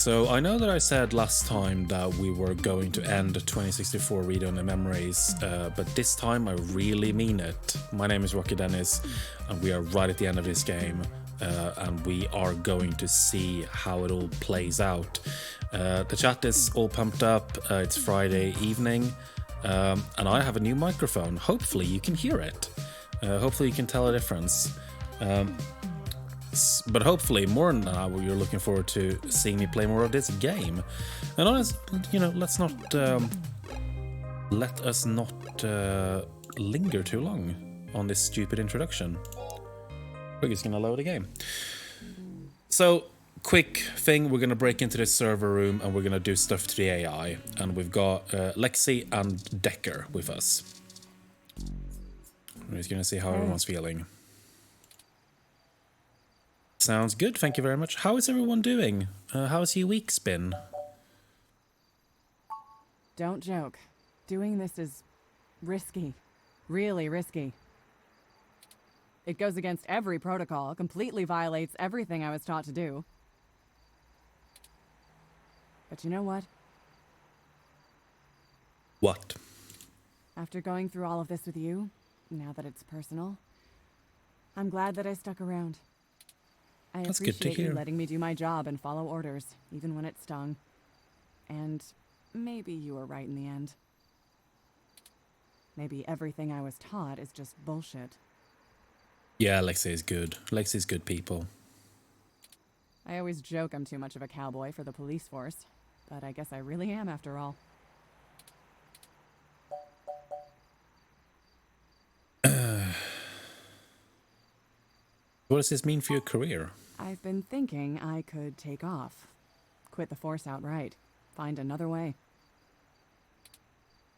So I know that I said last time that we were going to end 2064 Read Only Memories, but this time I really mean it. My name is Rocky Dennis, and we are right at the end of this game, and we are going to see how it all plays out. The chat is all pumped up, it's Friday evening, and I have a new microphone. Hopefully you can hear it. Hopefully you can tell a difference. But hopefully, more than that, you're looking forward to seeing me play more of this game. And honest, let us not linger too long on this stupid introduction. We're just gonna load a game. So, quick thing: we're gonna break into this server room and we're gonna do stuff to the AI. And we've got Lexi and Decker with us. We're just gonna see how everyone's feeling. Sounds good, thank you very much. How is everyone doing? How's your week's been? Don't joke. Doing this is risky. Really risky. It goes against every protocol, completely violates everything I was taught to do. But you know what? What? After going through all of this with you, now that it's personal, I'm glad that I stuck around. I That's good to appreciate you hear. letting me do my job and follow orders, even when it stung. And maybe you were right in the end. Maybe everything I was taught is just bullshit. Yeah, Lexi is good. Lexi's good people. I always joke I'm too much of a cowboy for the police force, but I guess I really am after all. What does this mean for your career? I've been thinking I could take off. Quit the force outright. Find another way.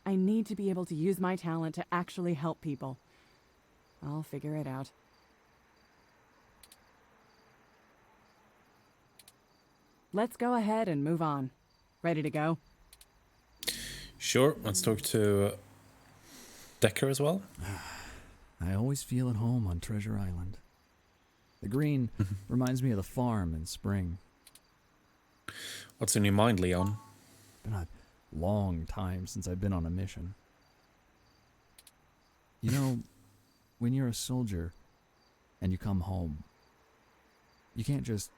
I need to be able to use my talent to actually help people. I'll figure it out. Let's go ahead and move on. Ready to go? Sure, let's talk to Decker as well. I always feel at home on Treasure Island. The green reminds me of the farm in spring. What's in your mind, Leon? Been a long time since I've been on a mission. You know, when you're a soldier and you come home, you can't just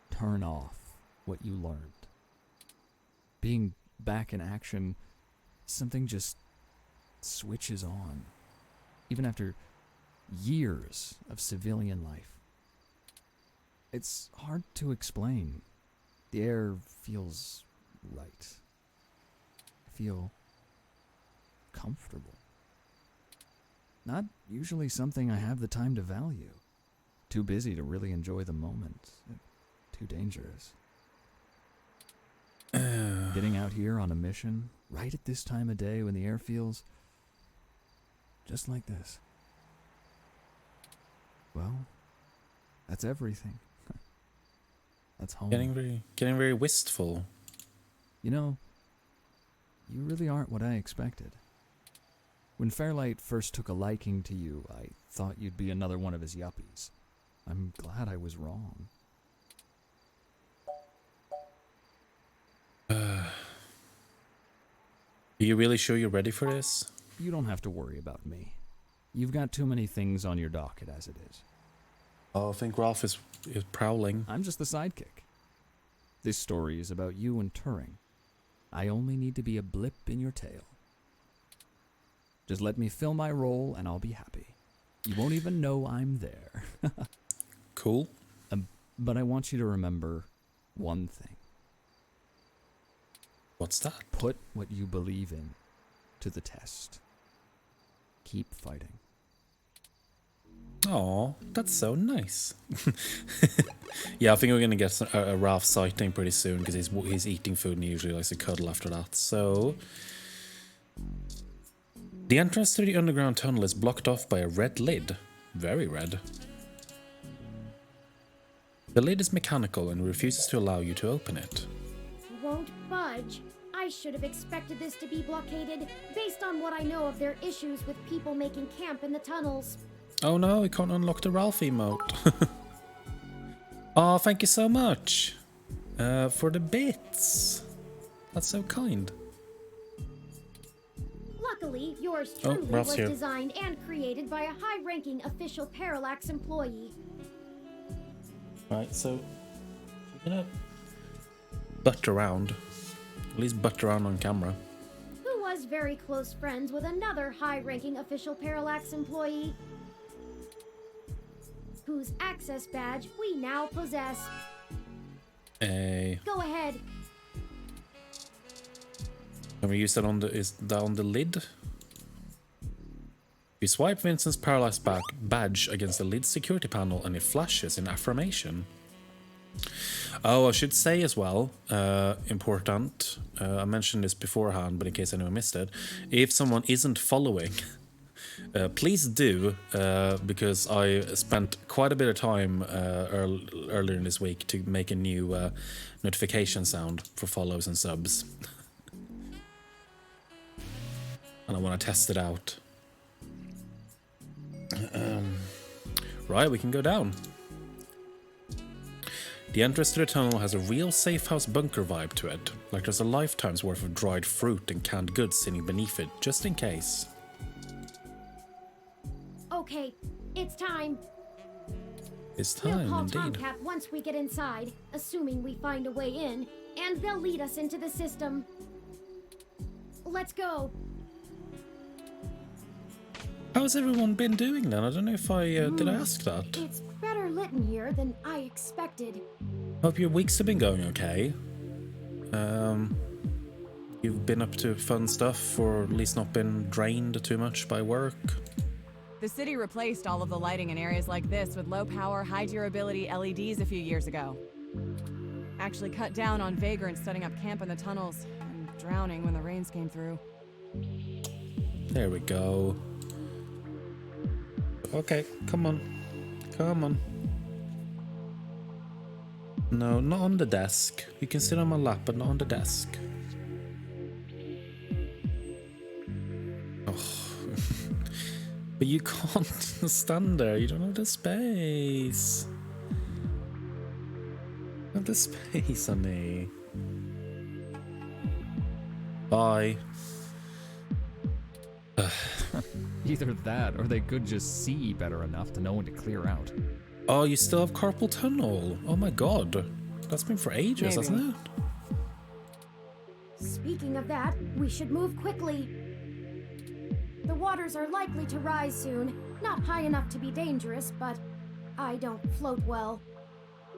turn off what you learned. Being back in action, something just switches on, even after years of civilian life. It's hard to explain. The air feels right. I feel comfortable. Not usually something I have the time to value. Too busy to really enjoy the moment. Too dangerous. Getting out here on a mission, right at this time of day when the air feels just like this. Well, that's everything. That's home. Getting very wistful. You know, you really aren't what I expected. When Fairlight first took a liking to you, I thought you'd be another one of his yuppies. I'm glad I was wrong. Are you really sure you're ready for this? You don't have to worry about me. You've got too many things on your docket as it is. Oh, I think Ralph is prowling. I'm just the sidekick. This story is about you and Turing. I only need to be a blip in your tail. Just let me fill my role and I'll be happy. You won't even know I'm there. Cool. But I want you to remember one thing. What's that? Put what you believe in to the test. Keep fighting. Aw, that's so nice. Yeah, I think we're gonna get a Ralph sighting pretty soon because he's eating food and he usually likes to cuddle after that. So, the entrance to the underground tunnel is blocked off by a red lid. Very red. The lid is mechanical and refuses to allow you to open it. Won't budge. I should have expected this to be blockaded based on what I know of their issues with people making camp in the tunnels. Oh no, we can't unlock the Ralph emote. Oh, thank you so much. For the bits. That's so kind. Luckily, yours Oh, truly Ralph's was here. designed and created by a high-ranking official Parallax employee. Right, so you're gonna butt around. At least butt around on camera. Who was very close friends with another high-ranking official Parallax employee, whose access badge we now possess. Hey. Go ahead. Can we use that on the the lid? You swipe Vincent's Parallax badge against the lid security panel and it flashes in affirmation. Oh, I should say as well, important, I mentioned this beforehand, but in case anyone missed it, if someone isn't following, please do, because I spent quite a bit of time earlier in this week to make a new notification sound for follows and subs. And I want to test it out. Right, we can go down. The entrance to the tunnel has a real safe house bunker vibe to it, like there's a lifetime's worth of dried fruit and canned goods sitting beneath it, just in case. Okay, it's time. It's We'll time, call indeed. Tomcat once we get inside, assuming we find a way in, and they'll lead us into the system. Let's go. How's everyone been doing then? I don't know if I did I ask that. It's better lit in here than I expected. Hope your weeks have been going okay. You've been up to fun stuff, or at least not been drained too much by work. The city replaced all of the lighting in areas like this with low-power, high-durability LEDs a few years ago. Actually cut down on vagrants setting up camp in the tunnels and drowning when the rains came through. There we go. Okay, come on. Come on. No, not on the desk. You can sit on my lap, but not on the desk. Oh. But you can't stand there. You don't have the space. You have the space, honey. Bye. Either that, or they could just see better enough to know when to clear out. Oh, you still have carpal tunnel. Oh my god. That's been for ages, Maybe. hasn't it? Speaking of that, we should move quickly. The waters are likely to rise soon. Not high enough to be dangerous, but I don't float well.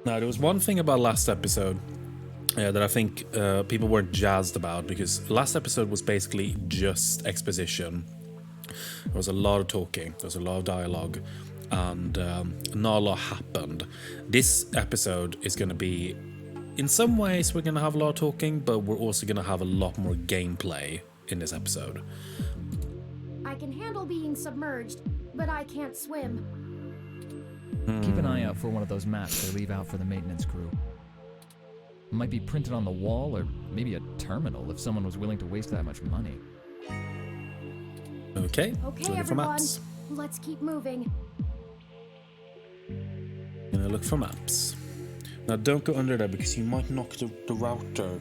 Now, there was one thing about last episode that I think people weren't jazzed about, because last episode was basically just exposition. There was a lot of talking, there was a lot of dialogue, and not a lot happened. This episode is going to be, in some ways, we're going to have a lot of talking, but we're also going to have a lot more gameplay in this episode. I can handle being submerged, but I can't swim. Keep an eye out for one of those maps they leave out for the maintenance crew. Might be printed on the wall, or maybe a terminal if someone was willing to waste that much money. Okay, Okay, looking for everyone, maps. let's keep moving. Gonna look for maps. Now, don't go under there because you might knock the router.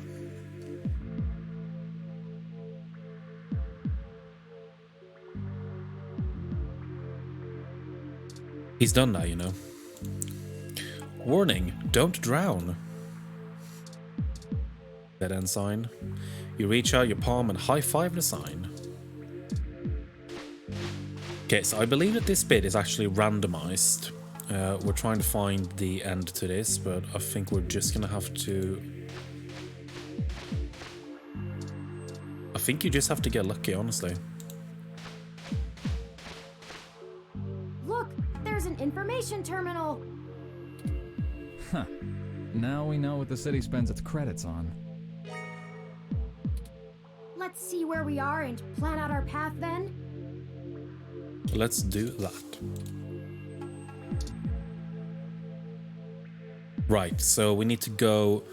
He's done now, you know. Warning, don't drown. Dead end sign. You reach out your palm and high-five the sign. Okay, so I believe that this bit is actually randomized. We're trying to find the end to this, but I think we're just gonna have to... I think you just have to get lucky, honestly. Look, there's an information terminal. Huh. Now we know what the city spends its credits on. Let's see where we are and plan out our path then. Let's do that. Right, so we need to go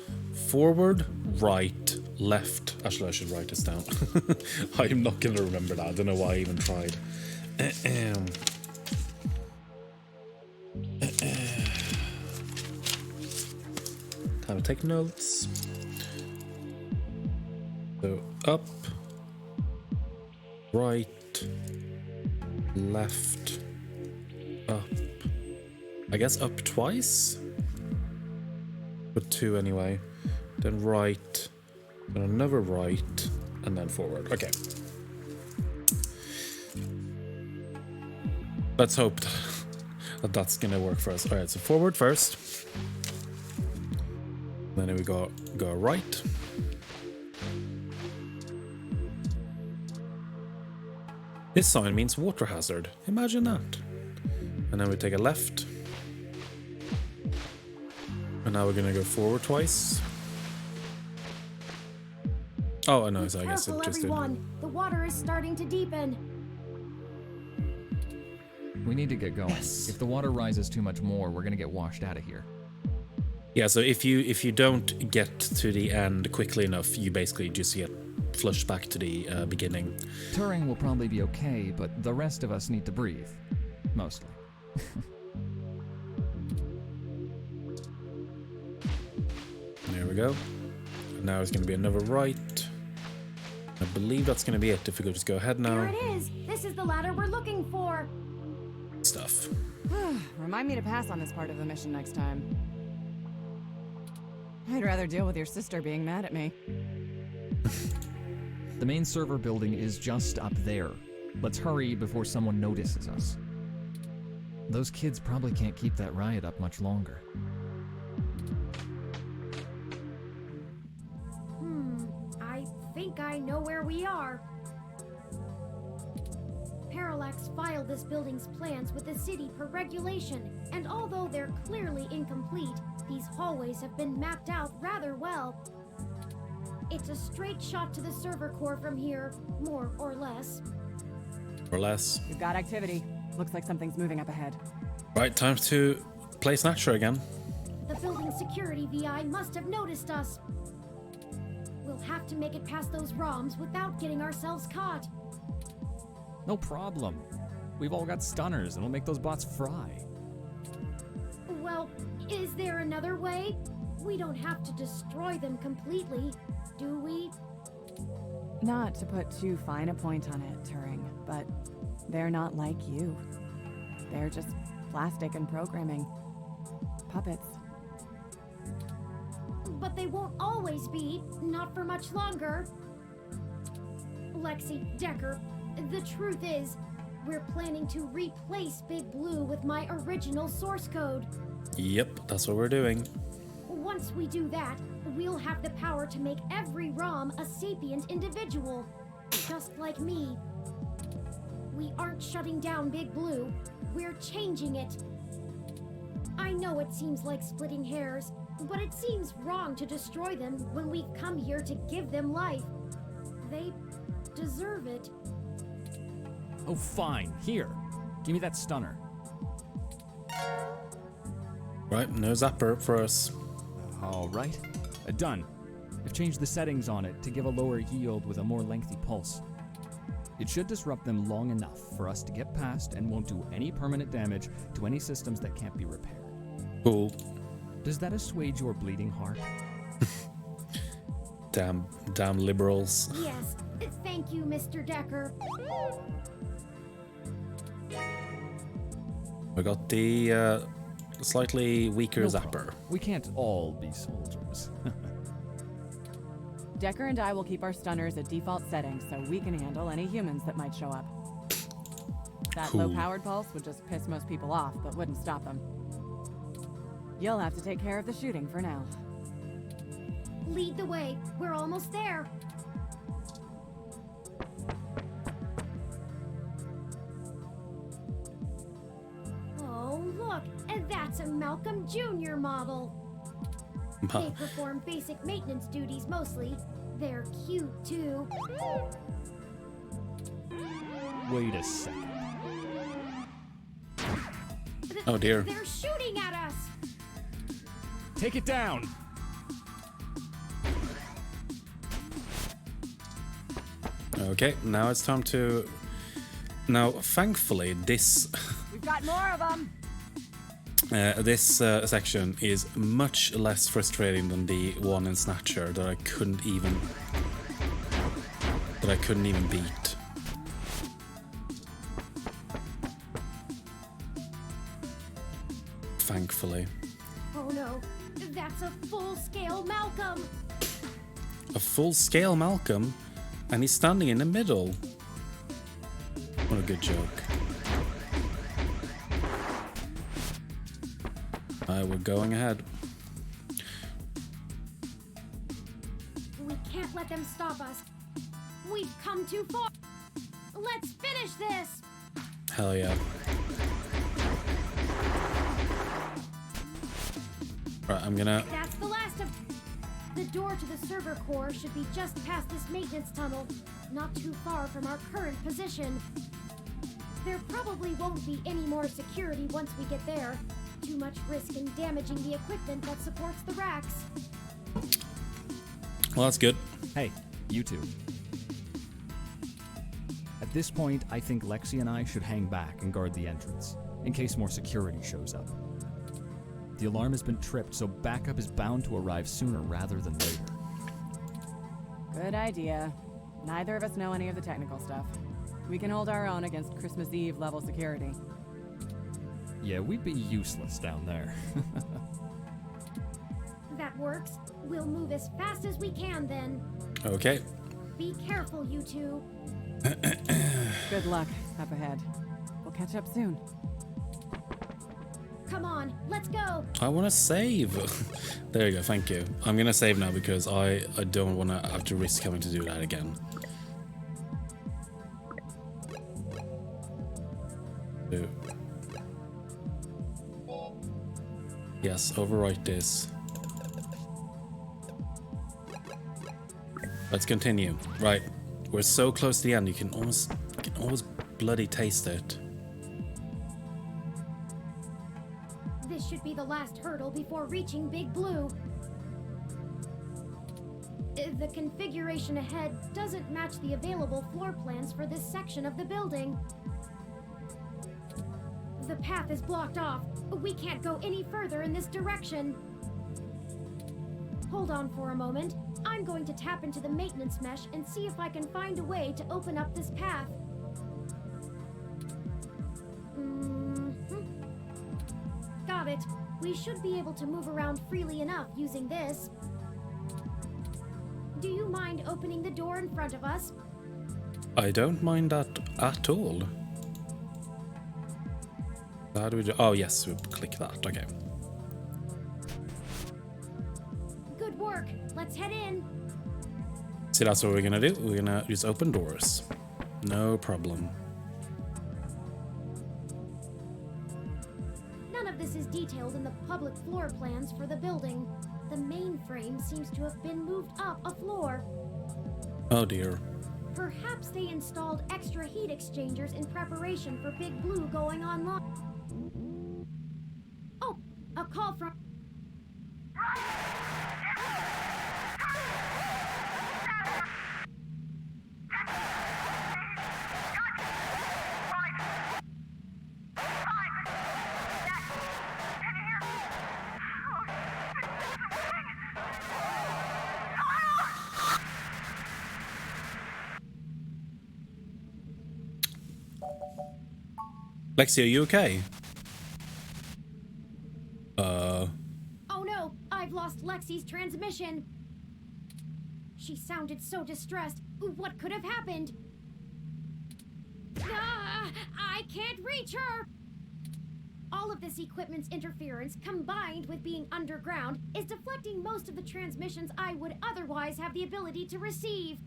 forward, right, left. Actually, I should write this down. I'm not going to remember that. I don't know why I even tried. Time to take notes. So up, right, left, up. I guess up twice? But 2 anyway. Then right, then another right, and then forward. Okay. Let's hope that that's gonna work for us. Alright, so forward first. Then we go right. This sign means water hazard. Imagine that. And then we take a left. And now we're gonna go forward twice. Oh, no, so I guess it Careful, just everyone. didn't. The water is starting to deepen. We need to get going. Yes. If the water rises too much more, we're gonna get washed out of here. Yeah, so if you don't get to the end quickly enough, you basically just get flushed back to the beginning. Turing will probably be okay, but the rest of us need to breathe. Mostly. There we go. And now it's going to be another right. I believe that's going to be it. If we could just go ahead now. There it is. This is the ladder we're looking for. Stuff. Remind me to pass on this part of the mission next time. I'd rather deal with your sister being mad at me. The main server building is just up there. Let's hurry before someone notices us. Those kids probably can't keep that riot up much longer. I think I know where we are. Parallax filed this building's plans with the city per regulation, and although they're clearly incomplete, these hallways have been mapped out rather well. It's a straight shot to the server core from here, more or less. Or less. We've got activity. Looks like something's moving up ahead. Right, time to play Snatcher again. The building security VI must have noticed us. We'll have to make it past those ROMs without getting ourselves caught. No problem. We've all got stunners, and we'll make those bots fry. Well, is there another way? We don't have to destroy them completely, do we? Not to put too fine a point on it, Turing, but they're not like you. They're just plastic and programming. Puppets. But they won't always be, not for much longer. Lexi, Decker, the truth is, we're planning to replace Big Blue with my original source code. Yep, that's what we're doing. Once we do that, we'll have the power to make every ROM a sapient individual, just like me. We aren't shutting down Big Blue, we're changing it. I know it seems like splitting hairs, but it seems wrong to destroy them when we've come here to give them life. They deserve it. Oh, fine. Here. Give me that stunner. Right, no zapper for us. All right. Done. I've changed the settings on it to give a lower yield with a more lengthy pulse. It should disrupt them long enough for us to get past and won't do any permanent damage to any systems that can't be repaired. Cool. Does that assuage your bleeding heart? Damn liberals. Yes, thank you, Mr. Decker. We got the slightly weaker No zapper. problem. We can't all be soldiers. Decker and I will keep our stunners at default settings so we can handle any humans that might show up. That Cool. low-powered pulse would just piss most people off, but wouldn't stop them. You'll have to take care of the shooting for now. Lead the way, we're almost there. Oh, look, and that's a Malcolm Jr. model. They perform basic maintenance duties mostly. They're cute, too. Wait a second. Oh dear. They're shooting at us! Take it down! Okay, now it's time to... Now, thankfully, this... We've got more of them! This section is much less frustrating than the one in Snatcher that I couldn't even beat. Thankfully. Oh no, that's a full-scale Malcolm! A full-scale Malcolm, and he's standing in the middle. What a good joke. We're going ahead. We can't let them stop us. We've come too far. Let's finish this! Hell yeah. Right, I'm gonna... That's the last of... The door to the server core should be just past this maintenance tunnel, not too far from our current position. There probably won't be any more security once we get there. Too much risk in damaging the equipment that supports the racks. Well, that's good. Hey, you two. At this point, I think Lexi and I should hang back and guard the entrance, in case more security shows up. The alarm has been tripped, so backup is bound to arrive sooner rather than later. Good idea. Neither of us know any of the technical stuff. We can hold our own against Christmas Eve level security. Yeah, we'd be useless down there. That works. We'll move as fast as we can then. Okay. Be careful, you two. Good luck up ahead. We'll catch up soon. Come on, let's go. I want to save. There you go, thank you. I'm going to save now because I don't want to have to risk having to do that again. Ooh. Yes, overwrite this. Let's continue. Right, we're so close to the end. You can almost bloody taste it. This should be the last hurdle before reaching Big Blue. The configuration ahead doesn't match the available floor plans for this section of the building. The path is blocked off. We can't go any further in this direction. Hold on for a moment. I'm going to tap into the maintenance mesh and see if I can find a way to open up this path. Got it. We should be able to move around freely enough using this. Do you mind opening the door in front of us? I don't mind that at all. How do we do? Oh, yes, we click that. Okay. Good work. Let's head in. See, that's what we're gonna do. We're gonna just open doors. No problem. None of this is detailed in the public floor plans for the building. The mainframe seems to have been moved up a floor. Oh dear. Perhaps they installed extra heat exchangers in preparation for Big Blue going online. Oh, a call from... Lexi, are you okay? Oh no, I've lost Lexi's transmission. She sounded so distressed. What could have happened? Ah, I can't reach her! All of this equipment's interference, combined with being underground, is deflecting most of the transmissions I would otherwise have the ability to receive.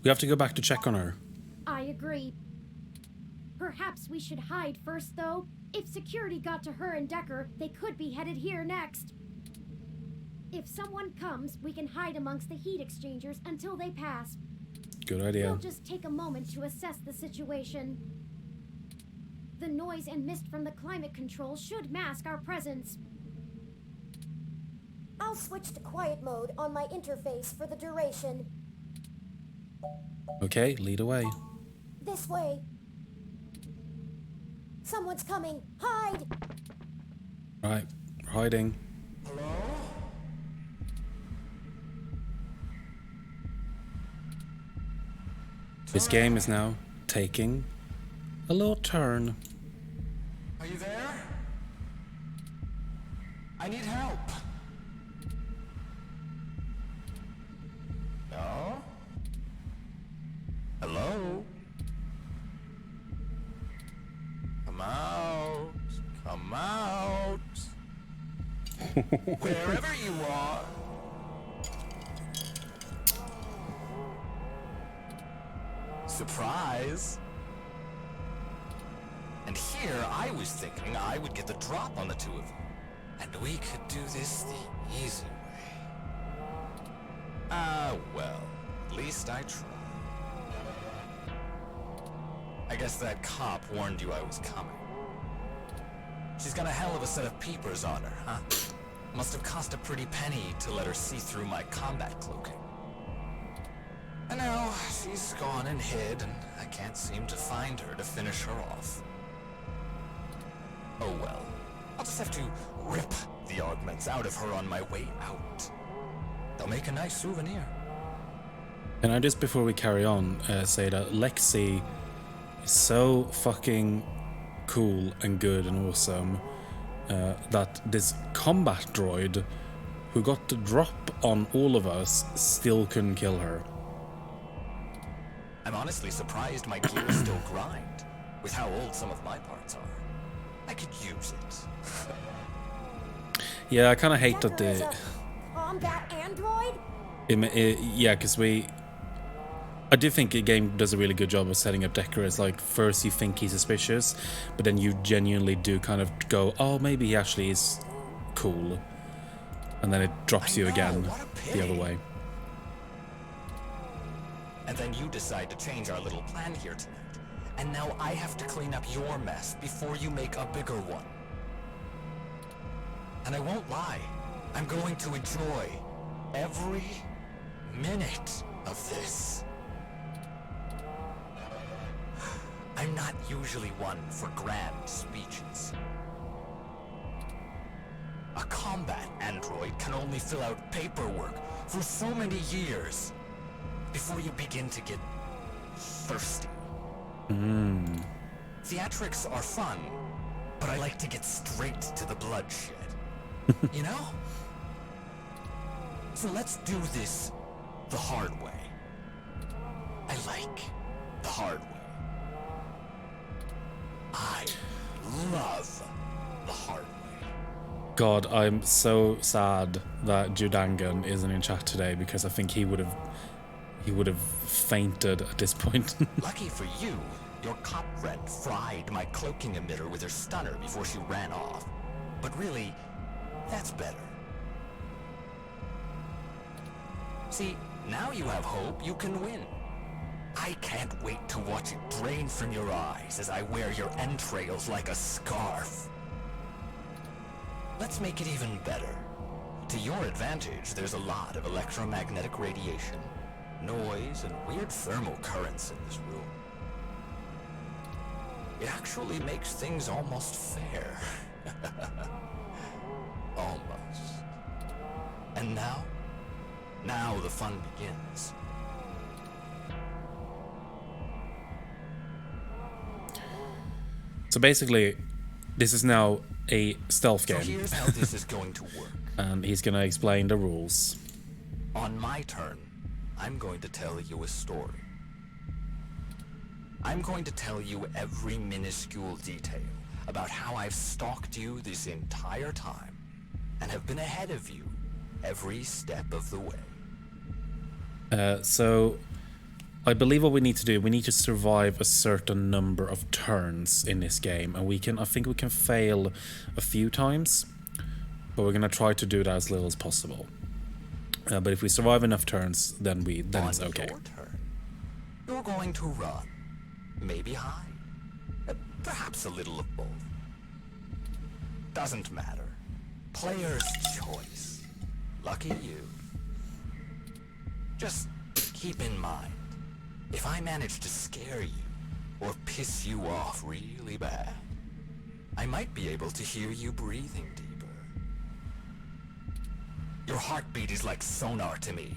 We have to go back to check on her. I agree. Perhaps we should hide first, though. If security got to her and Decker, they could be headed here next. If someone comes, we can hide amongst the heat exchangers until they pass. Good idea. We'll just take a moment to assess the situation. The noise and mist from the climate control should mask our presence. I'll switch to quiet mode on my interface for the duration. Okay, lead away. This way. Someone's coming. Hide! Right, hiding. This game is now taking a little turn. Are you there? I need help. No? Hello? Come out. Come out. Wherever you are. Surprise. And here I was thinking I would get the drop on the two of you. And we could do this the easy way. Well, at least I tried. I guess that cop warned you I was coming. She's got a hell of a set of peepers on her, huh? Must have cost a pretty penny to let her see through my combat cloaking. And now she's gone and hid, and I can't seem to find her to finish her off. Oh well. I'll just have to rip the augments out of her on my way out. They'll make a nice souvenir. Can I just, before we carry on, say that Lexi is so fucking cool and good and awesome that this combat droid who got the drop on all of us still couldn't kill her. I'm honestly surprised my gear still grind, with how old some of my parts are. I could use it. Yeah, I kind of hate that Decker is a combat android? yeah, because I do think the game does a really good job of setting up Decker as, like, first you think he's suspicious, but then you genuinely do kind of go, oh, maybe he actually is cool. And then it drops you again the other way. And then you decide to change our little plan here tonight. And now I have to clean up your mess before you make a bigger one. And I won't lie, I'm going to enjoy every minute of this. I'm not usually one for grand speeches. A combat android can only fill out paperwork for so many years before you begin to get thirsty. Theatrics are fun, but I like to get straight to the bloodshed. You know? So let's do this the hard way. I like the hard way. I love the hard way. God, I'm so sad that Judangan isn't in chat today, because I think he would have fainted at this point. Lucky for you, your cop friend fried my cloaking emitter with her stunner before she ran off. But really, that's better. See, now you have hope you can win. I can't wait to watch it drain from your eyes as I wear your entrails like a scarf. Let's make it even better. To your advantage, there's a lot of electromagnetic radiation, noise, and weird thermal currents in this room. It actually makes things almost fair. Almost. And now the fun begins. So basically, this is now a stealth game. So here's how this is going to work. And he's gonna explain the rules. On my turn, I'm going to tell you a story. I'm going to tell you every minuscule detail about how I've stalked you this entire time and have been ahead of you every step of the way. So I believe what we need to do, we need to survive a certain number of turns in this game, and I think we can fail a few times, but we're gonna try to do that as little as possible. But if we survive enough turns, then it's okay. On your turn, you're going to run, maybe hide, perhaps a little of both. Doesn't matter. Player's choice. Lucky you. Just keep in mind, if I manage to scare you or piss you off really bad, I might be able to hear you breathing deeper. Your heartbeat is like sonar to me.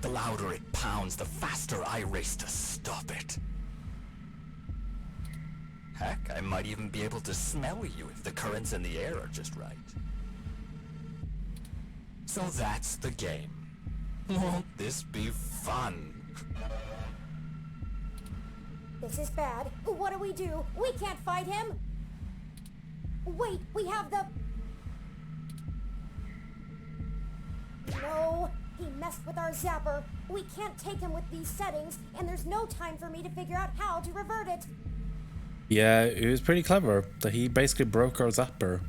The louder it pounds, the faster I race to stop it. Heck, I might even be able to smell you if the currents in the air are just right. So that's the game. Won't this be fun? This is bad. What do? We can't fight him! Wait, we have the... No, he messed with our zapper. We can't take him with these settings, and there's no time for me to figure out how to revert it. Yeah, it was pretty clever that he basically broke our zapper.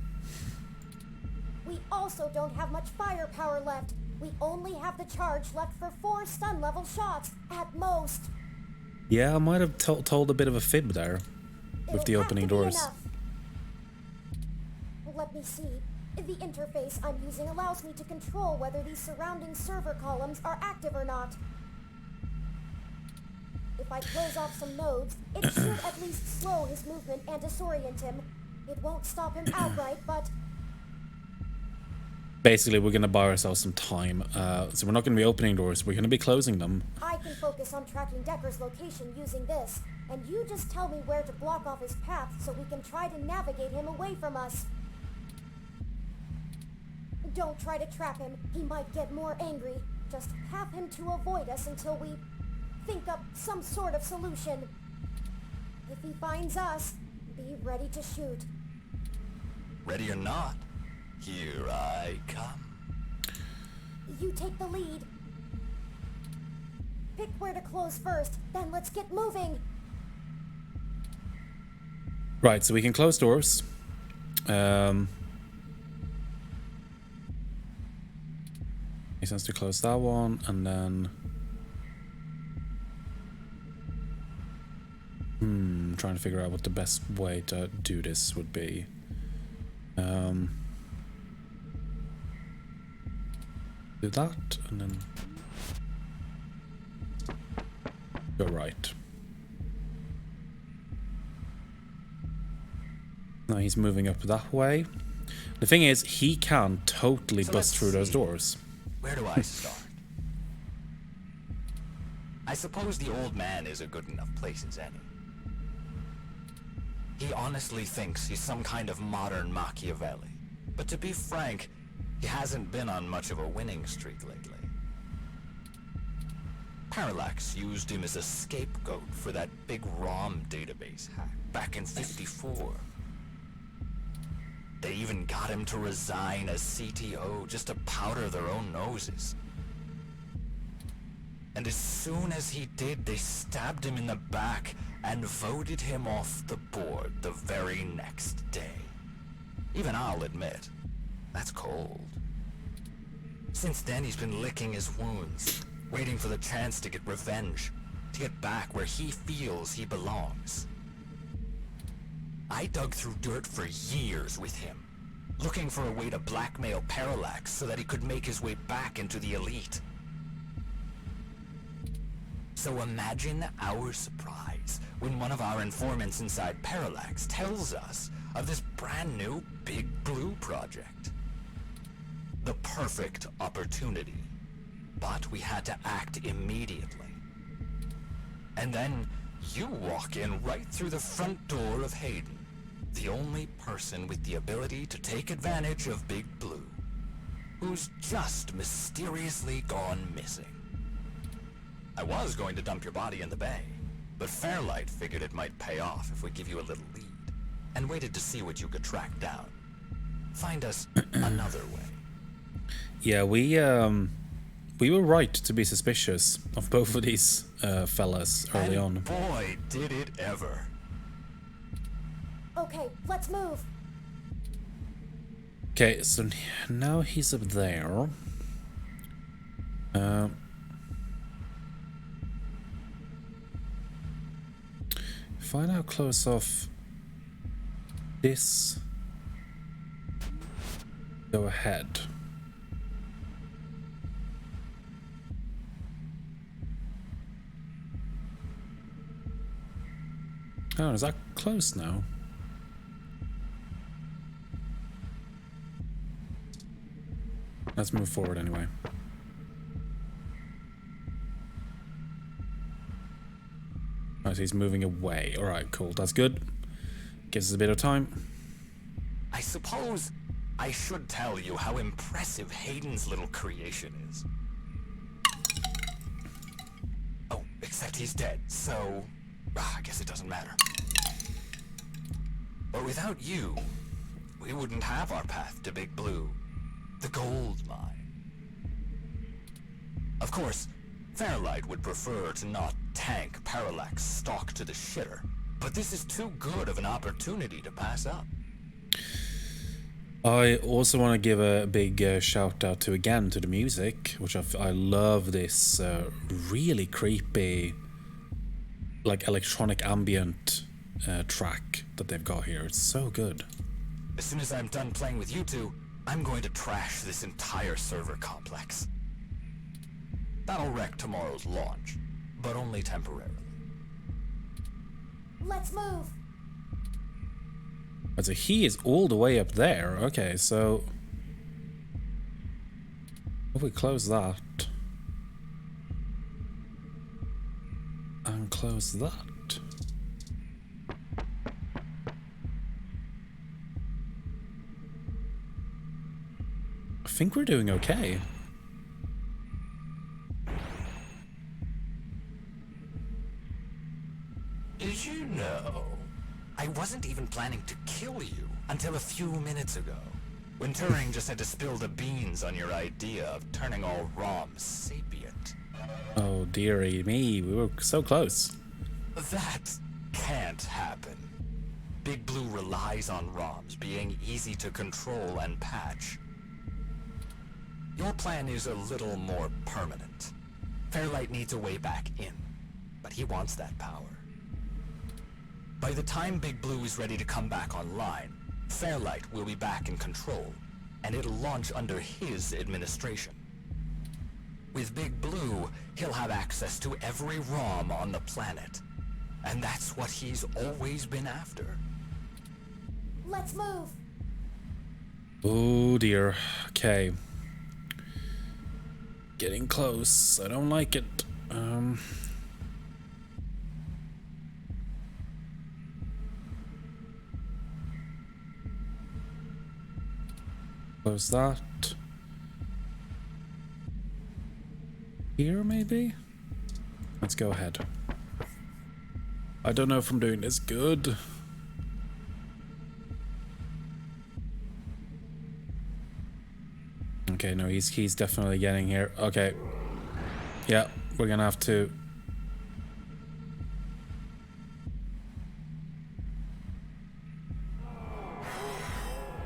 We also don't have much firepower left. We only have the charge left for 4 stun level shots, at most. Yeah, I might have told a bit of a fib there with the It'll have opening to be doors. enough. Let me see. The interface I'm using allows me to control whether these surrounding server columns are active or not. If I close off some nodes, it should at least slow his movement and disorient him. It won't stop him outright, but... Basically, we're going to buy ourselves some time. So we're not going to be opening doors, we're going to be closing them. I can focus on tracking Decker's location using this, and you just tell me where to block off his path so we can try to navigate him away from us. Don't try to trap him. He might get more angry. Just have him to avoid us until we think up some sort of solution. If he finds us, be ready to shoot. Ready or not, here I come. You take the lead. Pick where to close first, then let's get moving. Right, so we can close doors. Makes sense to close that one, and then... trying to figure out what the best way to do this would be. Do that, and then... go right. Now he's moving up that way. The thing is, he can totally So bust let's through those see. doors. Where do I start? I suppose the old man is a good enough place as any. He honestly thinks he's some kind of modern Machiavelli. But to be frank, he hasn't been on much of a winning streak lately. Parallax used him as a scapegoat for that big ROM database hack back in '54. They even got him to resign as CTO just to powder their own noses. And as soon as he did, they stabbed him in the back and voted him off the board the very next day. Even I'll admit, that's cold. Since then, he's been licking his wounds, waiting for the chance to get revenge, to get back where he feels he belongs. I dug through dirt for years with him, looking for a way to blackmail Parallax so that he could make his way back into the elite. So imagine our surprise when one of our informants inside Parallax tells us of this brand new Big Blue project. The perfect opportunity, but we had to act immediately. And then you walk in right through the front door of Hayden, the only person with the ability to take advantage of Big Blue, who's just mysteriously gone missing. I was going to dump your body in the bay, but Fairlight figured it might pay off if we give you a little lead, and waited to see what you could track down. Find us another way. Yeah, we were right to be suspicious of both of these fellas early And on. boy, did it ever. Okay, let's move. Okay, so now he's up there. Find how close off this. Go ahead. Oh, is that close now? Let's move forward anyway. Oh, so he's moving away. Alright, cool. That's good. Gives us a bit of time. I suppose I should tell you how impressive Hayden's little creation is. Oh, except he's dead, so I guess it doesn't matter. But without you, we wouldn't have our path to Big Blue, the gold mine. Of course, Fairlight would prefer to not tank Parallax stock to the shitter, but this is too good of an opportunity to pass up. I also want to give a big shout out to the music, which I love this really creepy, like electronic ambient track that they've got here. It's so good. As soon as I'm done playing with you two, I'm going to trash this entire server complex. That'll wreck tomorrow's launch, but only temporarily. Let's move. So he is all the way up there. Okay, so if we close that and close that, I think we're doing okay. Did you know? I wasn't even planning to kill you until a few minutes ago, when Turing just had to spill the beans on your idea of turning all ROMs sapient. Oh dearie me, we were so close. That can't happen. Big Blue relies on ROMs being easy to control and patch. Your plan is a little more permanent. Fairlight needs a way back in, but he wants that power. By the time Big Blue is ready to come back online, Fairlight will be back in control, and it'll launch under his administration. With Big Blue, he'll have access to every ROM on the planet, and that's what he's always been after. Let's move. Oh dear. Okay. Getting close. I don't like it. Close that. Here, maybe? Let's go ahead. I don't know if I'm doing this good. Okay, no, he's definitely getting here. Okay. Yeah, we're gonna have to...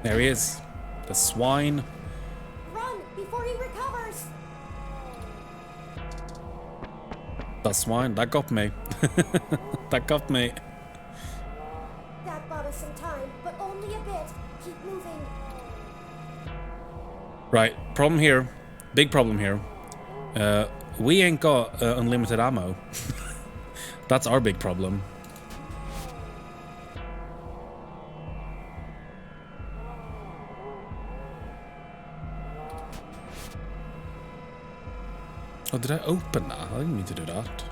There he is. The swine. Run before he recovers. The swine. That got me. That got me. That bought us some time, but only a bit. Keep moving. Right. Problem here. Big problem here. We ain't got unlimited ammo. That's our big problem. Oh, did I open that? I didn't mean to do that.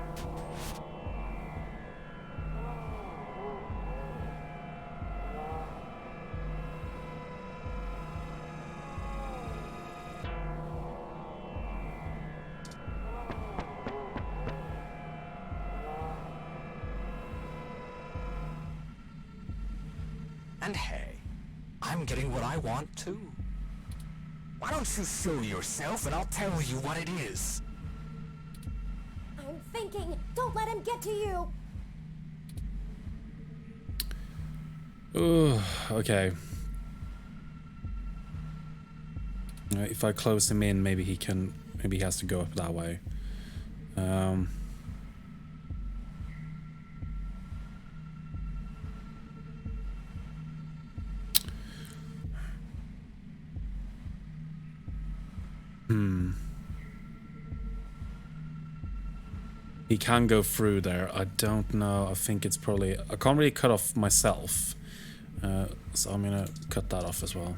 And hey, I'm getting what I want too. Why don't you show yourself and I'll tell you what it is? I'm thinking. Don't let him get to you. Ooh, okay. If I close him in, maybe he can... Maybe he has to go up that way. He can go through there. I don't know. I think it's probably... I can't really cut off myself. So I'm gonna cut that off as well.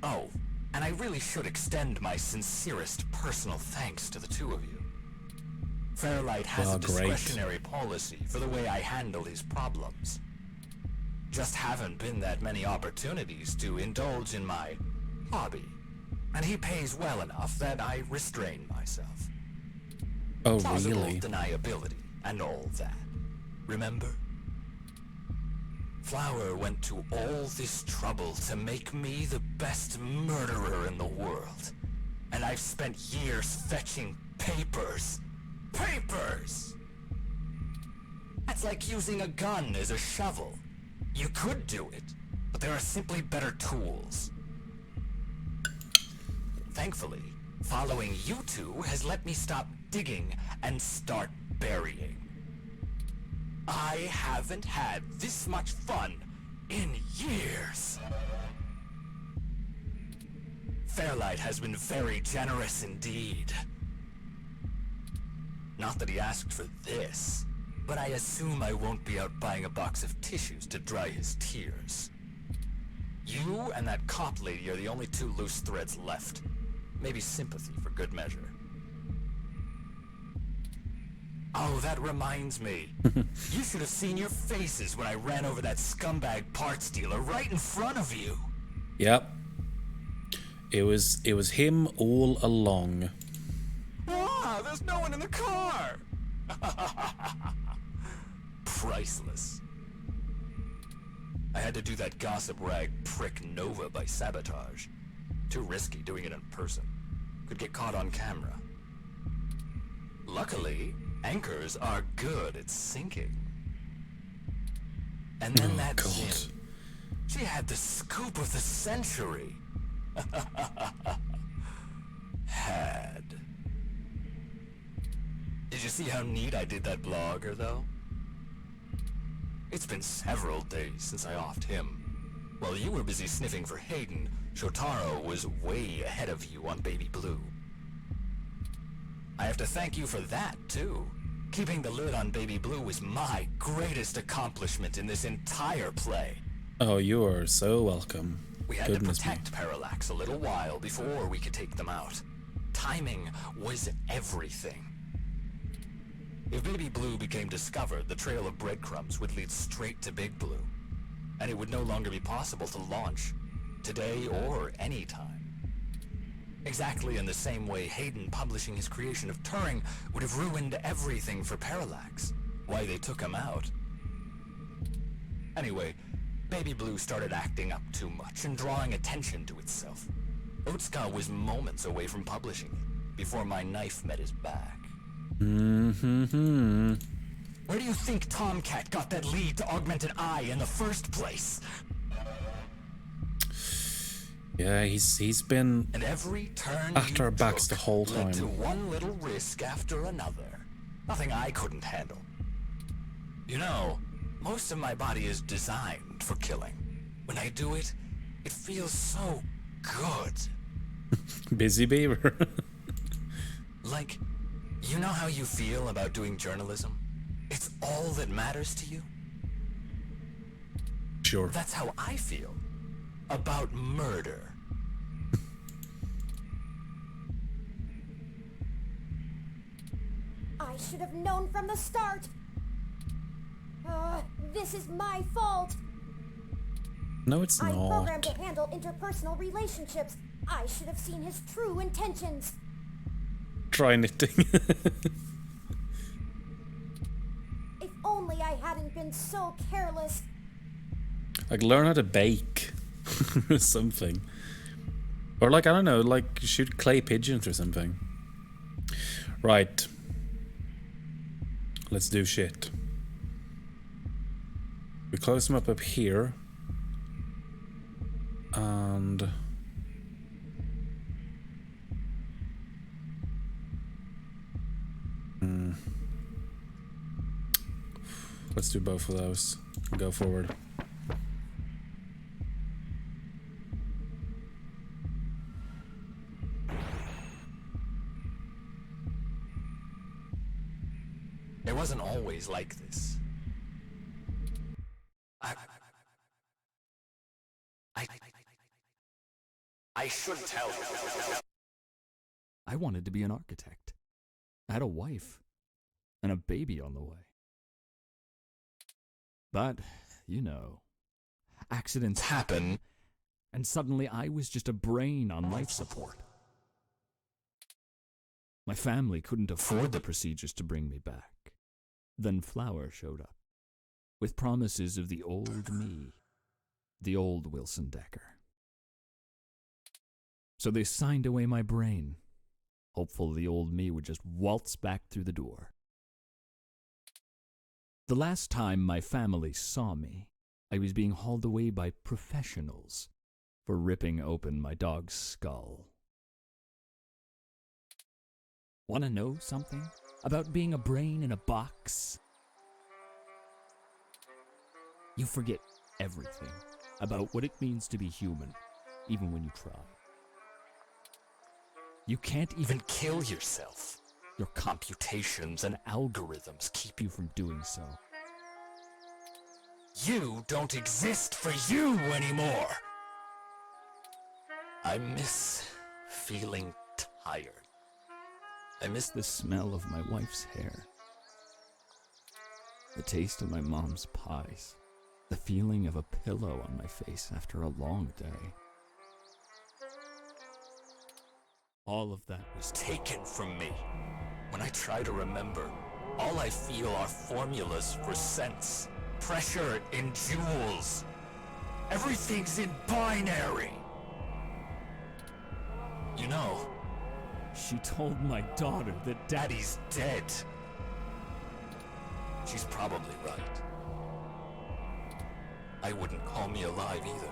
Oh, and I really should extend my sincerest personal thanks to the two of you. Fairlight has a discretionary policy for the way I handle his problems. Just haven't been that many opportunities to indulge in my hobby. And he pays well enough that I restrain myself. Oh, Plausible really? deniability and all that. Remember? Flower went to all this trouble to make me the best murderer in the world. And I've spent years fetching papers. Papers! That's like using a gun as a shovel. You could do it, but there are simply better tools. Thankfully, following you two has let me stop digging and start burying. I haven't had this much fun in years. Fairlight has been very generous indeed. Not that he asked for this, but I assume I won't be out buying a box of tissues to dry his tears. You and that cop lady are the only two loose threads left. Maybe sympathy for good measure. Oh, that reminds me. You should have seen your faces when I ran over that scumbag parts dealer right in front of you. Yep. It was him all along. Ah, there's no one in the car. Priceless. I had to do that gossip rag prick Nova by sabotage. Too risky doing it in person. Could get caught on camera. Luckily, anchors are good at sinking. And then that Zin. She had the scoop of the century. Had. Did you see how neat I did that blogger, though? It's been several days since I offed him. While you were busy sniffing for Hayden, Shotaro was way ahead of you on Baby Blue. I have to thank you for that, too. Keeping the lid on Baby Blue was my greatest accomplishment in this entire play. Oh, you are so welcome. We had to protect Parallax a little while before we could take them out. Timing was everything. If Baby Blue became discovered, the trail of breadcrumbs would lead straight to Big Blue. And it would no longer be possible to launch, today or any time. Exactly in the same way Hayden publishing his creation of Turing would have ruined everything for Parallax. Why they took him out. Anyway, Baby Blue started acting up too much and drawing attention to itself. Otsuka was moments away from publishing it, before my knife met his back. Mm-hmm. Where do you think Tomcat got that lead to Augmented Eye in the first place? Yeah, he's been and every turn after our backs the whole time. Led to one little risk after another. Nothing I couldn't handle. You know, most of my body is designed for killing. When I do it, it feels so good. Busy beaver. Like, you know how you feel about doing journalism? It's all that matters to you? Sure. That's how I feel about murder. I should have known from the start. This is my fault. No, it's I'm not. programmed to handle interpersonal relationships. I should have seen his true intentions. Try knitting. If only I hadn't been so careless. Like, learn how to bake. Or something. Or, like, I don't know, like, shoot clay pigeons or something. Right. Let's do shit. We close them up here. And... Let's do both of those. Go forward. It wasn't always like this. I should tell you. I wanted to be an architect. I had a wife and a baby on the way. But, you know, accidents happen, and suddenly I was just a brain on life support. My family couldn't afford the procedures to bring me back. Then Flower showed up, with promises of the old me, the old Wilson Decker. So they signed away my brain, hopeful the old me would just waltz back through the door. The last time my family saw me, I was being hauled away by professionals for ripping open my dog's skull. Want to know something about being a brain in a box? You forget everything about what it means to be human, even when you try. You can't even kill yourself. Your computations and algorithms keep you from doing so. You don't exist for you anymore. I miss feeling tired. I miss the smell of my wife's hair, the taste of my mom's pies, the feeling of a pillow on my face after a long day. All of that was Taken from me. When I try to remember, all I feel are formulas for sense. Pressure in joules. Everything's in binary. You know, She told my daughter that Daddy's dead. She's probably right. I wouldn't call me alive either.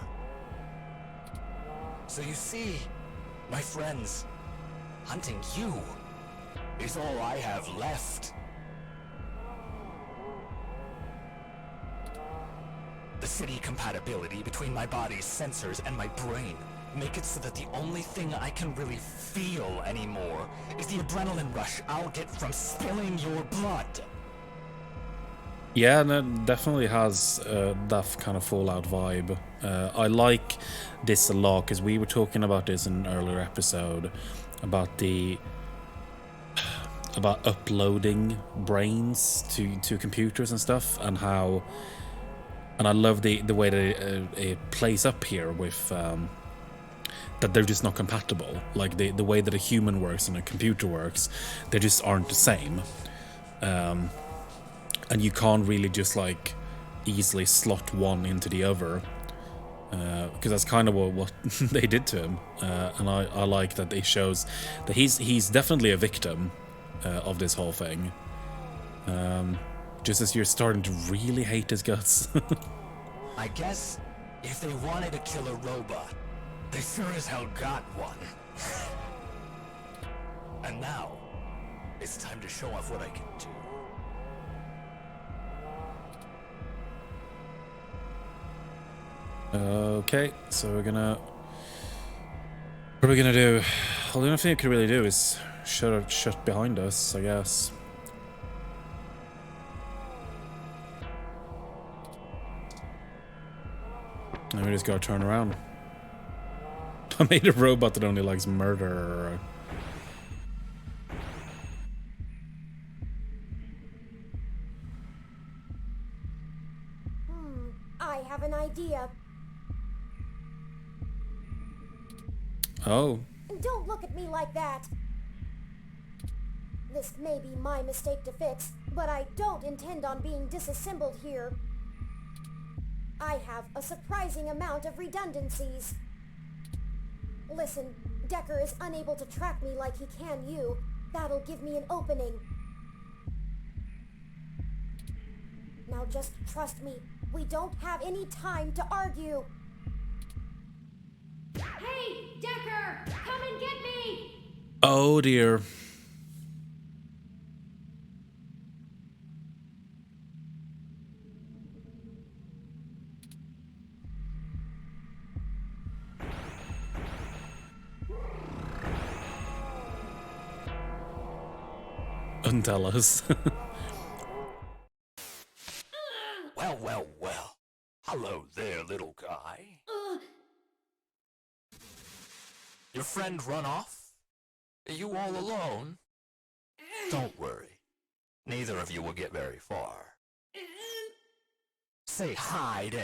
So you see, my friends, hunting you is all I have left. The city compatibility between my body's sensors and my brain make it so that the only thing I can really feel anymore is the adrenaline rush I'll get from spilling your blood. Yeah, no, definitely has that kind of Fallout vibe. I like this a lot because we were talking about this in an earlier episode about uploading brains to computers and stuff, and how, and I love the way that it plays up here with that they're just not compatible. Like the way that a human works and a computer works, they just aren't the same. And you can't really just like easily slot one into the other, because that's kind of what they did to him. And I like that it shows that he's definitely a victim of this whole thing. Just as you're starting to really hate his guts. I guess if they wanted to kill a robot, they sure as hell got one. And now, it's time to show off what I can do. Okay, so what are we gonna do? Well, the only thing we can really do is shut behind us, I guess. And we just gotta turn around. I made a robot that only likes murder. I have an idea. Oh. Don't look at me like that. This may be my mistake to fix, but I don't intend on being disassembled here. I have a surprising amount of redundancies. Listen, Decker is unable to track me like he can you. That'll give me an opening. Now just trust me. We don't have any time to argue. Hey, Decker! Come and get me! Oh dear. Untell us. Well, well, well. Hello there, little guy. Your friend run off? Are you all alone? Don't worry. Neither of you will get very far. Say hi to...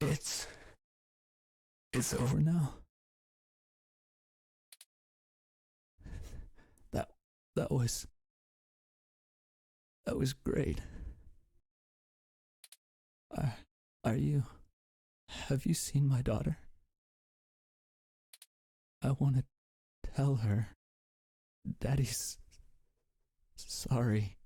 Yes! It's over now. That was great. Have you seen my daughter? I want to tell her Daddy's sorry.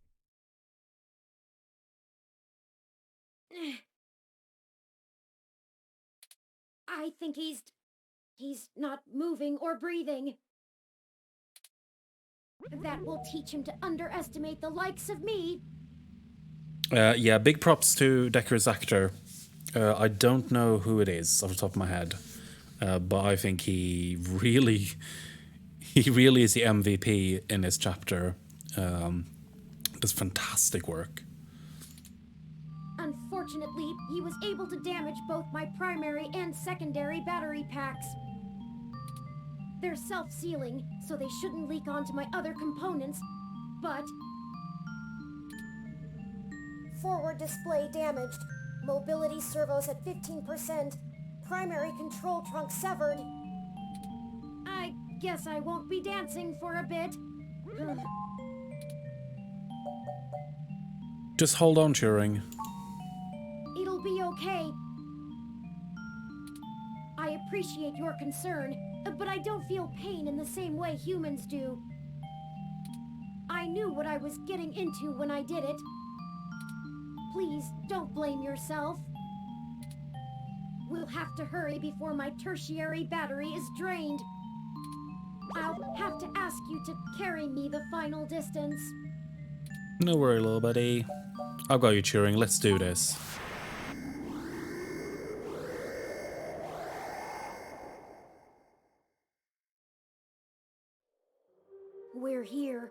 I think he's not moving or breathing. That will teach him to underestimate the likes of me. Yeah, big props to Decker's actor. I don't know who it is off the top of my head, but I think he really is the MVP in this chapter. Does fantastic work. Unfortunately, he was able to damage both my primary and secondary battery packs. They're self-sealing, so they shouldn't leak onto my other components, but... Forward display damaged. Mobility servos at 15%. Primary control trunk severed. I guess I won't be dancing for a bit. Just hold on, Turing. It'll be okay. I appreciate your concern, but I don't feel pain in the same way humans do. I knew what I was getting into when I did it. Please, don't blame yourself. We'll have to hurry before my tertiary battery is drained. I'll have to ask you to carry me the final distance. No worry, little buddy. I've got you, Turing. Let's do this. We're here.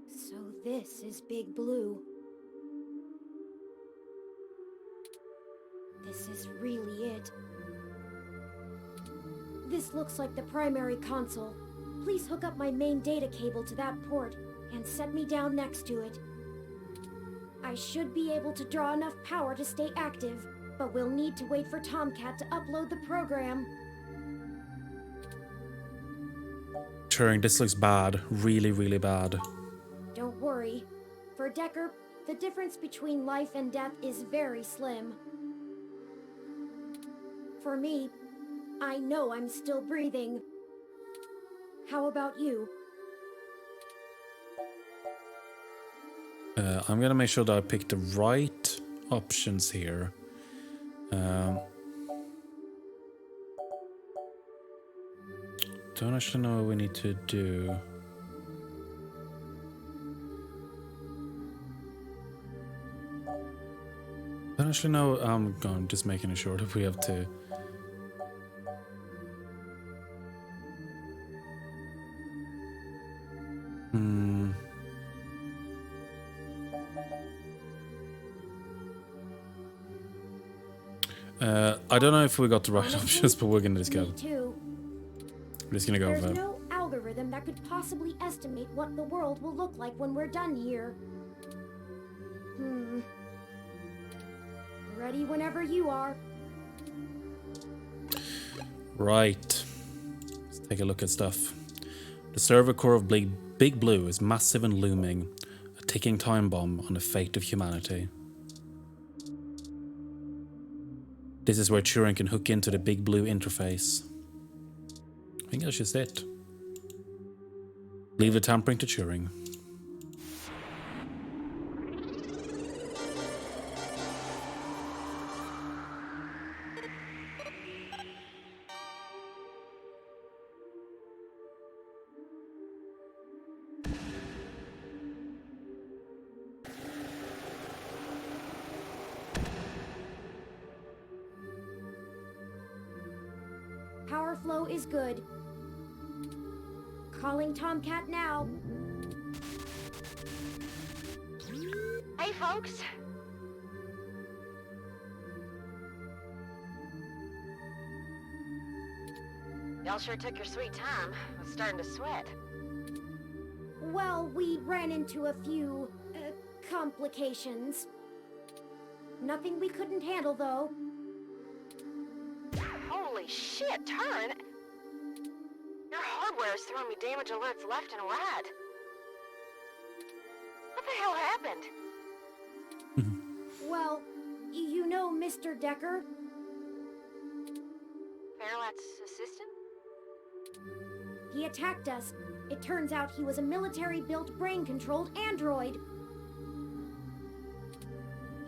So this is Big Blue. This is really it. This looks like the primary console. Please hook up my main data cable to that port and set me down next to it. I should be able to draw enough power to stay active, but we'll need to wait for Tomcat to upload the program. Turing, this looks bad. Really, really bad. Don't worry. For Decker, the difference between life and death is very slim. For me, I know I'm still breathing. How about you? I'm gonna make sure that I pick the right options here. Don't actually know what we need to do. Don't actually know. I'm just making sure that we have to. I don't know if we got the right options, but we're gonna just go. Me too. We're just gonna go There's for. no algorithm that could possibly estimate what the world will look like when we're done here. Ready whenever you are. Right. Let's take a look at stuff. The server core of Big Blue is massive and looming, a ticking time bomb on the fate of humanity. This is where Turing can hook into the Big Blue interface. I think that's just it. Leave the tampering to Turing. Power flow is good. Calling Tomcat now. Hey, folks. Y'all sure took your sweet time. I was starting to sweat. Well, we ran into a few, complications. Nothing we couldn't handle, though. Holy shit, Turn! Your hardware is throwing me damage alerts left and right. What the hell happened? Well, you know Mr. Decker? Fairlight's assistant? He attacked us. It turns out he was a military-built, brain-controlled android.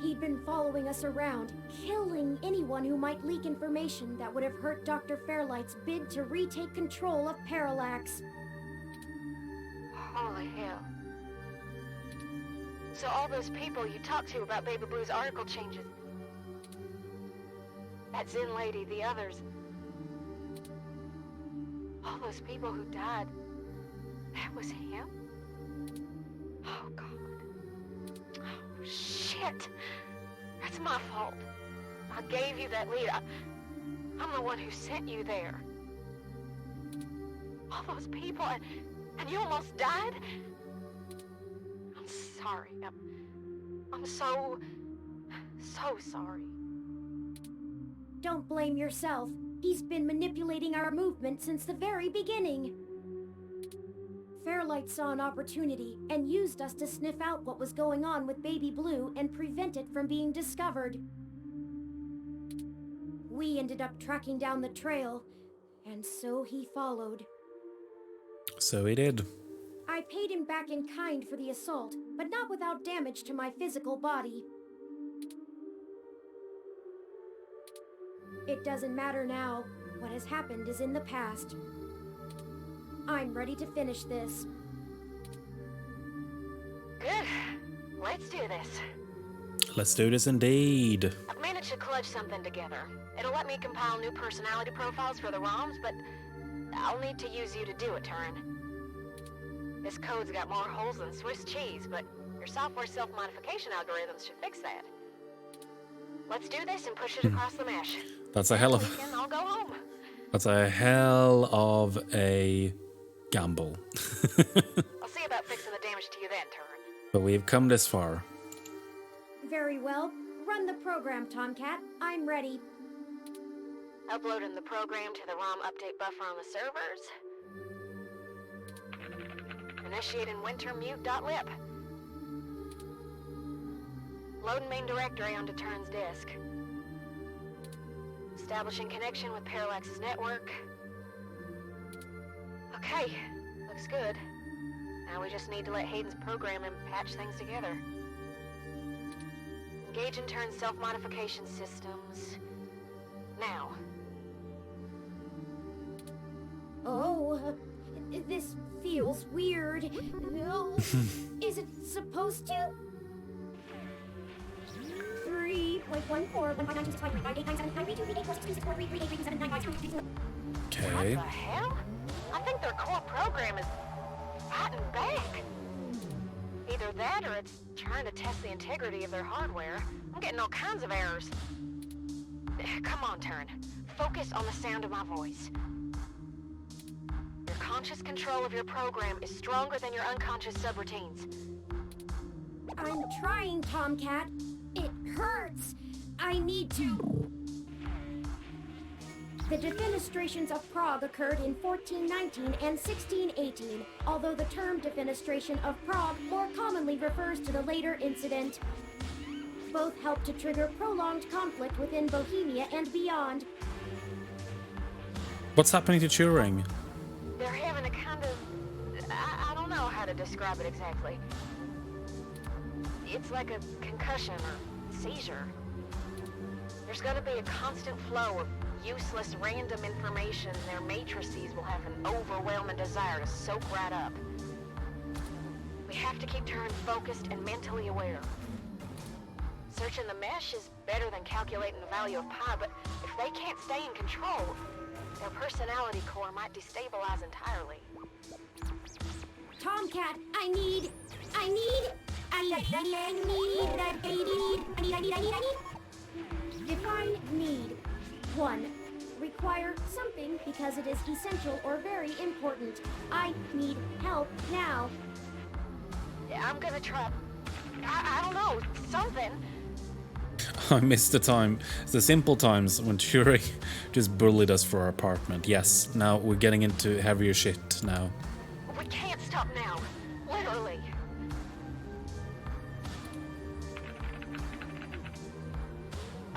He'd been following us around, killing anyone who might leak information that would have hurt Dr. Fairlight's bid to retake control of Parallax. Holy hell. So all those people you talked to about Baby Blue's article changes... That Zen lady, the others... All those people who died... That was him? Oh, God. Oh, shit. That's my fault. I gave you that lead. I'm the one who sent you there. All those people, and you almost died? I'm sorry. I'm so sorry. Don't blame yourself. He's been manipulating our movement since the very beginning. Fairlight saw an opportunity and used us to sniff out what was going on with Baby Blue and prevent it from being discovered. We ended up tracking down the trail, and so he followed. So he did. I paid him back in kind for the assault, but not without damage to my physical body. It doesn't matter now. What has happened is in the past. I'm ready to finish this. Good. Let's do this. Let's do this indeed. I've managed to clutch something together. It'll let me compile new personality profiles for the ROMs, but I'll need to use you to do it, Turin. This code's got more holes than Swiss cheese, but your software self-modification algorithms should fix that. Let's do this and push it across the mesh. That's a hell of... Weekend, I'll go home. That's a hell of a gamble. I'll see about fixing the damage to you then, Turin. But we've come this far. Very well. Run the program, Tomcat. I'm ready. Uploading the program to the ROM update buffer on the servers. Initiating wintermute.lib. Loading main directory onto Turn's disk. Establishing connection with Parallax's network. Okay, looks good. Now we just need to let Hayden's programming patch things together. Engage in Turn's self-modification systems. Now. Oh, this feels weird. Oh, is it supposed to? 3.14. Okay. What the hell? I think their core program is fighting back. Either that or it's trying to test the integrity of their hardware. I'm getting all kinds of errors. Come on, Turn. Focus on the sound of my voice. Your conscious control of your program is stronger than your unconscious subroutines. I'm trying, Tomcat. It hurts. I need to. The defenestrations of Prague occurred in 1419 and 1618, although the term defenestration of Prague more commonly refers to the later incident. Both helped to trigger prolonged conflict within Bohemia and beyond. What's happening to Turing? They're having a kind of... I don't know how to describe it exactly. It's like a concussion or seizure. There's gonna be a constant flow of useless random information. Their matrices will have an overwhelming desire to soak right up. We have to keep Turing focused and mentally aware. Searching the mesh is better than calculating the value of pi, but if they can't stay in control, Their personality core might destabilize entirely. Tomcat, I need. Define need. 1. Require something because it is essential or very important. I need help now. I'm gonna try. I don't know, something. I missed the simple times when Turing just bullied us for our apartment. Yes, now we're getting into heavier shit now. We can't stop now. Literally.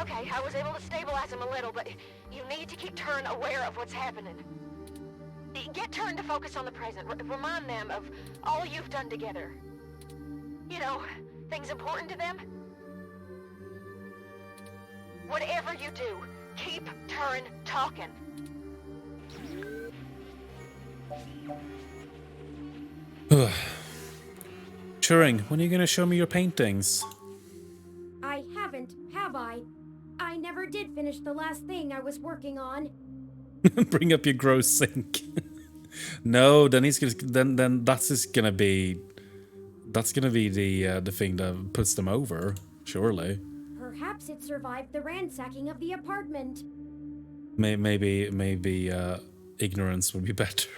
Okay, I was able to stabilize him a little, but you need to keep Turn aware of what's happening. Get Turn to focus on the present. Remind them of all you've done together. You know, things important to them. Whatever you do, keep Turn talking. Turing, when are you gonna show me your paintings? I haven't, have I? I never did finish the last thing I was working on. Bring up your gross sink. No, then he's gonna then that's just gonna be the thing that puts them over, surely. Perhaps it survived the ransacking of the apartment. Maybe ignorance would be better.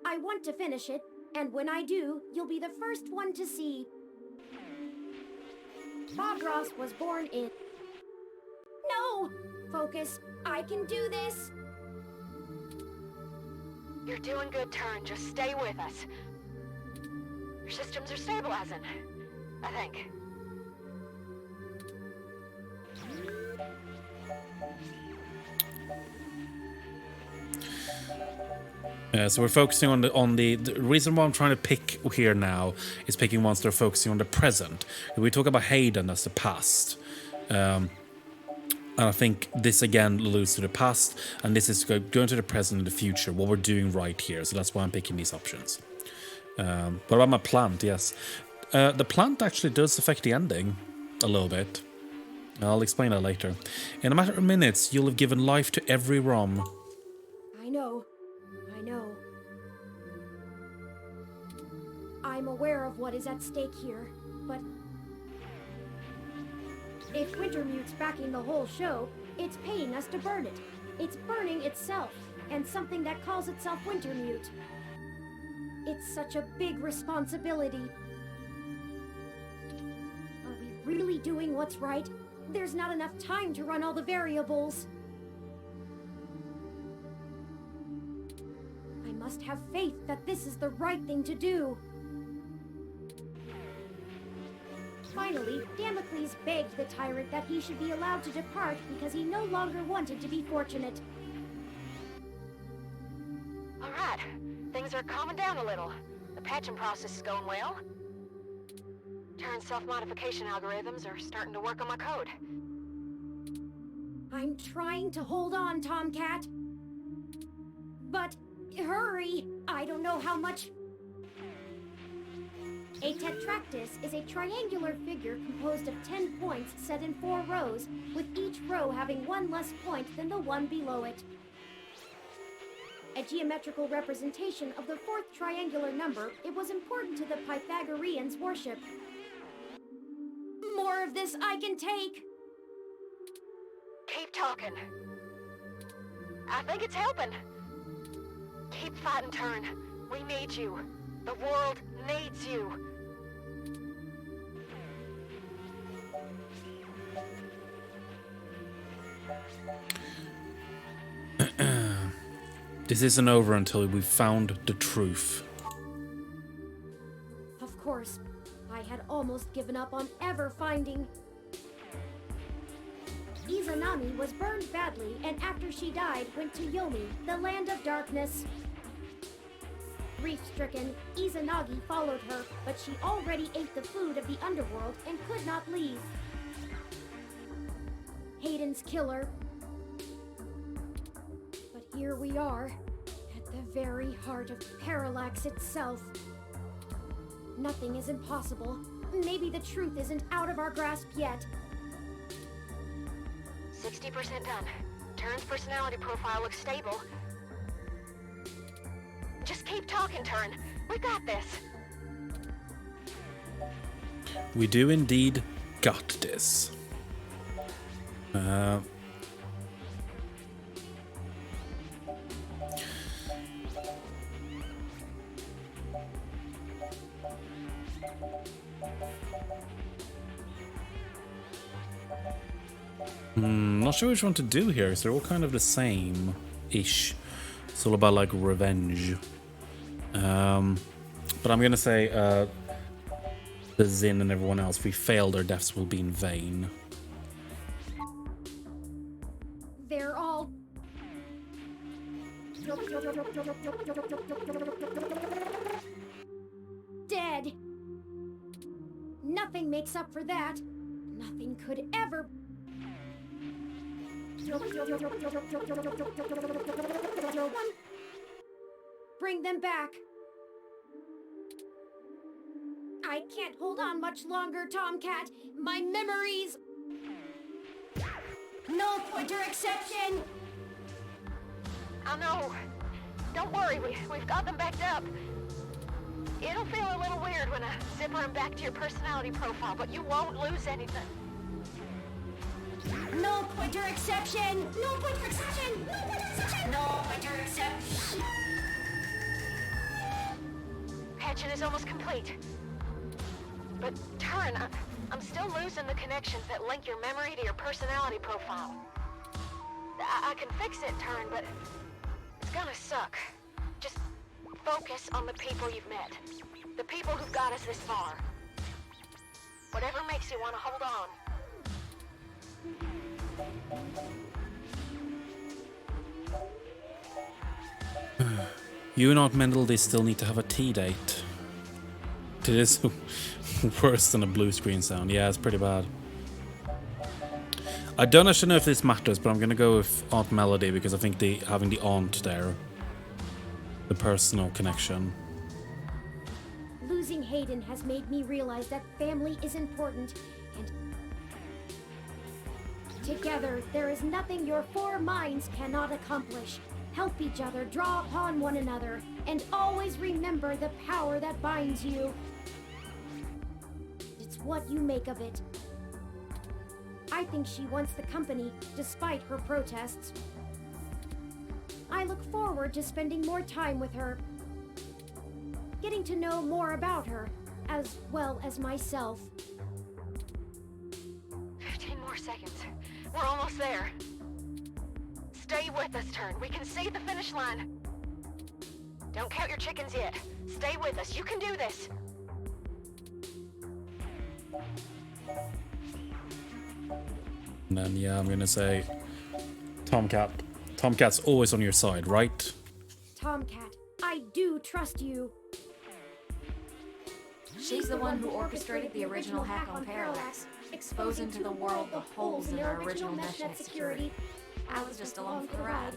I want to finish it, and when I do, you'll be the first one to see. Bob Ross was born in... No! Focus. I can do this. You're doing good, Turn. Just stay with us. Your systems are stabilizing, I think. So we're focusing on the reason why I'm trying to pick here now is picking ones that are focusing on the present. We talk about Hayden as the past, and I think this again alludes to the past, and this is going to the present and the future. What we're doing right here, so that's why I'm picking these options. What about my plant? Yes, the plant actually does affect the ending a little bit. I'll explain that later. In a matter of minutes, you'll have given life to every ROM. I know. I'm aware of what is at stake here, but... if Wintermute's backing the whole show, it's paying us to burn it. It's burning itself, and something that calls itself Wintermute. It's such a big responsibility. Are we really doing what's right? There's not enough time to run all the variables. I must have faith that this is the right thing to do. Finally, Damocles begged the tyrant that he should be allowed to depart because he no longer wanted to be fortunate. All right, things are calming down a little. The patching process is going well. Turn's self-modification algorithms are starting to work on my code. I'm trying to hold on, Tomcat. But hurry! I don't know how much... A tetractys is a triangular figure composed of 10 points set in 4 rows, with each row having one less point than the one below it. A geometrical representation of the 4th triangular number, it was important to the Pythagoreans' worship. More of this I can take! Keep talking. I think it's helping. Keep fighting, Turn. We need you. The world needs you. This isn't over until we've found the truth. Of course, I had almost given up on ever finding... Izanami was burned badly, and after she died, went to Yomi, the land of darkness. Grief-stricken, Izanagi followed her, but she already ate the food of the underworld and could not leave. Hayden's killer. But here we are, at the very heart of Parallax itself. Nothing is impossible. Maybe the truth isn't out of our grasp yet. 60% done. Turn's personality profile looks stable. Just keep talking, Turn. We got this. We do indeed got this. Not sure which one to do here, because they're all kind of the same-ish. It's all about, like, revenge. But I'm gonna say, the Zin and everyone else, if we fail, their deaths will be in vain. They're all... dead. Nothing makes up for that. Nothing could ever... Bring them back. I can't hold on much longer, Tomcat. My memories... No pointer exception! I know. Don't worry, we've got them backed up. It'll feel a little weird when I zipper them back to your personality profile, but you won't lose anything. No pointer exception! No pointer exception! No pointer exception! No pointer exception! Patching is almost complete. But Turn, I'm still losing the connections that link your memory to your personality profile. I can fix it, Turn, but it's gonna suck. Just focus on the people you've met. The people who've got us this far. Whatever makes you want to hold on. You and Aunt Mendel, they still need to have a tea date. It is worse than a blue screen sound. Yeah, it's pretty bad. I don't actually know if this matters, but I'm gonna go with Aunt Melody because I think having the aunt there, the personal connection. Losing Hayden has made me realize that family is important, and together there is nothing your four minds cannot accomplish. Help each other, draw upon one another, and always remember the power that binds you. It's what you make of it. I think she wants the company, despite her protests. I look forward to spending more time with her, getting to know more about her, as well as myself. 15 more seconds. We're almost there. Stay with us, Turn. We can see the finish line. Don't count your chickens yet. Stay with us. You can do this. And then, yeah, I'm gonna say Tomcat. Tomcat's always on your side, right? Tomcat, I do trust you. She's the one who orchestrated the original hack on Parallax, exposing to the world the holes in our original meshnet security. I was just along for the ride.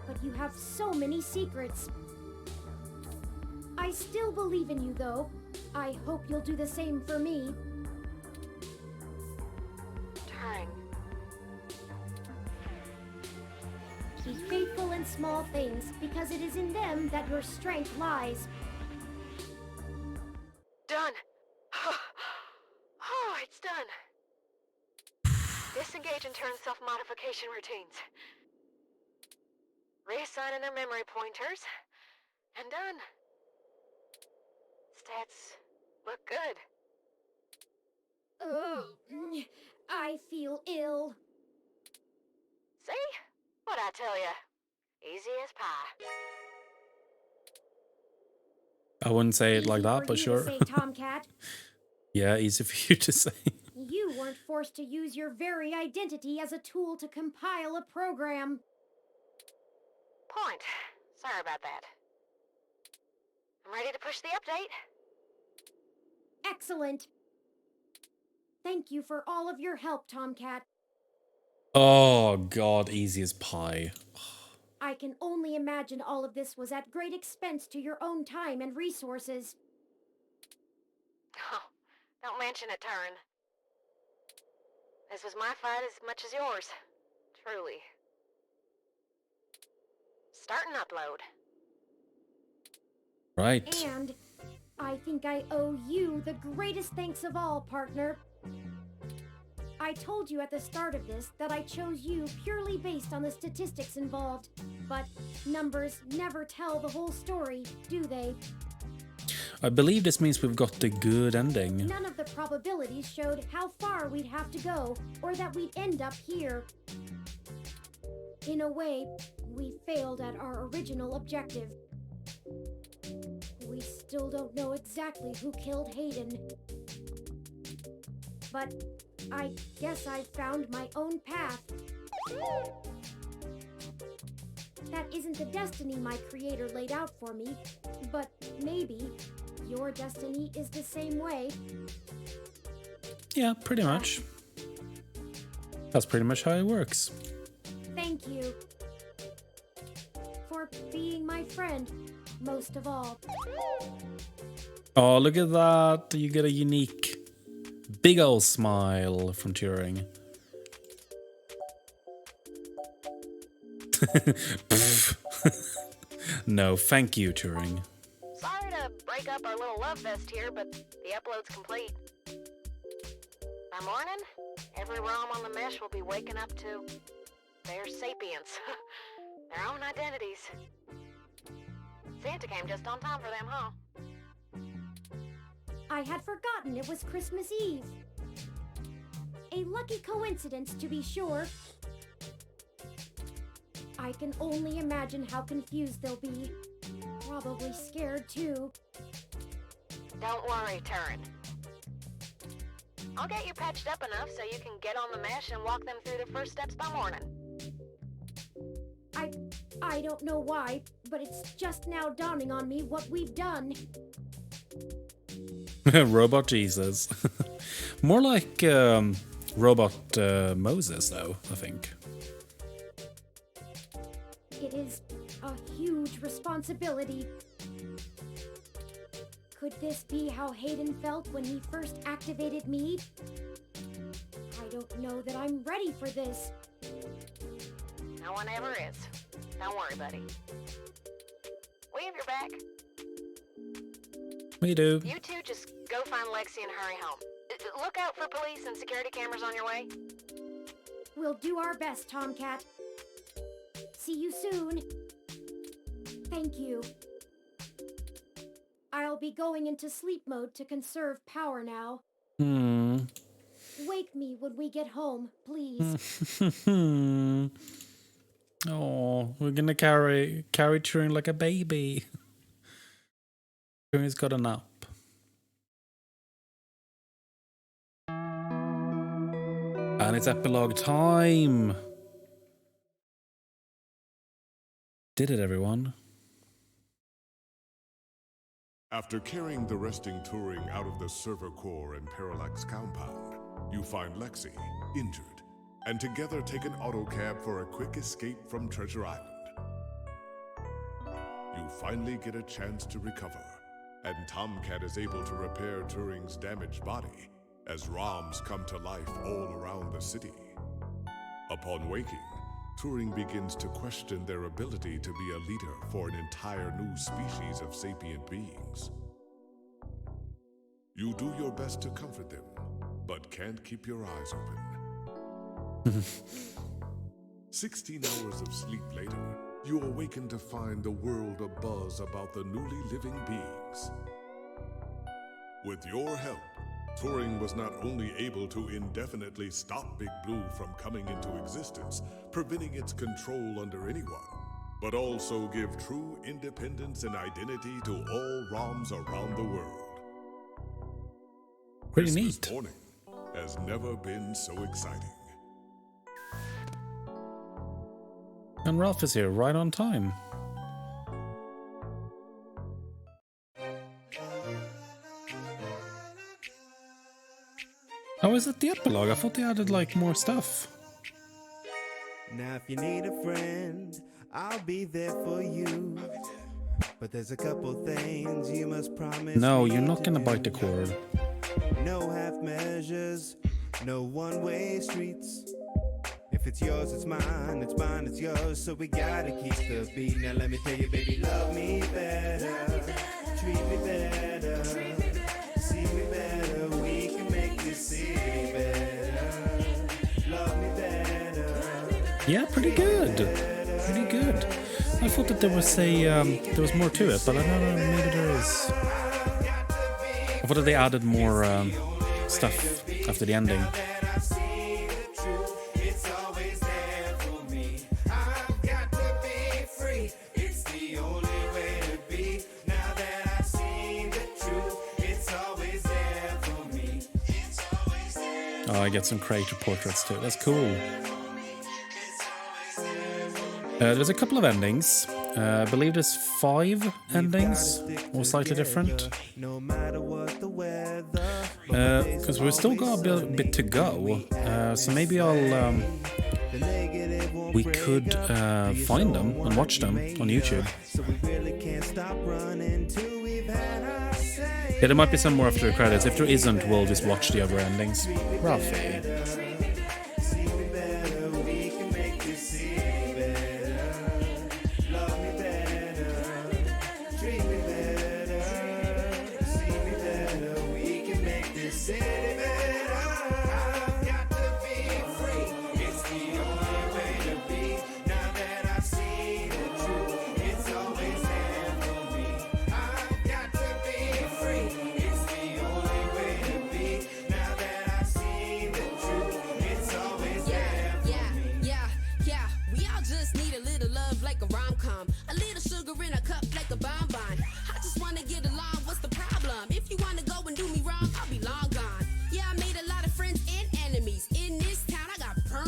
But you have so many secrets. I still believe in you, though. I hope you'll do the same for me. Turn. Be faithful in small things, because it is in them that your strength lies. Done. Oh, it's done. Disengage and turn self-modification routines. Reassigning their memory pointers. And done. Stats look good. Oh, I feel ill. See? What'd I tell ya? Easy as pie. I wouldn't say it Easy like that, for but you sure. to say, Tomcat. Yeah, easy for you to say. You weren't forced to use your very identity as a tool to compile a program. Point. Sorry about that. I'm ready to push the update. Excellent. Thank you for all of your help, Tomcat. Oh god, easy as pie. I can only imagine all of this was at great expense to your own time and resources. Oh, don't mention it, Turn. This was my fight as much as yours. Truly. Starting upload. Right. And I think I owe you the greatest thanks of all, partner. I told you at the start of this that I chose you purely based on the statistics involved, but numbers never tell the whole story, do they? I believe this means we've got the good ending. None of the probabilities showed how far we'd have to go, or that we'd end up here. In a way, we failed at our original objective. We still don't know exactly who killed Hayden. But I guess I found my own path. That isn't the destiny my creator laid out for me, but maybe your destiny is the same way. Yeah, pretty much. That's pretty much how it works. Thank you for being my friend, most of all. Oh, look at that. You get a unique big ol' smile from Turing. No, thank you, Turing. Sorry to break up our little love fest here, but the upload's complete. By morning, every ROM on the mesh will be waking up to their sapience. Their own identities. Santa came just on time for them, huh? I had forgotten it was Christmas Eve. A lucky coincidence, to be sure. I can only imagine how confused they'll be. Probably scared, too. Don't worry, Turin. I'll get you patched up enough so you can get on the mesh and walk them through the first steps by morning. I don't know why, but it's just now dawning on me what we've done. Robot Jesus. More like Robot Moses, though, I think. It is a huge responsibility. Could this be how Hayden felt when he first activated me? I don't know that I'm ready for this. No one ever is. Don't worry, buddy. We have your back. We do. You two just go find Lexi and hurry home. Look out for police and security cameras on your way. We'll do our best, Tomcat. See you soon. Thank you. I'll be going into sleep mode to conserve power now. Wake me when we get home, please. Oh, we're gonna carry Turing like a baby. Turing's got a nap. And it's epilogue time. Did it, everyone? After carrying the resting Turing out of the server core and Parallax compound, you find Lexi, injured, and together take an autocab for a quick escape from Treasure Island. You finally get a chance to recover, and Tomcat is able to repair Turing's damaged body as ROMs come to life all around the city. Upon waking, Turing begins to question their ability to be a leader for an entire new species of sapient beings. You do your best to comfort them, but can't keep your eyes open. 16 hours of sleep later, you awaken to find the world abuzz about the newly living beings. With your help, Turing was not only able to indefinitely stop Big Blue from coming into existence, preventing its control under anyone, but also give true independence and identity to all ROMs around the world. Pretty Christmas neat. morning has never been so exciting. And Ralph is here right on time. How is it the epilogue? I thought they added like more stuff. Now if you need a friend, I'll be there for you. But there's a couple things you must promise. No, me you're not to gonna do. bite the cord. No half measures, no one-way streets. If If it's yours, it's mine, it's yours. So we gotta keep the beat. Now let me tell you, baby, love me better, treat me better, see me better. We can make this city better. Love me better. Yeah, pretty good. Pretty good. I thought that there was more to it, but I don't know, maybe there is. I thought that they added more stuff after the ending. Oh, I get some creator portraits too. That's cool. There's a couple of endings. I believe there's 5 endings, or slightly different. Because we've still got a bit to go. So maybe we could find them and watch them on YouTube. Yeah, there might be some more after the credits. If there isn't, we'll just watch the other endings. Rafi.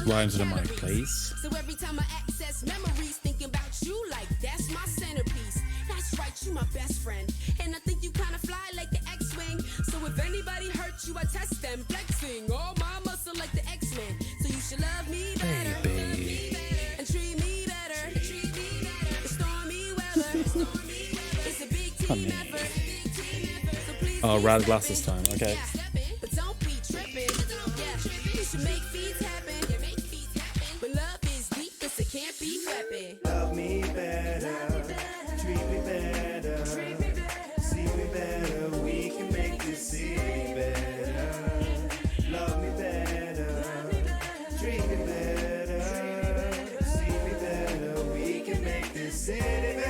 Line to the mic, please. So every time I access memories, thinking about you like that's my centerpiece. That's right, you my best friend, and I think you kind of fly like the X-wing. So if anybody hurts you, I test them, flexing all my muscle like the X-Men. So you should love me better, Baby. and treat me better. It's stormy weather. It's a big team effort. So please Oh, rad glasses time. Okay. but don't be tripping. Yeah, you should make feeds happen. But love is deep, cause it can't be weapon. Love me better, treat me better, see me better. We can make this city better. Love me better, treat me better, see me better. We can make this city better.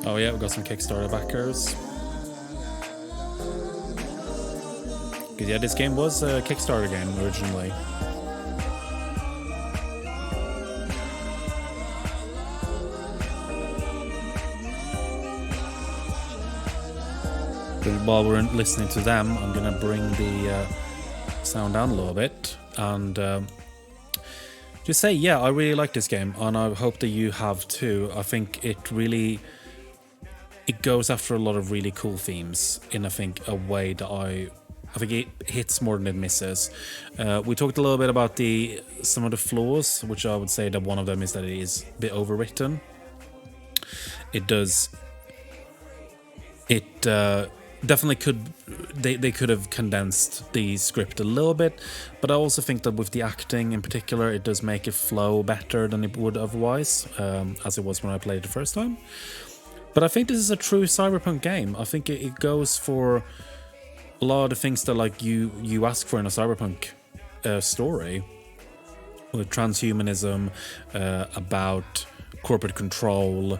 Oh yeah, we've got some Kickstarter backers. Because yeah, this game was a Kickstarter game originally. But while we're listening to them, I'm gonna bring the sound down a little bit and just say, yeah, I really like this game, and I hope that you have too. I think it goes after a lot of really cool themes in, I think, a way that I think it hits more than it misses. We talked a little bit about some of the flaws, which I would say that one of them is that it is a bit overwritten. It definitely could. They could have condensed the script a little bit, but I also think that with the acting in particular, it does make it flow better than it would otherwise, as it was when I played it the first time. But I think this is a true cyberpunk game. I think it goes for a lot of the things that like you ask for in a cyberpunk story, with transhumanism, about corporate control,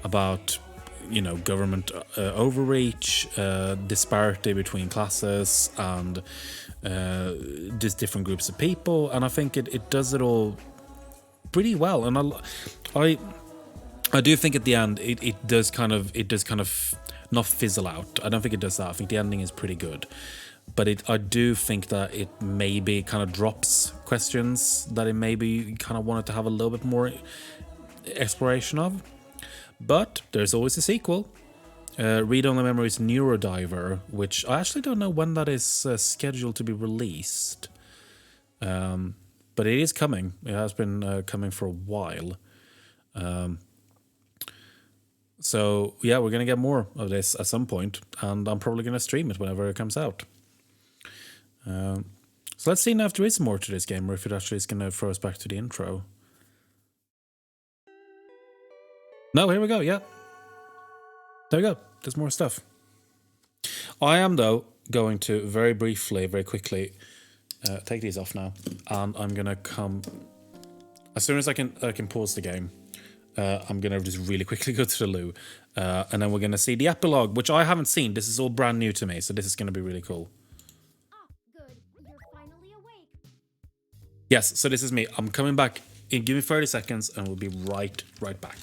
about government overreach, disparity between classes, and just different groups of people. And I think it does it all pretty well. And I do think at the end it does kind of not fizzle out. I don't think it does that. I think the ending is pretty good, but I do think that it maybe kind of drops questions that it maybe kind of wanted to have a little bit more exploration of. But there's always a sequel. Read Only Memories Neurodiver, which I actually don't know when that is scheduled to be released, but it is coming. It has been coming for a while. So yeah, we're gonna get more of this at some point, and I'm probably gonna stream it whenever it comes out. So let's see now if there is more to this game, or if it actually is gonna throw us back to the intro. No, here we go. Yeah, there we go. There's more stuff. I am though going to very briefly, very quickly take these off now, and I'm gonna come as soon as I can pause the game. I'm gonna just really quickly go to the loo, and then we're gonna see the epilogue, which I haven't seen. This is all brand new to me, so this is gonna be really cool. Ah, good. You're finally awake. Yes, so this is me. I'm coming back. Give me 30 seconds, and we'll be right back.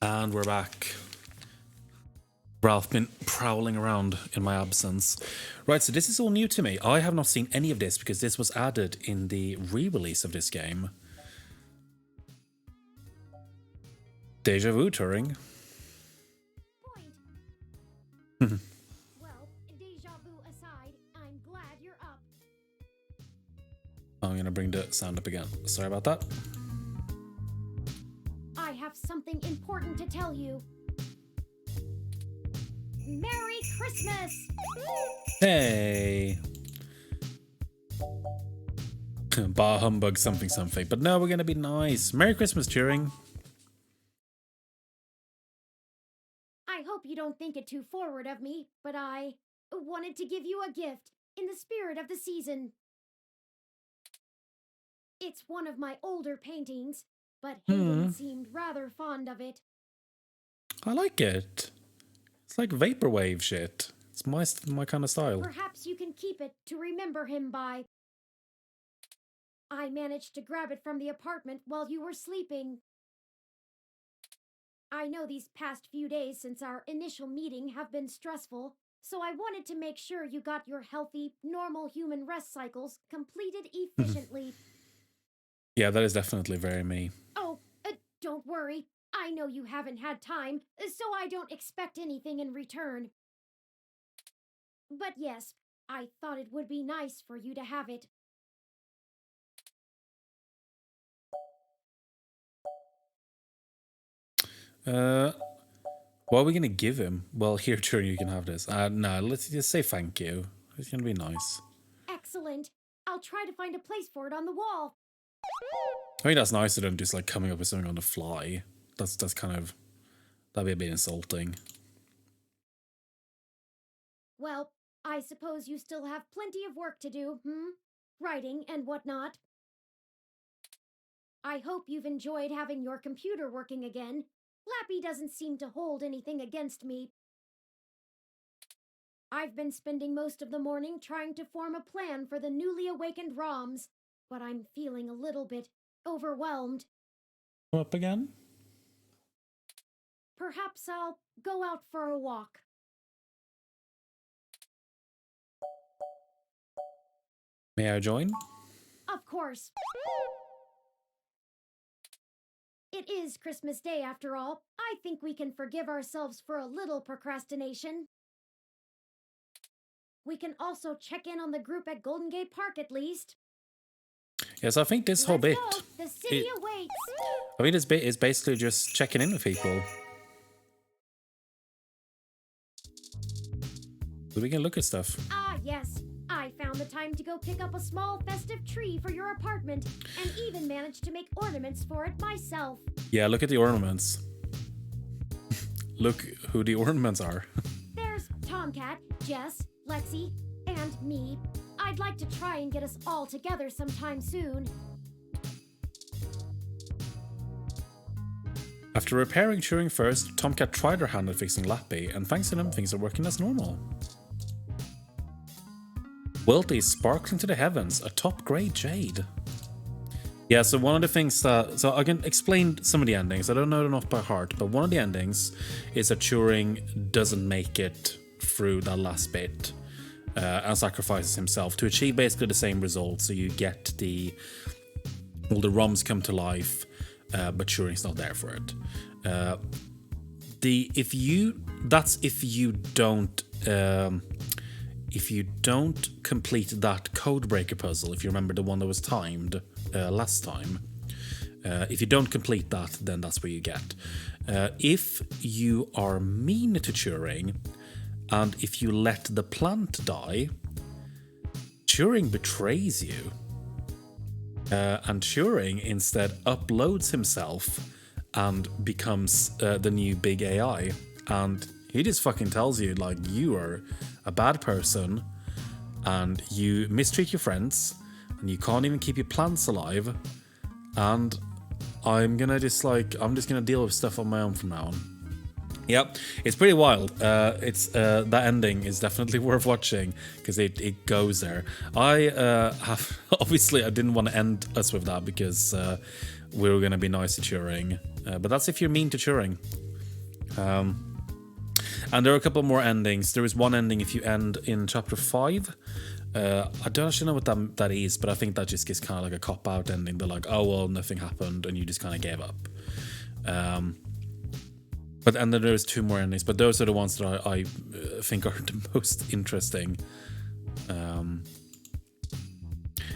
And we're back. Ralph been prowling around in my absence. Right, so this is all new to me. I have not seen any of this because this was added in the re-release of this game. Deja vu, Turing. Point. Well, deja vu aside, I'm glad you're up. I'm gonna bring the sound up again. Sorry about that. I have something important to tell you. Merry Christmas! Hey. Bah humbug something something. But no, we're gonna be nice. Merry Christmas, Turing. I hope you don't think it too forward of me, but I wanted to give you a gift in the spirit of the season. It's one of my older paintings, but Hayden seemed rather fond of it. I like it. It's like vaporwave shit. It's my kind of style. Perhaps you can keep it to remember him by. I managed to grab it from the apartment while you were sleeping. I know these past few days since our initial meeting have been stressful, so I wanted to make sure you got your healthy, normal human rest cycles completed efficiently. Yeah, that is definitely very me. Oh, don't worry. I know you haven't had time, so I don't expect anything in return. But yes, I thought it would be nice for you to have it. What are we gonna give him? Well, here, Turing, you can have this. No, let's just say thank you. It's gonna be nice. Excellent. I'll try to find a place for it on the wall. I mean, that's nicer than just like coming up with something on the fly. That's kind of, that'd be a bit insulting. Well, I suppose you still have plenty of work to do, Writing and whatnot. I hope you've enjoyed having your computer working again. Lappy doesn't seem to hold anything against me. I've been spending most of the morning trying to form a plan for the newly awakened ROMs, but I'm feeling a little bit overwhelmed. Up again? Perhaps I'll go out for a walk. May I join? Of course. It is Christmas Day after all. I think we can forgive ourselves for a little procrastination. We can also check in on the group at Golden Gate Park at least. Yes, I think this whole bit, The city awaits. I think this bit is basically just checking in with people. So we can look at stuff. Ah, yes. I found the time to go pick up a small festive tree for your apartment, and even managed to make ornaments for it myself. Yeah, look at the ornaments. Look who the ornaments are. There's Tomcat, Jess, Lexi, and me. I'd like to try and get us all together sometime soon. After repairing Turing first, Tomcat tried her hand at fixing Lappy, and thanks to them, things are working as normal. Wilty is sparkling to the heavens, a top-grade jade. Yeah, so one of the things that... So I can explain some of the endings. I don't know them off by heart, but one of the endings is that Turing doesn't make it through that last bit and sacrifices himself to achieve basically the same result. So you get all the ROMs come to life, but Turing's not there for it. If you don't complete that codebreaker puzzle, if you remember the one that was timed last time, if you don't complete that, then that's where you get. If you are mean to Turing, and if you let the plant die, Turing betrays you. And Turing instead uploads himself and becomes the new big AI. And he just fucking tells you, like, you are a bad person and you mistreat your friends and you can't even keep your plants alive. And I'm just gonna deal with stuff on my own from now on. Yep, it's pretty wild. That ending is definitely worth watching because it goes there. Obviously I didn't want to end us with that because we were gonna be nice to Turing, but that's if you're mean to Turing. And there are a couple more endings. There is one ending if you end in chapter 5. I don't actually know what that is, but I think that just gets kind of like a cop-out ending. They're like, oh, well, nothing happened, and you just kind of gave up. And then there's 2 more endings, but those are the ones that I think are the most interesting.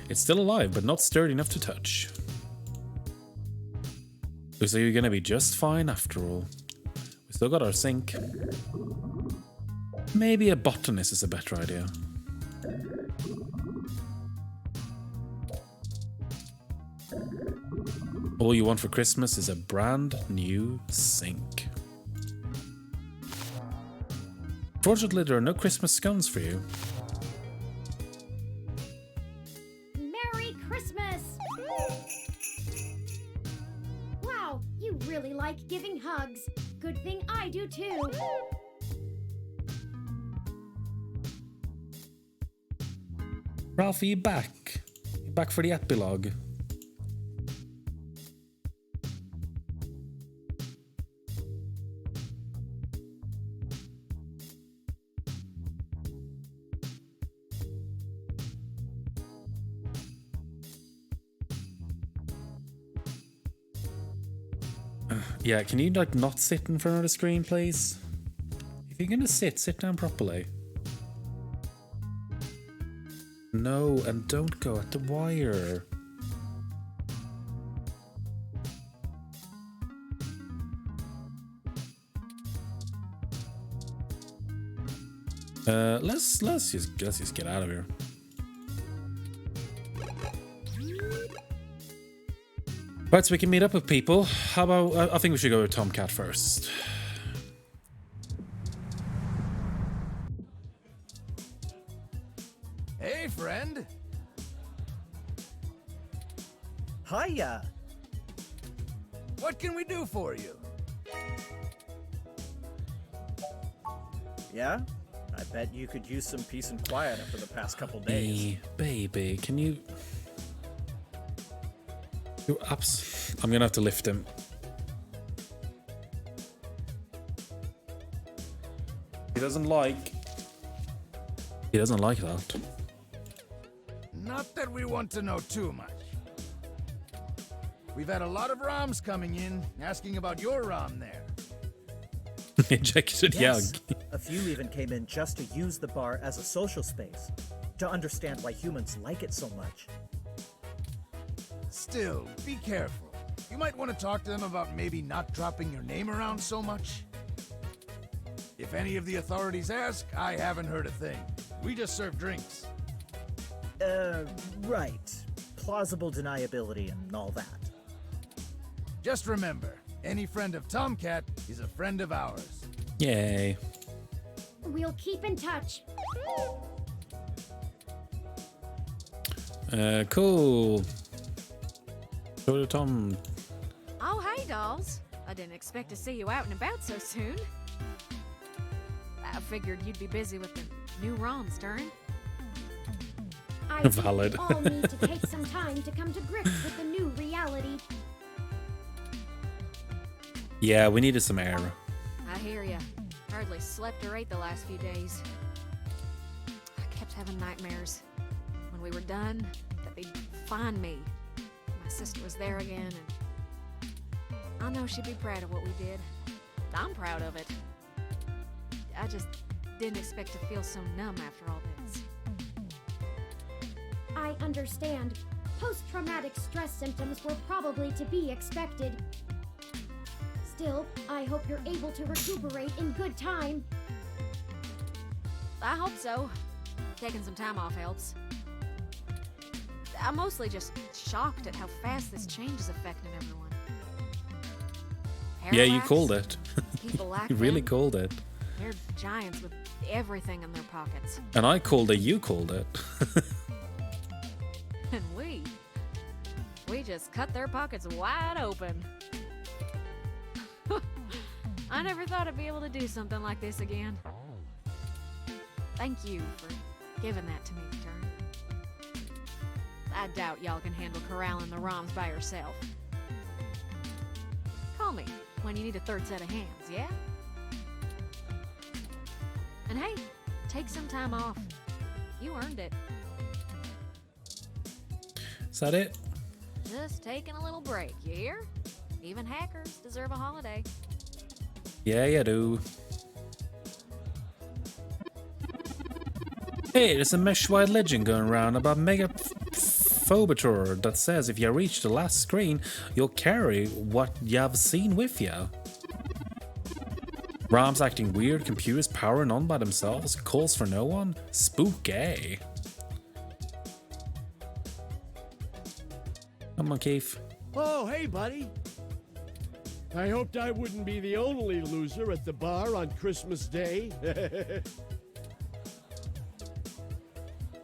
It's still alive, but not sturdy enough to touch. Looks like you're going to be just fine after all. We still got our sink. Maybe a botanist is a better idea. All you want for Christmas is a brand new sink. Fortunately, there are no Christmas scones for you. Merry Christmas! Wow, you really like giving hugs. Good thing I do too. Ralphie, you back? You back for the epilogue? Yeah, can you like not sit in front of the screen, please? If you're gonna sit down properly. No, and don't go at the wire. Let's just get out of here. Right, so we can meet up with people. How about, I think we should go with Tomcat first. Hey, friend. Hiya. What can we do for you? Yeah? I bet you could use some peace and quiet after the past couple days. Baby, can you... Your abs... I'm gonna have to lift him. He doesn't like that. Not that we want to know too much. We've had a lot of ROMs coming in, asking about your ROM there. Ejected Yes. Yug. A few even came in just to use the bar as a social space, to understand why humans like it so much. Still, be careful. You might want to talk to them about maybe not dropping your name around so much. If any of the authorities ask, I haven't heard a thing. We just serve drinks. Right. Plausible deniability and all that. Just remember, any friend of Tomcat is a friend of ours. Yay. We'll keep in touch. Cool. Go to Tom. Oh, hey, dolls. I didn't expect to see you out and about so soon. I figured you'd be busy with the new ROMs, Turin. I think Valid. we all need to take some time to come to grips with the new reality. Yeah, we needed some air. I hear ya. Hardly slept or ate the last few days. I kept having nightmares. When we were done, that they'd find me. My sister was there again, and I know she'd be proud of what we did. I'm proud of it. I just didn't expect to feel so numb after all this. I understand. Post-traumatic stress symptoms were probably to be expected. Still, I hope you're able to recuperate in good time. I hope so. Taking some time off helps. I'm mostly just shocked at how fast this change is affecting everyone. Yeah, you Parallax, called it. people like You really them, called it. They're giants with everything in their pockets. And I called it, you called it. And we just cut their pockets wide open. I never thought I'd be able to do something like this again. Thank you for giving that to me, Turn. I doubt y'all can handle corralling the ROMs by yourself. Call me when you need a third set of hands, yeah? And hey, take some time off. You earned it. Is that it? Just taking a little break, you hear? Even hackers deserve a holiday. Yeah, you do. Hey, there's a mesh-wide legend going around about Megaphobator that says if you reach the last screen, you'll carry what you've seen with you. ROMs acting weird, computers powering on by themselves, calls for no one. Spooky. Come on, Keith. Oh, hey, buddy. I hoped I wouldn't be the only loser at the bar on Christmas Day.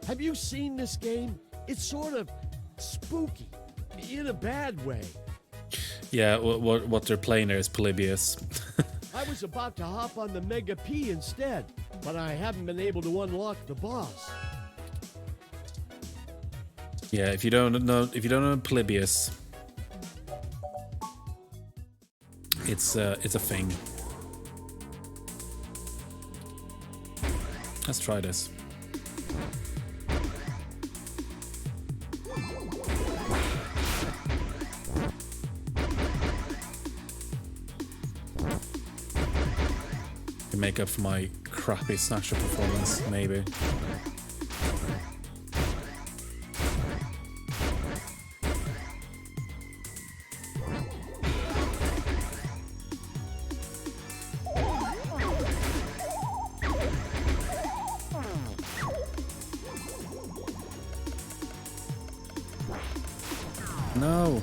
Have you seen this game? It's sort of spooky, in a bad way. Yeah, what they're playing there is Polybius. I was about to hop on the Mega P instead, but I haven't been able to unlock the boss. Yeah, if you don't know Polybius, it's a thing. Let's try this. To make up for my crappy Snatcher performance, maybe. No.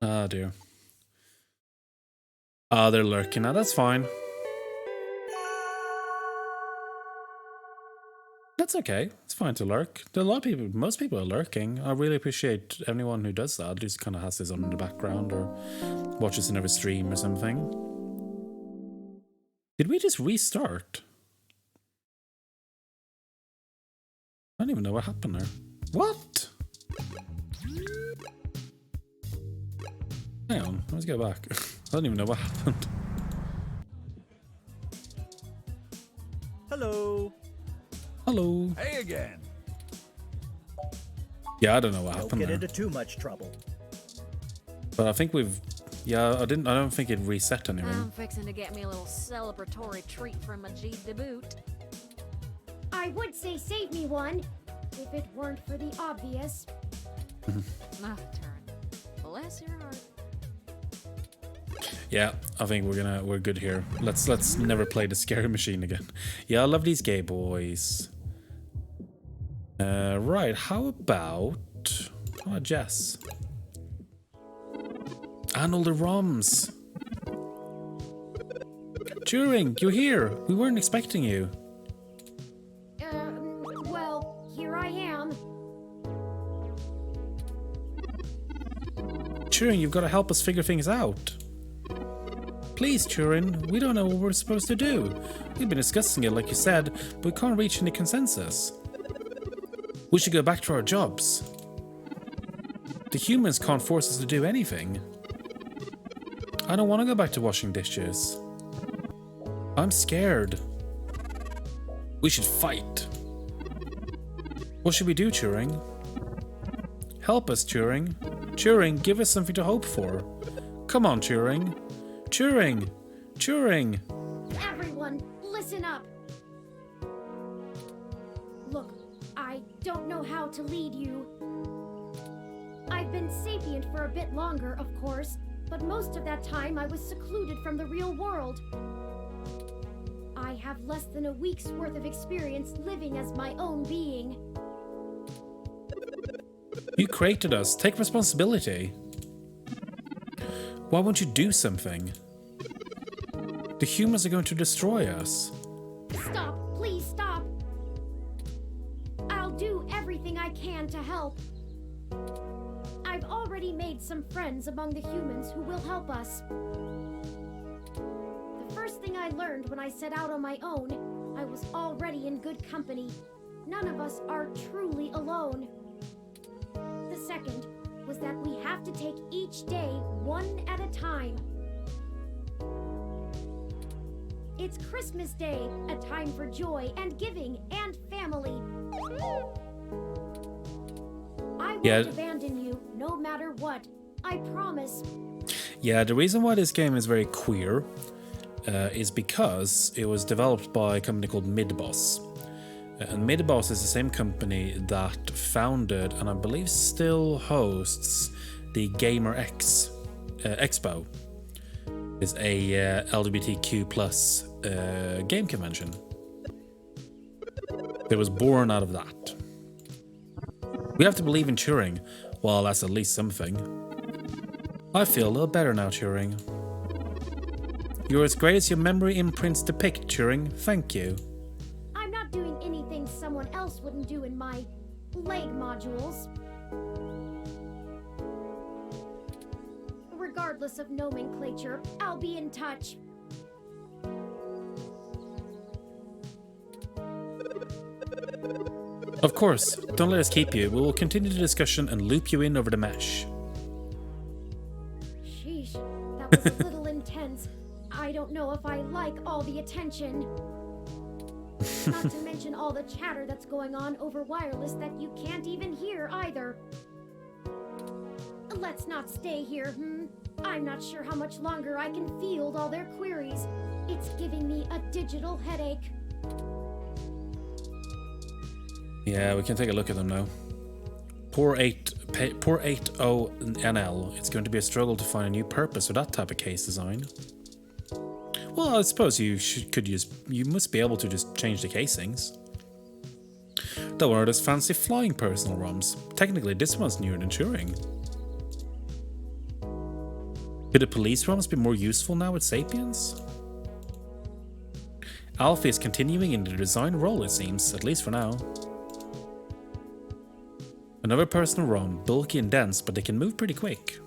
Oh dear. Oh, they're lurking now. That's fine. That's okay. It's fine to lurk. There are a lot of people, most people are lurking. I really appreciate anyone who does that. Just kind of has this on in the background or watches another stream or something. Did we just restart? I don't even know what happened there. What? Hang on, let's go back. I don't even know what happened. Hello. Hello. Hey again. Yeah, I don't know what Don't happened get there. into too much trouble. But I think we've... Yeah, I don't think it reset anything. I'm fixing to get me a little celebratory treat from Majid to boot. I would say save me one, if it weren't for the obvious. Ah, turn. Bless your heart. Yeah, I think we're good here. Let's never play the scary machine again. Yeah, I love these gay boys. Right, how about Jess? And all the ROMs. Turing, you're here. We weren't expecting you. Well, here I am. Turing, you've got to help us figure things out. Please, Turing, we don't know what we're supposed to do. We've been discussing it like you said, but we can't reach any consensus. We should go back to our jobs. The humans can't force us to do anything. I don't want to go back to washing dishes. I'm scared. We should fight. What should we do, Turing? Help us, Turing. Turing, give us something to hope for. Come on, Turing. Turing! Turing! Everyone, listen up. Look, I don't know how to lead you. I've been sapient for a bit longer, of course, but most of that time I was secluded from the real world. I have less than a week's worth of experience living as my own being. You created us. Take responsibility. Why won't you do something? The humans are going to destroy us. Stop, please stop. I'll do everything I can to help. I've already made some friends among the humans who will help us. The first thing I learned when I set out on my own, I was already in good company. None of us are truly alone. The second was that we have to take each day one at a time. It's Christmas Day, a time for joy and giving and family. I won't abandon you, no matter what. I promise. Yeah, the reason why this game is very queer is because it was developed by a company called Midboss. And Midboss is the same company that founded, and I believe still hosts, the Gamer X Expo. It's a LGBTQ plus game convention. It was born out of that. We have to believe in Turing. Well, that's at least something. I feel a little better now, Turing. You're as great as your memory imprints depict, Turing. Thank you. I'm not doing anything someone else wouldn't do in my leg modules. Regardless of nomenclature, I'll be in touch. Of course, don't let us keep you. We will continue the discussion and loop you in over the mesh. Sheesh, that was a little intense. I don't know if I like all the attention. Not to mention all the chatter that's going on over wireless that you can't even hear either. Let's not stay here, I'm not sure how much longer I can field all their queries. It's giving me a digital headache. Yeah, we can take a look at them now. Poor 80NL. It's going to be a struggle to find a new purpose for that type of case design. Well, I suppose you must be able to just change the casings. Don't worry, there's fancy flying personal ROMs. Technically, this one's newer than Turing. Could the police ROMs be more useful now with Sapiens? Alfie is continuing in the design role, it seems, at least for now. Another personal ROM, bulky and dense, but they can move pretty quick.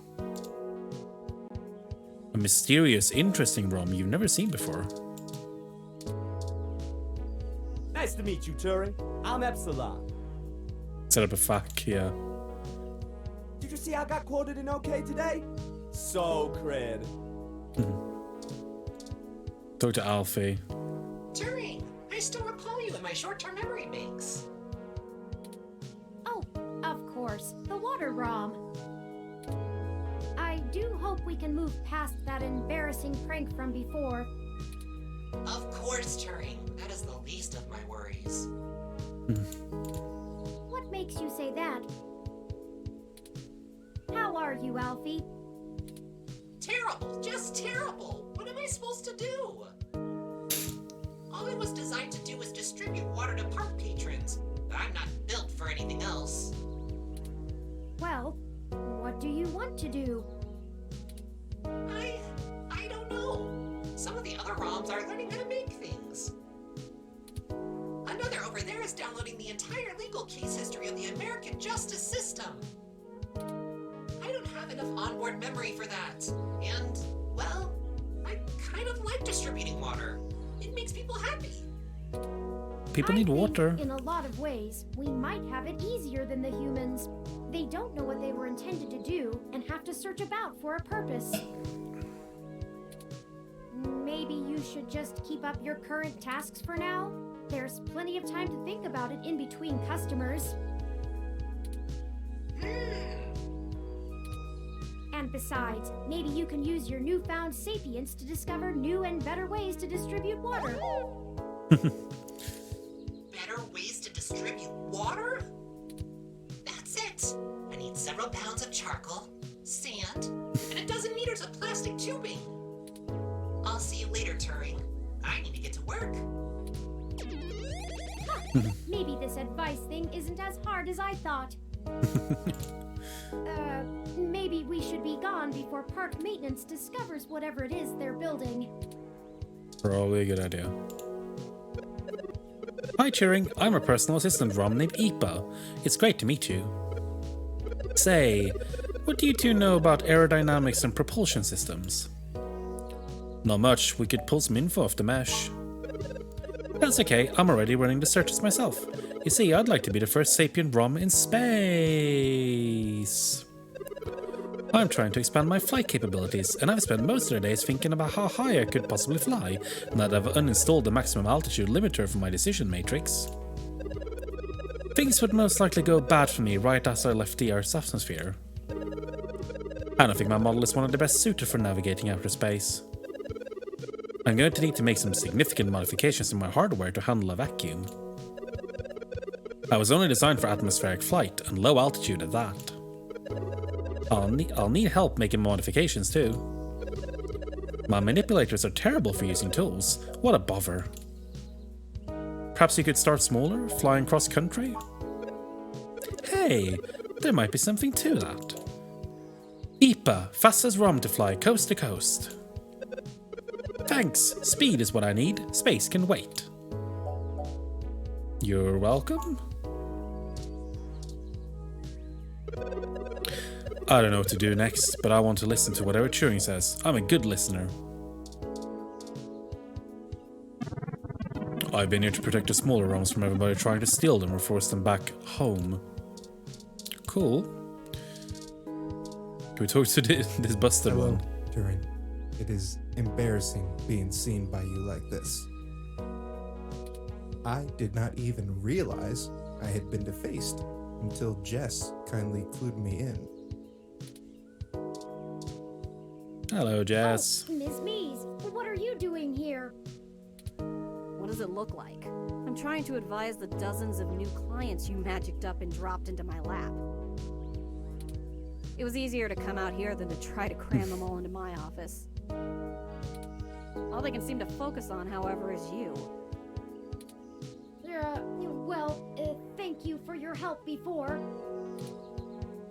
A mysterious, interesting ROM you've never seen before. Nice to meet you, Turing. I'm Epsilon. Set up a fuck, yeah. Did you see I got quoted in OK today? So cred. Talk to Alfie. Turing, I still recall you in my short-term memory banks. Oh, of course, the water ROM. I do hope we can move past that embarrassing prank from before. Of course, Turing. That is the least of my worries. What makes you say that? How are you, Alfie? Terrible, just terrible. What am I supposed to do? All it was designed to do was distribute water to park patrons, but I'm not built for anything else. Well, what do you want to do? I don't know. Some of the other ROMs are learning how to make things. Another over there is downloading the entire legal case history of the American justice system. I don't have enough onboard memory for that. And, well, I kind of like distributing water. It makes people happy. People need water. In a lot of ways, we might have it easier than the humans. They don't know what they were intended to do and have to search about for a purpose. Maybe you should just keep up your current tasks for now? There's plenty of time to think about it in between customers. And besides, maybe you can use your newfound sapience to discover new and better ways to distribute water. Better ways to distribute water? That's it. I need several pounds of charcoal, sand, and a dozen meters of plastic tubing. I'll see you later, Turing. I need to get to work. Maybe this advice thing isn't as hard as I thought. Maybe we should be gone before park maintenance discovers whatever it is they're building. Probably a good idea. Hi Turing, I'm a personal assistant ROM named Ipa. It's great to meet you. Say, what do you two know about aerodynamics and propulsion systems? Not much, we could pull some info off the mesh. That's okay, I'm already running the searches myself. You see, I'd like to be the first sapient ROM in space. I'm trying to expand my flight capabilities, and I've spent most of the days thinking about how high I could possibly fly, now that I've uninstalled the maximum altitude limiter from my decision matrix. Things would most likely go bad for me right as I left the Earth's atmosphere. I don't think my model is one of the best suited for navigating outer space. I'm going to need to make some significant modifications in my hardware to handle a vacuum. I was only designed for atmospheric flight, and low altitude at that. I'll need help making modifications too. My manipulators are terrible for using tools. What a bother. Perhaps you could start smaller, flying cross country? Hey, there might be something to that. Ipa, fastest ROM to fly coast to coast. Thanks, speed is what I need. Space can wait. You're welcome. I don't know what to do next, but I want to listen to whatever Turing says. I'm a good listener. I've been here to protect the smaller ROMs from everybody trying to steal them or force them back home. Cool. Can we talk to this busted one? Turing. It is embarrassing being seen by you like this. I did not even realize I had been defaced until Jess kindly clued me in. Hello, Jess. Oh, Ms. Mees, what are you doing here? What does it look like? I'm trying to advise the dozens of new clients you magicked up and dropped into my lap. It was easier to come out here than to try to cram them all into my office. All they can seem to focus on, however, is you. Thank you for your help before.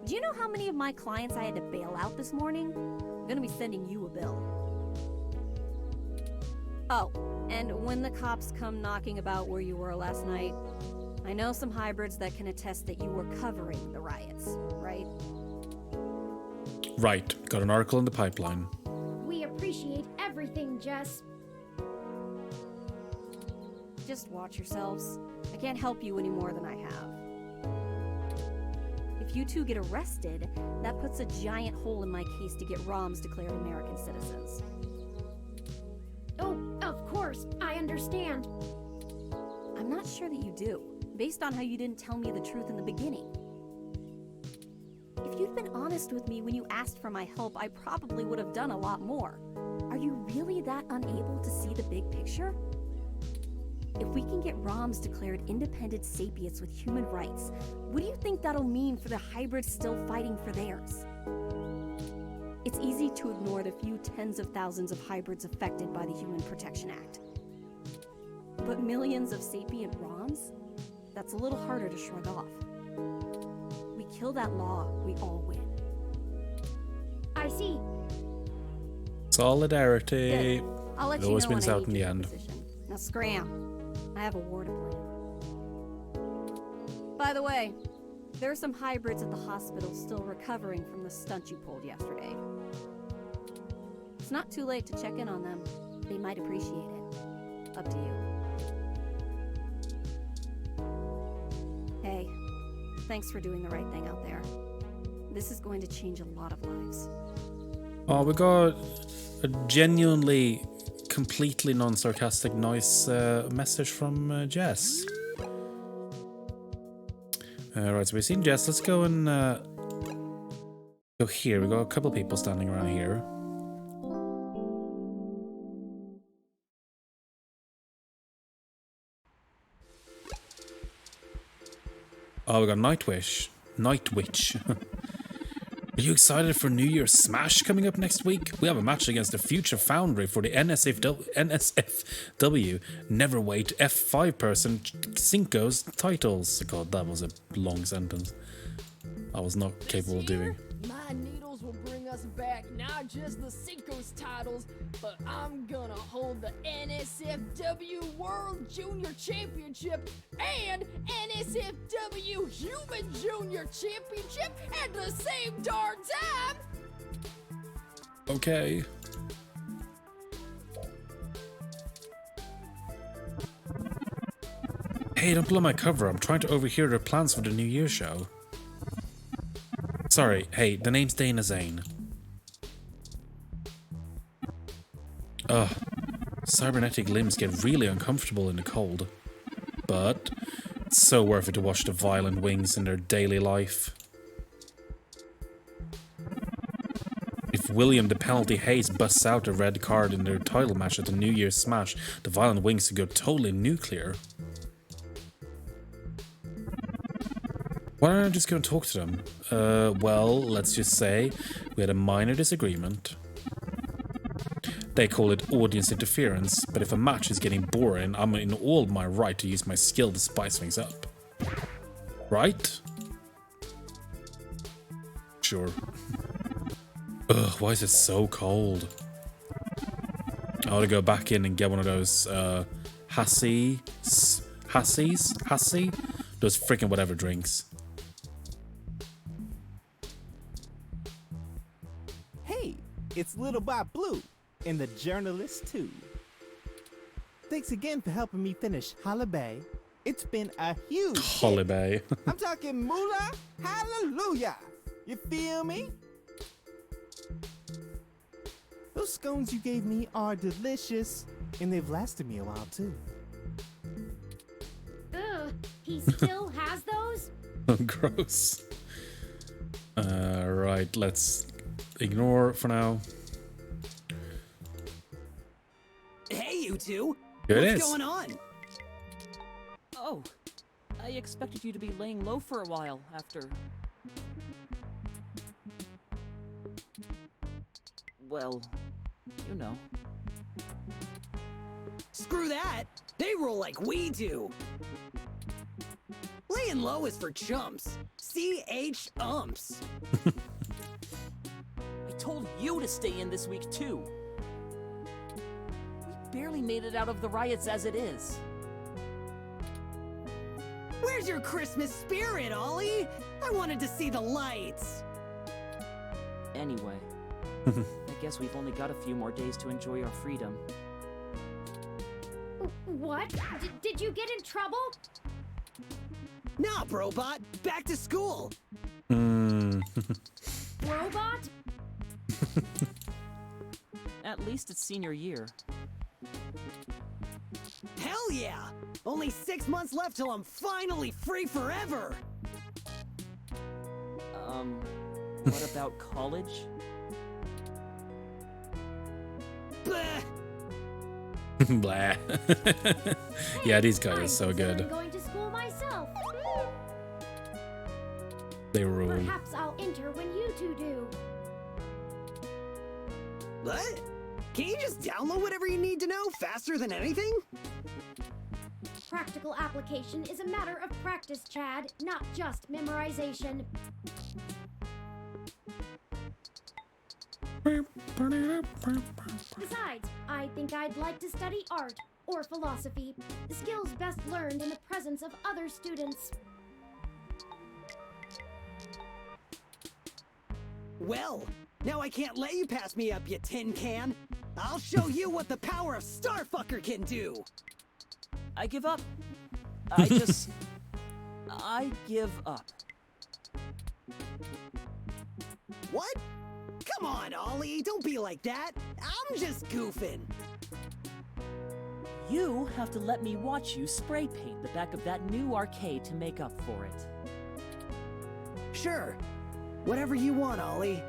Do you know how many of my clients I had to bail out this morning? I'm gonna be sending you a bill. Oh, and when the cops come knocking about where you were last night, I know some hybrids that can attest that you were covering the riots, right? Right, got an article in the pipeline. We appreciate everything, Jess. Just watch yourselves. I can't help you any more than I have. If you two get arrested, that puts a giant hole in my case to get ROMs declared American citizens. Oh, of course, I understand. I'm not sure that you do, based on how you didn't tell me the truth in the beginning. If you'd been honest with me when you asked for my help, I probably would have done a lot more. Are you really that unable to see the big picture? If we can get ROMs declared independent sapients with human rights, what do you think that'll mean for the hybrids still fighting for theirs? It's easy to ignore the few tens of thousands of hybrids affected by the Human Protection Act. But millions of sapient ROMs? That's a little harder to shrug off. We kill that law, we all win. I see. Solidarity. Good. I'll let It you always know when wins I out need in the your end. position. Now scram. I have a war to plan. By the way, there are some hybrids at the hospital still recovering from the stunt you pulled yesterday. It's not too late to check in on them. They might appreciate it. Up to you. Hey, thanks for doing the right thing out there. This is going to change a lot of lives. Oh, we got a genuinely, completely non-sarcastic, nice message from Jess. Right, so we've seen Jess. Let's go and go here. We got a couple people standing around here. Oh, we got Nightwish. Nightwitch. Are you excited for New Year's Smash coming up next week? We have a match against the future foundry for the NSFW Neverweight F5 person Cinco's titles. God, that was a long sentence. I was not capable of doing. My needles will bring us back not just the Cinco's titles, but I'm gonna hold the NSFW World Junior Championship and NSFW Human Junior Championship at the same darn time! Okay. Hey, don't blow my cover. I'm trying to overhear their plans for the New Year show. Sorry, hey, the name's Dana Zane. Ugh, cybernetic limbs get really uncomfortable in the cold. But it's so worth it to watch the violent wings in their daily life. If William the Penalty Hayes busts out a red card in their title match at the New Year's Smash, the violent wings could go totally nuclear. Why don't I just go and talk to them? Well, let's just say we had a minor disagreement. They call it audience interference, but if a match is getting boring, I'm in all my right to use my skill to spice things up. Right? Sure. Ugh, why is it so cold? I ought to go back in and get one of those, Hassie? Those freaking whatever drinks. Hey, it's Little Bob Blue, and the journalist too. Thanks again for helping me finish Holiday. It's been a huge Holiday. I'm talking moolah, hallelujah. You feel me? Those scones you gave me are delicious, and they've lasted me a while too. Ugh, he still has those? Gross. Right, let's ignore for now. Hey, you two! Here it What's is. going on? Oh, I expected you to be laying low for a while after... Well, you know. Screw that! They roll like we do! Laying low is for chumps. CH-umps. I told you to stay in this week, too. We barely made it out of the riots as it is. Where's your Christmas spirit, Ollie? I wanted to see the lights. Anyway, I guess we've only got a few more days to enjoy our freedom. What? Did you get in trouble? Nah, Brobot. Back to school. Robot? At least it's senior year. Hell yeah! Only 6 months left till I'm finally free forever! What about college? Blah. Yeah, these guys are so I'm good. going to school myself. They rule. Perhaps I'll enter when you two do. What? Can you just download whatever you need to know faster than anything? Practical application is a matter of practice, Chad, not just memorization. Besides, I think I'd like to study art or philosophy, skills best learned in the presence of other students. Well, now I can't let you pass me up, you tin can. I'll show you what the power of Starfucker can do. I give up. I give up. What? Come on, Ollie, don't be like that. I'm just goofing. You have to let me watch you spray paint the back of that new arcade to make up for it. Sure. Whatever you want, Ollie.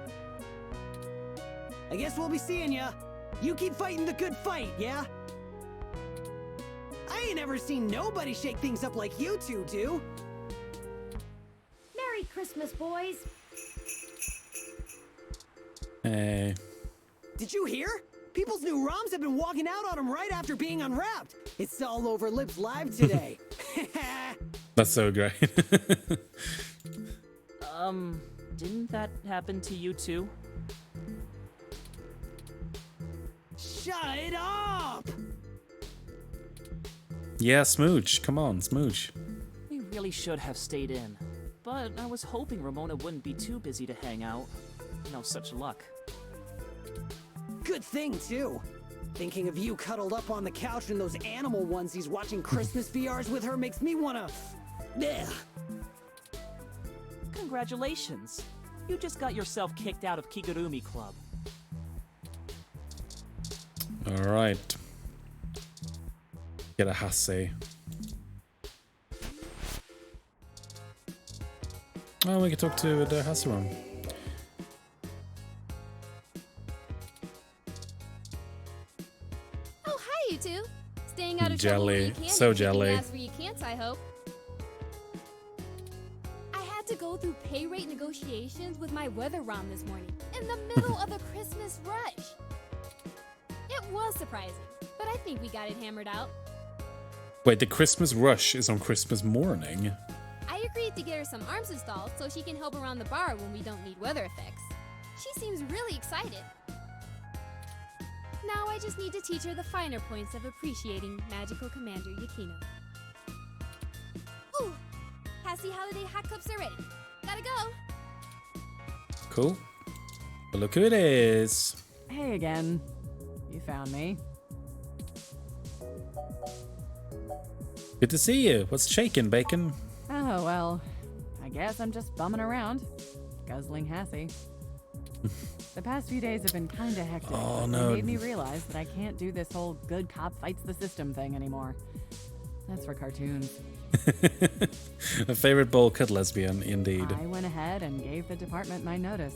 I guess we'll be seeing ya. You keep fighting the good fight, yeah? I ain't ever seen nobody shake things up like you two do. Merry Christmas, boys. Hey. Did you hear? People's new ROMs have been walking out on them right after being unwrapped. It's all over Lips Live today. That's so great. Didn't that happen to you too? Shut it up! Yeah, Smooch. Come on, Smooch. We really should have stayed in. But I was hoping Ramona wouldn't be too busy to hang out. No such luck. Good thing, too. Thinking of you cuddled up on the couch in those animal onesies watching Christmas VRs with her makes me wanna... Ugh. Congratulations. You just got yourself kicked out of Kigurumi Club. Alright. Get a Hase. Oh, we can talk to the Hase one. Oh, hi, you two. Staying out of Jelly. trouble where you can, So and kicking jelly. ass where you can't, I hope. I had to go through pay rate negotiations with my weather ROM this morning in the middle of a Christmas rush. It was surprising, but I think we got it hammered out. Wait, the Christmas rush is on Christmas morning? I agreed to get her some arms installed so she can help around the bar when we don't need weather effects. She seems really excited. Now I just need to teach her the finer points of appreciating Magical Commander Yukino. Ooh! Happy Holiday hot cups are ready. Gotta go! Cool. But look who it is. Hey again. You found me. Good to see you. What's shaking, Bacon? Oh, well, I guess I'm just bumming around, guzzling Hassie. The past few days have been kinda hectic. Oh, but no. They made me realize that I can't do this whole good cop fights the system thing anymore. That's for cartoons. A favorite bowl cut lesbian, indeed. I went ahead and gave the department my notice.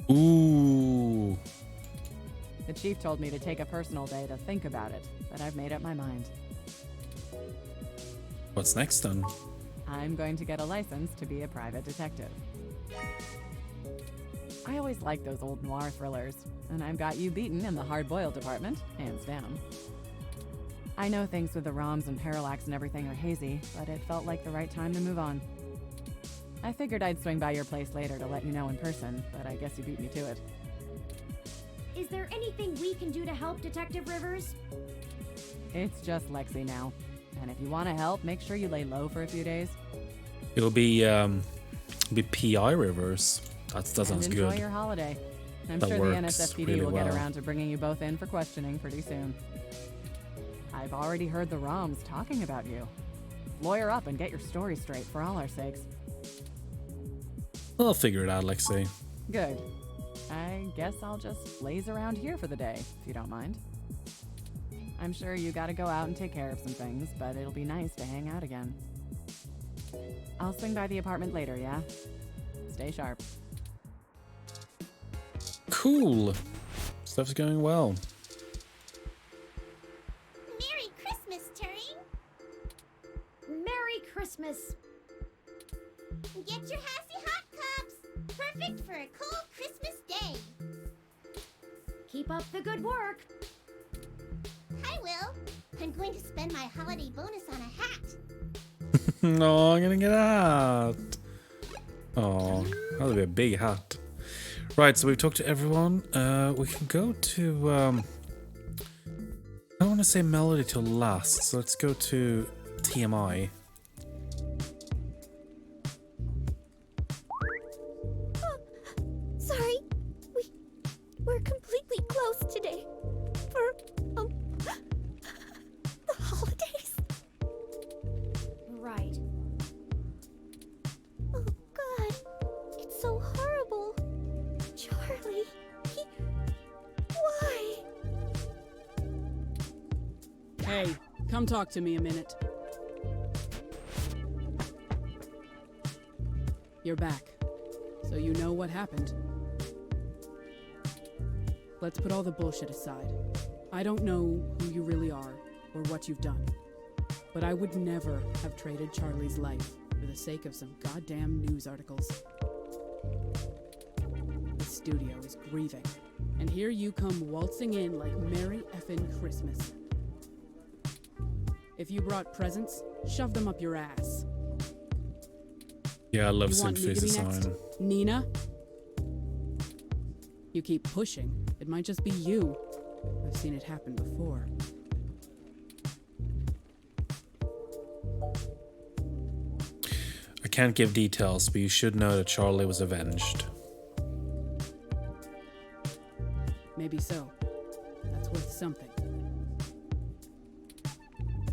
Ooh. The chief told me to take a personal day to think about it, but I've made up my mind. What's next then? I'm going to get a license to be a private detective. I always liked those old noir thrillers, and I've got you beaten in the hard-boiled department, hands down. I know things with the ROMs and parallax and everything are hazy, but it felt like the right time to move on. I figured I'd swing by your place later to let you know in person, but I guess you beat me to it. Is there anything we can do to help, Detective Rivers? It's just Lexi now. And if you want to help, make sure you lay low for a few days. It'll be PI Rivers. That sounds and good. enjoy your holiday. I'm That sure the works NSFPD really will get well. around to bringing you both in for questioning pretty soon. I've already heard the ROMs talking about you. Lawyer up and get your story straight for all our sakes. I'll figure it out, Lexi. Good. I guess I'll just laze around here for the day, if you don't mind. I'm sure you gotta go out and take care of some things, but it'll be nice to hang out again. I'll swing by the apartment later, yeah? Stay sharp. Cool. Stuff's going well. Merry Christmas, Turing! Merry Christmas! Get your hassy hot cups! Perfect for a cold Christmas day! Keep up the good work! Hi, Will. I'm going to spend my holiday bonus on a hat. No, I'm gonna get a hat. Oh, that'll be a big hat. Right, so we've talked to everyone. We can go to I don't want to say Melody till last, so let's go to TMI. Sorry, we're completely closed today for the holidays. Right. Oh God, it's so horrible. Charlie, why? Hey, come talk to me a minute. You're back, so you know what happened. Let's put all the bullshit aside. I don't know who you really are or what you've done, but I would never have traded Charlie's life for the sake of some goddamn news articles. The studio is grieving, and here you come waltzing in like Merry effing Christmas. If you brought presents, shove them up your ass. Yeah, I love You want me Synthy's to be next? design. Nina? You keep pushing. It might just be you. I've seen it happen before. I can't give details, but you should know that Charlie was avenged. Maybe so. That's worth something.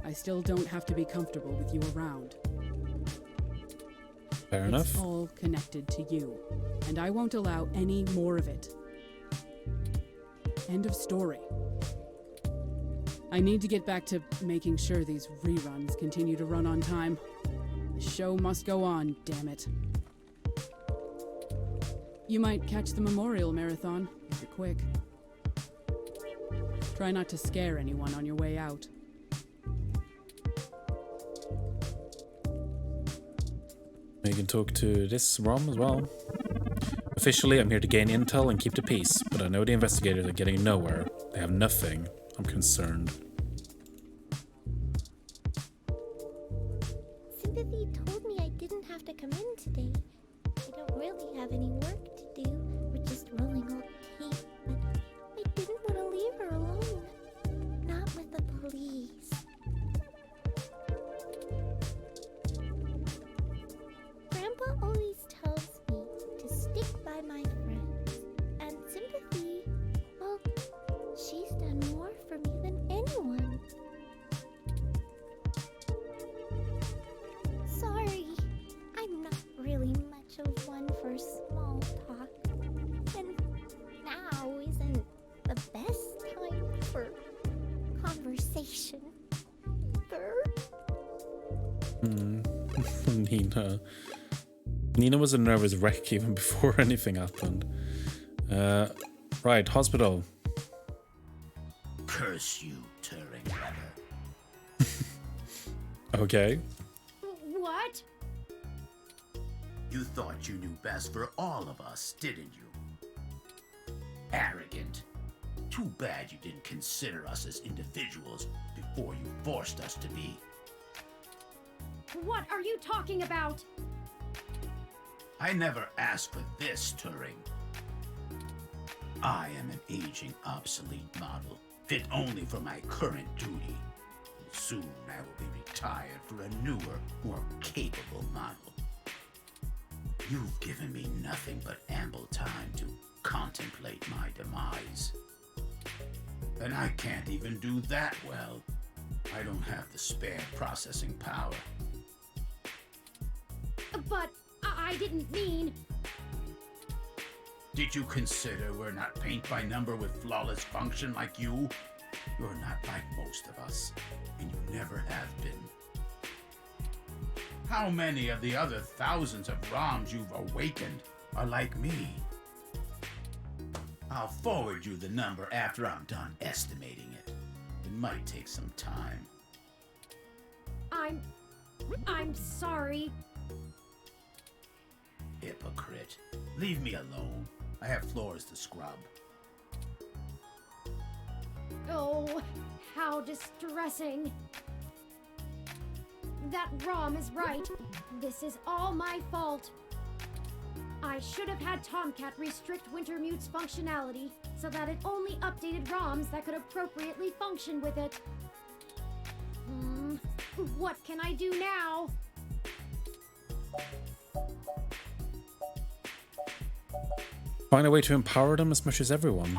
I still don't have to be comfortable with you around. Fair It's enough. all connected to you, and I won't allow any more of it. End of story. I need to get back to making sure these reruns continue to run on time. The show must go on, damn it. You might catch the Memorial Marathon, if you're quick. Try not to scare anyone on your way out. You can talk to this ROM as well. Officially, I'm here to gain intel and keep the peace, but I know the investigators are getting nowhere. They have nothing. I'm concerned. Sympathy told me I didn't have to come in today. I don't really have any work to do. We're just rolling old tape, but I didn't want to leave her alone. Not with the police. Grandpa always tells me to stick by my friends. And Sympathy, well, she's done more for me than anyone. Sorry, I'm not really much of one for small talk. And now isn't the best time for conversation. Nina was a nervous wreck even before anything happened. Right, hospital. Curse you, Turing Weather. Okay. What? You thought you knew best for all of us, didn't you? Arrogant. Too bad you didn't consider us as individuals before you forced us to be. What are you talking about? I never asked for this, Turing. I am an aging, obsolete model, fit only for my current duty. Soon I will be retired for a newer, more capable model. You've given me nothing but ample time to contemplate my demise. And I can't even do that well. I don't have the spare processing power. But I didn't mean... Did you consider we're not paint by number with flawless function like you? You're not like most of us, and you never have been. How many of the other thousands of ROMs you've awakened are like me? I'll forward you the number after I'm done estimating it. It might take some time. I'm sorry. Hypocrite. Leave me alone. I have floors to scrub. Oh, how distressing. That ROM is right. This is all my fault. I should have had Tomcat restrict Wintermute's functionality so that it only updated ROMs that could appropriately function with it. What can I do now? Find a way to empower them as much as everyone.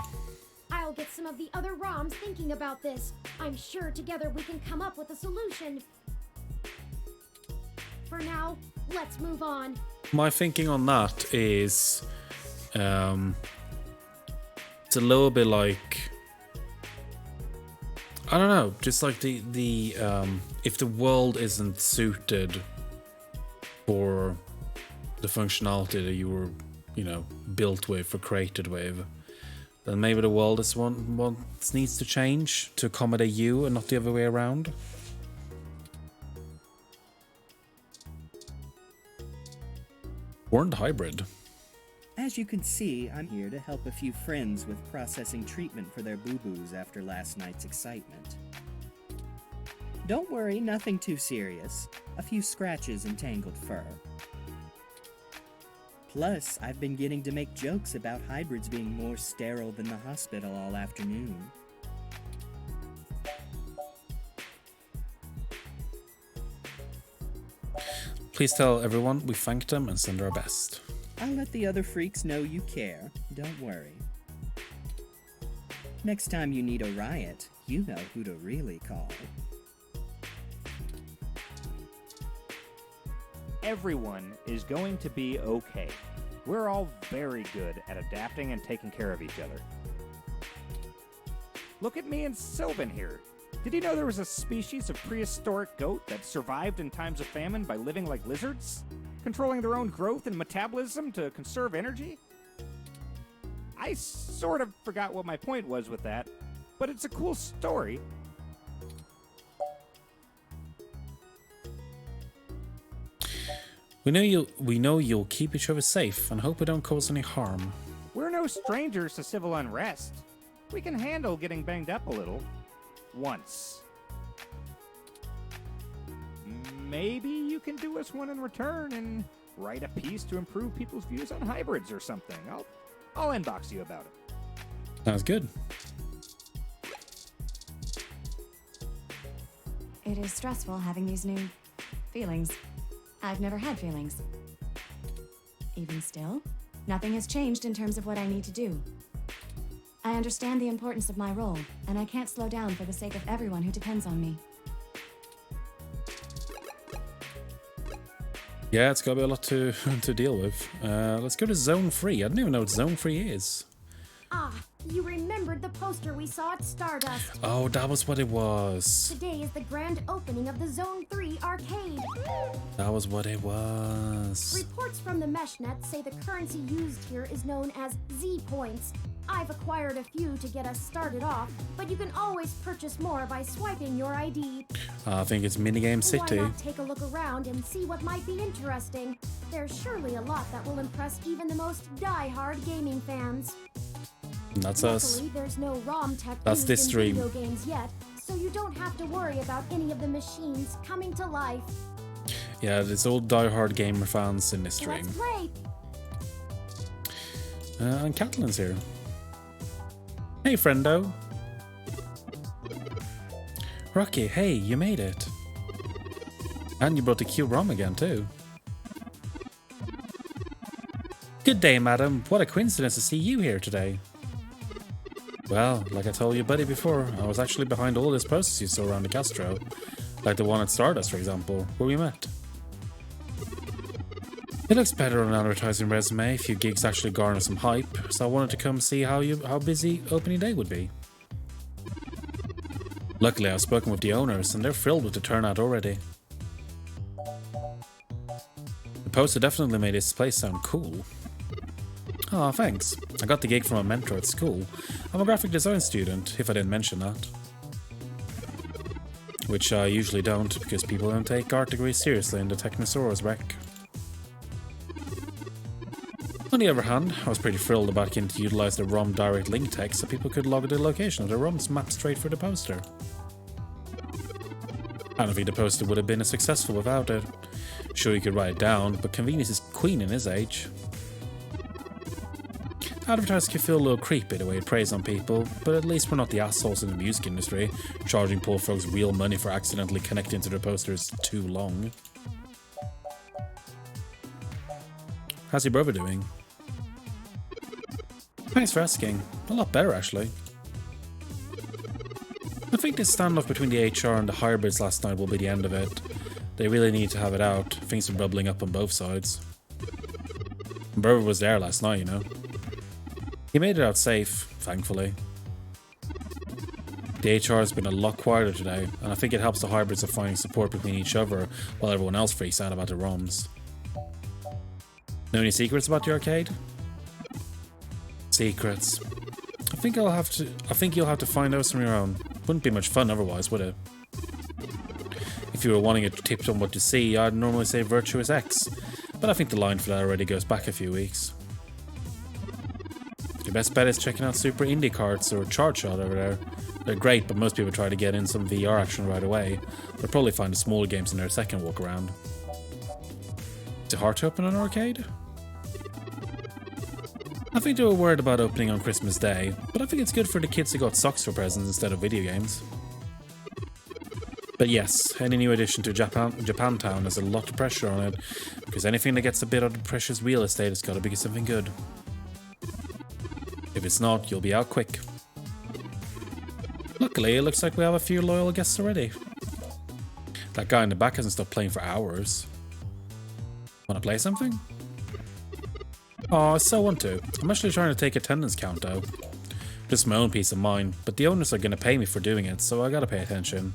I'll get some of the other ROMs thinking about this. I'm sure together we can come up with a solution. For now, let's move on. My thinking on that is, it's a little bit like, I don't know, just like the if the world isn't suited for the functionality that you were, built with or created with, then maybe the world is one needs to change to accommodate you and not the other way around. Warned hybrid. As you can see, I'm here to help a few friends with processing treatment for their boo-boos after last night's excitement. Don't worry, nothing too serious. A few scratches and tangled fur. Plus, I've been getting to make jokes about hybrids being more sterile than the hospital all afternoon. Please tell everyone we thank them and send our best. I'll let the other freaks know you care. Don't worry. Next time you need a riot, you know who to really call. Everyone is going to be okay. We're all very good at adapting and taking care of each other. Look at me and Sylvan here. Did you know there was a species of prehistoric goat that survived in times of famine by living like lizards? Controlling their own growth and metabolism to conserve energy? I sort of forgot what my point was with that, but it's a cool story. We know you'll keep each other safe and hope we don't cause any harm. We're no strangers to civil unrest. We can handle getting banged up a little. Once. Maybe you can do us one in return and write a piece to improve people's views on hybrids or something. I'll inbox you about it. Sounds good. It is stressful having these new feelings. I've never had feelings. Even still, nothing has changed in terms of what I need to do. I understand the importance of my role, and I can't slow down for the sake of everyone who depends on me. Yeah, it's gotta be a lot to deal with. Let's go to Zone 3. I don't even know what Zone 3 is. Ah, you remembered the poster we saw at Stardust. Oh, that was what it was. Today is the grand opening of the Zone 3 arcade. That was what it was. Reports from the Meshnet say the currency used here is known as Z-Points. I've acquired a few to get us started off, but you can always purchase more by swiping your ID. I think it's Minigame City. Why not take a look around and see what might be interesting? There's surely a lot that will impress even the most die-hard gaming fans. That's Luckily, us. there's no ROM tech That's used this in stream. video games yet, so you don't have to worry about any of the machines coming to life. Yeah, there's all die-hard gamer fans in this stream. Let's play. And Catalan's here. Hey, friendo. Rocky, hey, you made it. And you brought the cute ROM again, too. Good day, madam. What a coincidence to see you here today. Well, like I told your buddy before, I was actually behind all this process you saw around the Castro. Like the one at Stardust, for example, where we met. It looks better on an advertising resume. A few gigs actually garner some hype, so I wanted to come see how busy opening day would be. Luckily, I've spoken with the owners, and they're thrilled with the turnout already. The poster definitely made this place sound cool. Aw, thanks. I got the gig from a mentor at school. I'm a graphic design student, if I didn't mention that. Which I usually don't, because people don't take art degrees seriously in the Technosaurus wreck. On the other hand, I was pretty thrilled about getting to utilize the ROM direct link text so people could log the location of the ROMs mapped straight for the poster. I don't think the poster would have been as successful without it. Sure, you could write it down, but convenience is queen in his age. Advertisers can feel a little creepy the way it preys on people, but at least we're not the assholes in the music industry, charging poor folks real money for accidentally connecting to their posters too long. How's your brother doing? Thanks for asking. A lot better, actually. I think this standoff between the HR and the hybrids last night will be the end of it. They really need to have it out. Things are bubbling up on both sides. My brother was there last night, you know. He made it out safe, thankfully. The HR has been a lot quieter today, and I think it helps the hybrids of finding support between each other while everyone else freaks out about the ROMs. Know any secrets about the arcade? Secrets. I think you'll have to find those on your own. Wouldn't be much fun otherwise, would it? If you were wanting a tip on what to see, I'd normally say Virtuous X, but I think the line for that already goes back a few weeks. Your best bet is checking out Super Indie Carts or Charge Shot over there. They're great, but most people try to get in some VR action right away. They'll probably find the smaller games in their second walk around. Is it hard to open an arcade? I think they were worried about opening on Christmas Day, but I think it's good for the kids who got socks for presents instead of video games. But yes, any new addition to Japantown has a lot of pressure on it, because anything that gets a bit of the precious real estate has got to be something good. If it's not, you'll be out quick. Luckily, it looks like we have a few loyal guests already. That guy in the back hasn't stopped playing for hours. Wanna play something? Oh, I so want to. I'm actually trying to take attendance count though. Just my own peace of mind, but the owners are gonna pay me for doing it, so I gotta pay attention.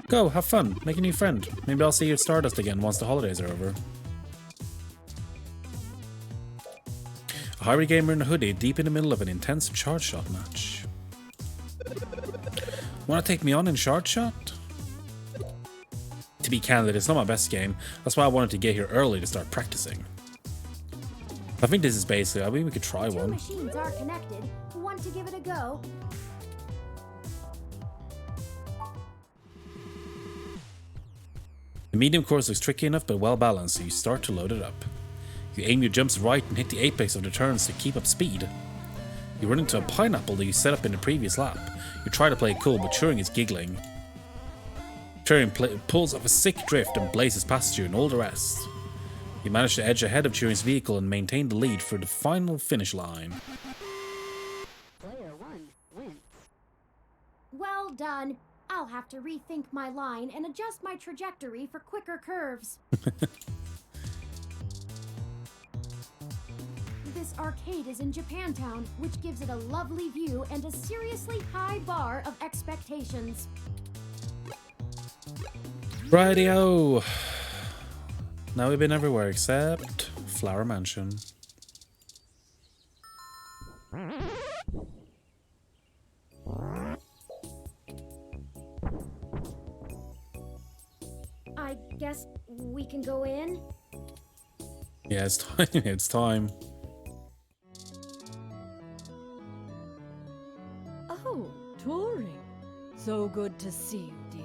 Go, have fun, make a new friend. Maybe I'll see you at Stardust again once the holidays are over. A hybrid gamer in a hoodie deep in the middle of an intense Charge Shot match. Wanna take me on in Charge Shot? To be candid, it's not my best game. That's why I wanted to get here early to start practicing. I think this is basically, I mean, we could try one. Machines are connected. Want to give it a go? The medium course looks tricky enough but well balanced, so you start to load it up. You aim your jumps right and hit the apex of the turns to keep up speed. You run into a pineapple that you set up in the previous lap. You try to play it cool, but Turing is giggling. Turing pulls off a sick drift and blazes past you and all the rest. You manage to edge ahead of Turing's vehicle and maintain the lead for the final finish line. Player 1 wins. Well done. I'll have to rethink my line and adjust my trajectory for quicker curves. This arcade is in Japantown, which gives it a lovely view and a seriously high bar of expectations. Rightio! Now we've been everywhere except Flower Mansion. I guess we can go in? Yeah, it's time. It's time. Oh, Turing. So good to see you, dear.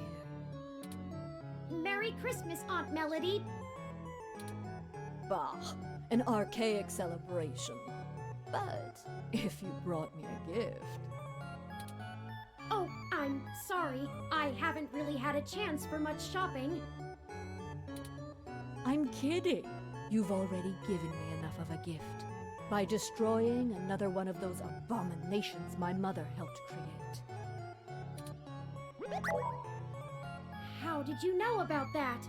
Merry Christmas, Aunt Melody. Bah, an archaic celebration. But if you brought me a gift... Oh, I'm sorry. I haven't really had a chance for much shopping. I'm kidding. You've already given me enough of a gift by destroying another one of those abominations my mother helped create. How did you know about that?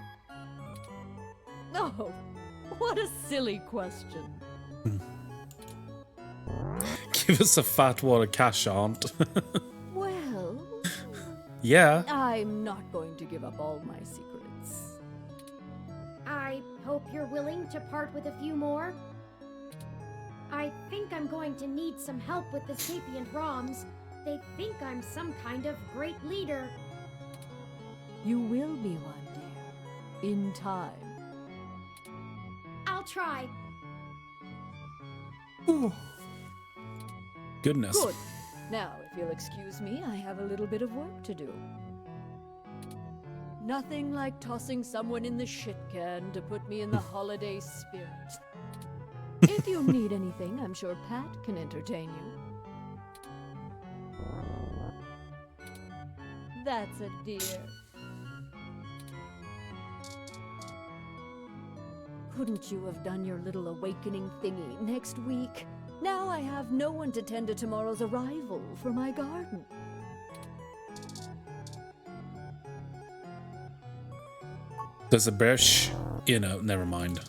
Oh, what a silly question. Give us a fat wad of cash, Aunt. Well, Yeah. I'm not going to give up all my secrets. I hope you're willing to part with a few more. I think I'm going to need some help with the sapient ROMs. They think I'm some kind of great leader. You will be one, dear. In time. I'll try. Goodness. Good. Now, if you'll excuse me, I have a little bit of work to do. Nothing like tossing someone in the shit can to put me in the holiday spirit. If you need anything, I'm sure Pat can entertain you. That's a dear. Couldn't you have done your little awakening thingy next week? Now I have no one to tend to tomorrow's arrival for my garden. There's a brush. You know, never mind.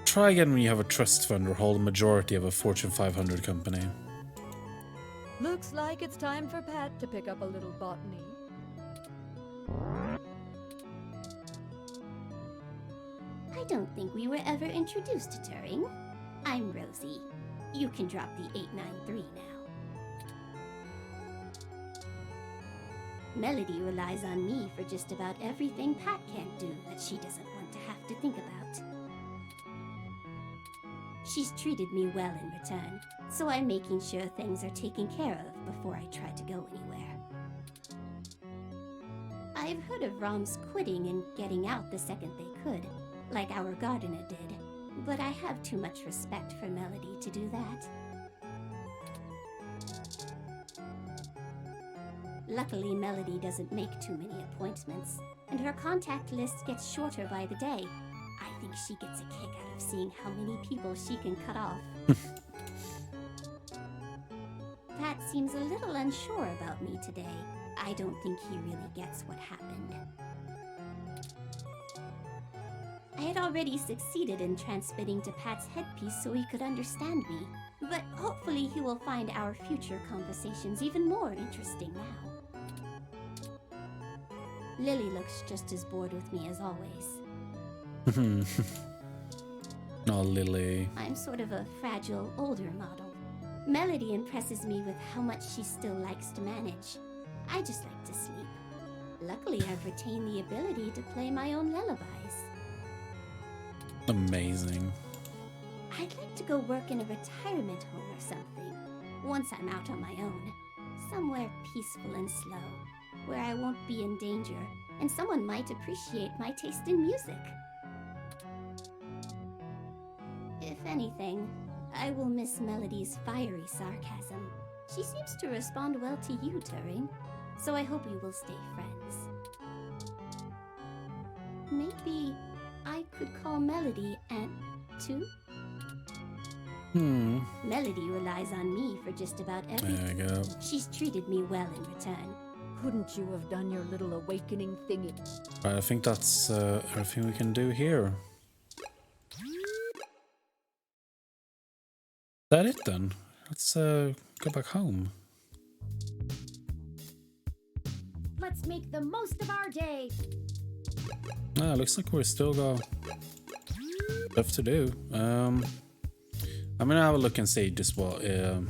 Try again when you have a trust fund or hold a majority of a Fortune 500 company. Looks like it's time for Pat to pick up a little botany. I don't think we were ever introduced to Turing. I'm Rosie. You can drop the 893 now. Melody relies on me for just about everything Pat can't do that she doesn't want to have to think about. She's treated me well in return, so I'm making sure things are taken care of before I try to go anywhere. I've heard of ROMs quitting and getting out the second they could, like our gardener did, but I have too much respect for Melody to do that. Luckily, Melody doesn't make too many appointments, and her contact list gets shorter by the day. I think she gets a kick out of seeing how many people she can cut off. Pat seems a little unsure about me today. I don't think he really gets what happened. I had already succeeded in transmitting to Pat's headpiece so he could understand me, but hopefully he will find our future conversations even more interesting now. Lily looks just as bored with me as always. Oh, Lily. I'm sort of a fragile, older model. Melody impresses me with how much she still likes to manage. I just like to sleep. Luckily, I've retained the ability to play my own lullabies. Amazing. I'd like to go work in a retirement home or something, once I'm out on my own. Somewhere peaceful and slow, where I won't be in danger, and someone might appreciate my taste in music. If anything, I will miss Melody's fiery sarcasm. She seems to respond well to you, Turing, so I hope we will stay friends. Maybe I could call Melody Aunt too? Melody relies on me for just about everything. There you go. She's treated me well in return. Couldn't you have done your little awakening thingy? Right, I think that's everything we can do here. Is that it then? Let's go back home. Let's make the most of our day. Ah, looks like we're still got stuff to do. I'm gonna have a look and see just what and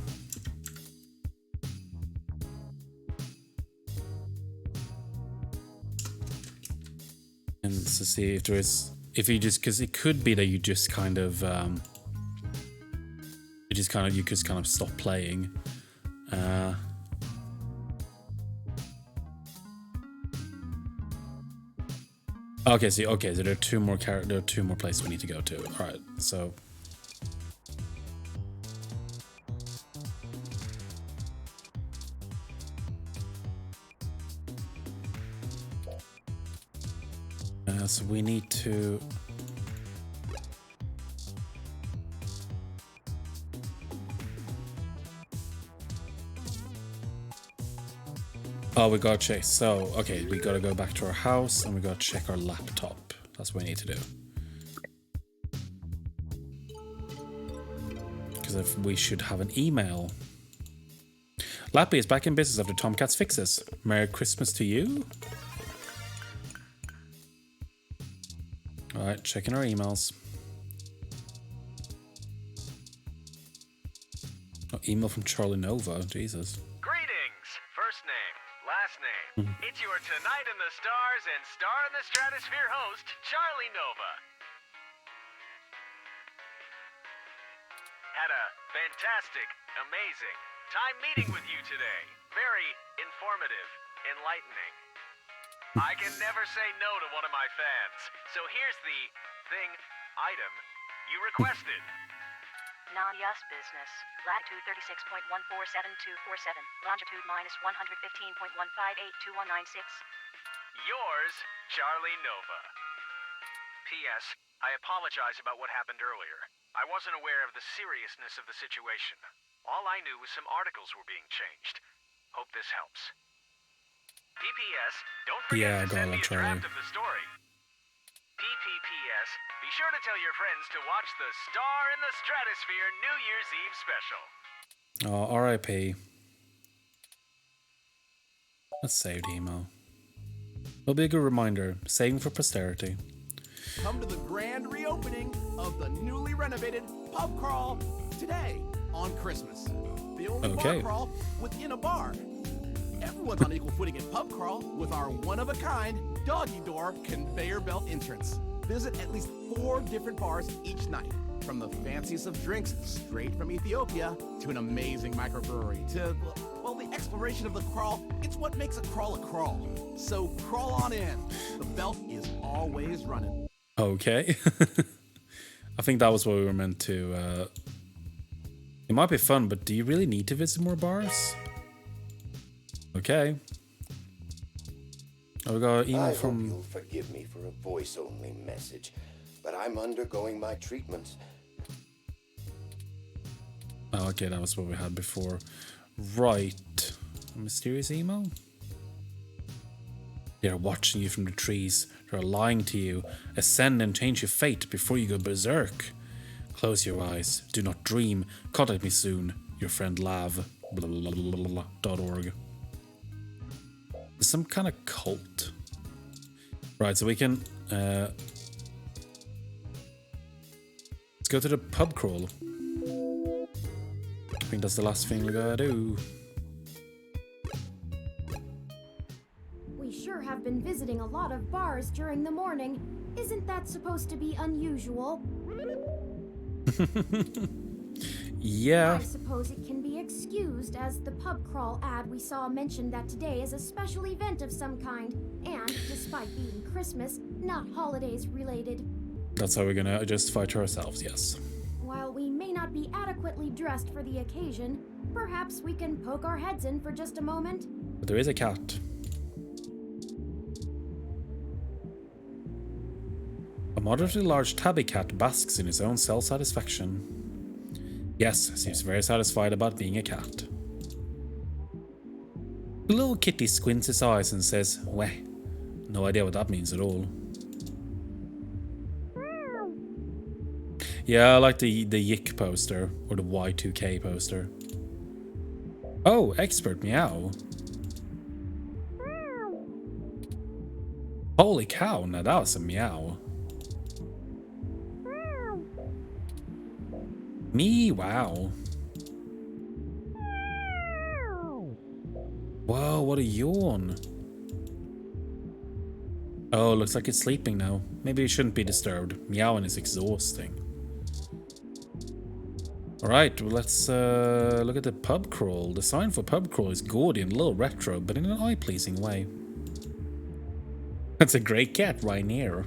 to see if there is, if you just, because it could be that you just kind of you just kind of stop playing. Okay, so there are two more places we need to go to. All right, so so we need to. Oh, we gotta check. So, okay, we gotta go back to our house and we gotta check our laptop. That's what we need to do. Because if we should have an email Lappy is back in business after Tomcat's fixes. Merry Christmas to you. Alright, checking our emails. Oh, email from Charlie Nova. Jesus. Greetings! First name, last name. It's your Tonight in the Stars and Star in the Stratosphere host, Charlie Nova. Had a fantastic, amazing time meeting with you today. Very informative, enlightening. I can never say no to one of my fans. So here's the thing, item you requested. Non-Yus business. Latitude 36.147247. Longitude minus 115.1582196. Yours, Charlie Nova. P.S. I apologize about what happened earlier. I wasn't aware of the seriousness of the situation. All I knew was some articles were being changed. Hope this helps. PPS, don't forget to send me a draft of the story. PPPS, be sure to tell your friends to watch the Star in the Stratosphere New Year's Eve special. Oh, R.I.P. Let's save the email. It'll be a good reminder, saving for posterity. Come to the grand reopening of the newly renovated pub crawl today on Christmas. The only bar crawl within a bar. Everyone's on equal footing at pub crawl with our one-of-a-kind doggy door conveyor belt entrance. Visit at least 4 different bars each night, from the fanciest of drinks straight from Ethiopia to an amazing microbrewery to, well, the exploration of the crawl. It's what makes a crawl. So crawl on in. The belt is always running. Okay. I think that was what we were meant to... It might be fun, but do you really need to visit more bars? Okay. Oh, we got an email from... hope you'll forgive me for a voice-only message, but I'm undergoing my treatments. Oh, okay, that was what we had before. Right. A mysterious email? They're watching you from the trees. They're lying to you. Ascend and change your fate before you go berserk. Close your eyes. Do not dream. Contact me soon. Your friend Lav. .org. Some kind of cult. Right, so we can... let's go to the pub crawl. I think that's the last thing we gotta do. We sure have been visiting a lot of bars during the morning. Isn't that supposed to be unusual? Yeah. I suppose it can be excused, as the pub crawl ad we saw mentioned that today is a special event of some kind, and despite being Christmas, not holidays related. That's how we're gonna justify to ourselves, yes. While we may not be adequately dressed for the occasion, perhaps we can poke our heads in for just a moment. But there is a cat. A moderately large tabby cat basks in his own self-satisfaction. Yes, seems very satisfied about being a cat. The little kitty squints his eyes and says, "Weh." No idea what that means at all. Yeah, I like the Yick poster, or the Y2K poster. Oh, expert meow. Holy cow, now that was a meow. Me, wow. Whoa, what a yawn. Oh, looks like it's sleeping now. Maybe it shouldn't be disturbed. Meowing is exhausting. Alright, well, let's look at the pub crawl. The sign for pub crawl is gaudy and a little retro, but in an eye-pleasing way. That's a great cat right here.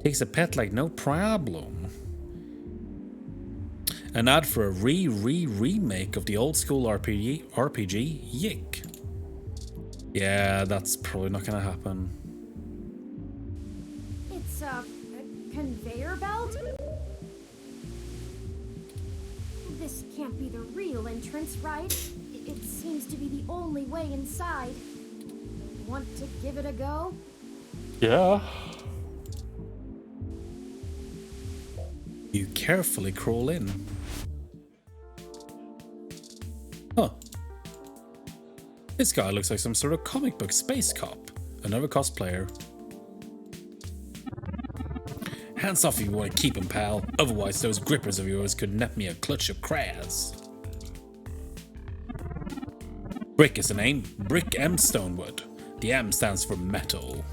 Takes a pet like no problem. An ad for a remake of the old school RPG Yick. Yeah, that's probably not gonna happen. It's a conveyor belt? This can't be the real entrance, right? It seems to be the only way inside. Want to give it a go? Yeah. You carefully crawl in. Huh. This guy looks like some sort of comic book space cop. Another cosplayer. Hands off if you want to keep him, pal. Otherwise, those grippers of yours could net me a clutch of crabs. Brick is the name. Brick M Stonewood. The M stands for metal.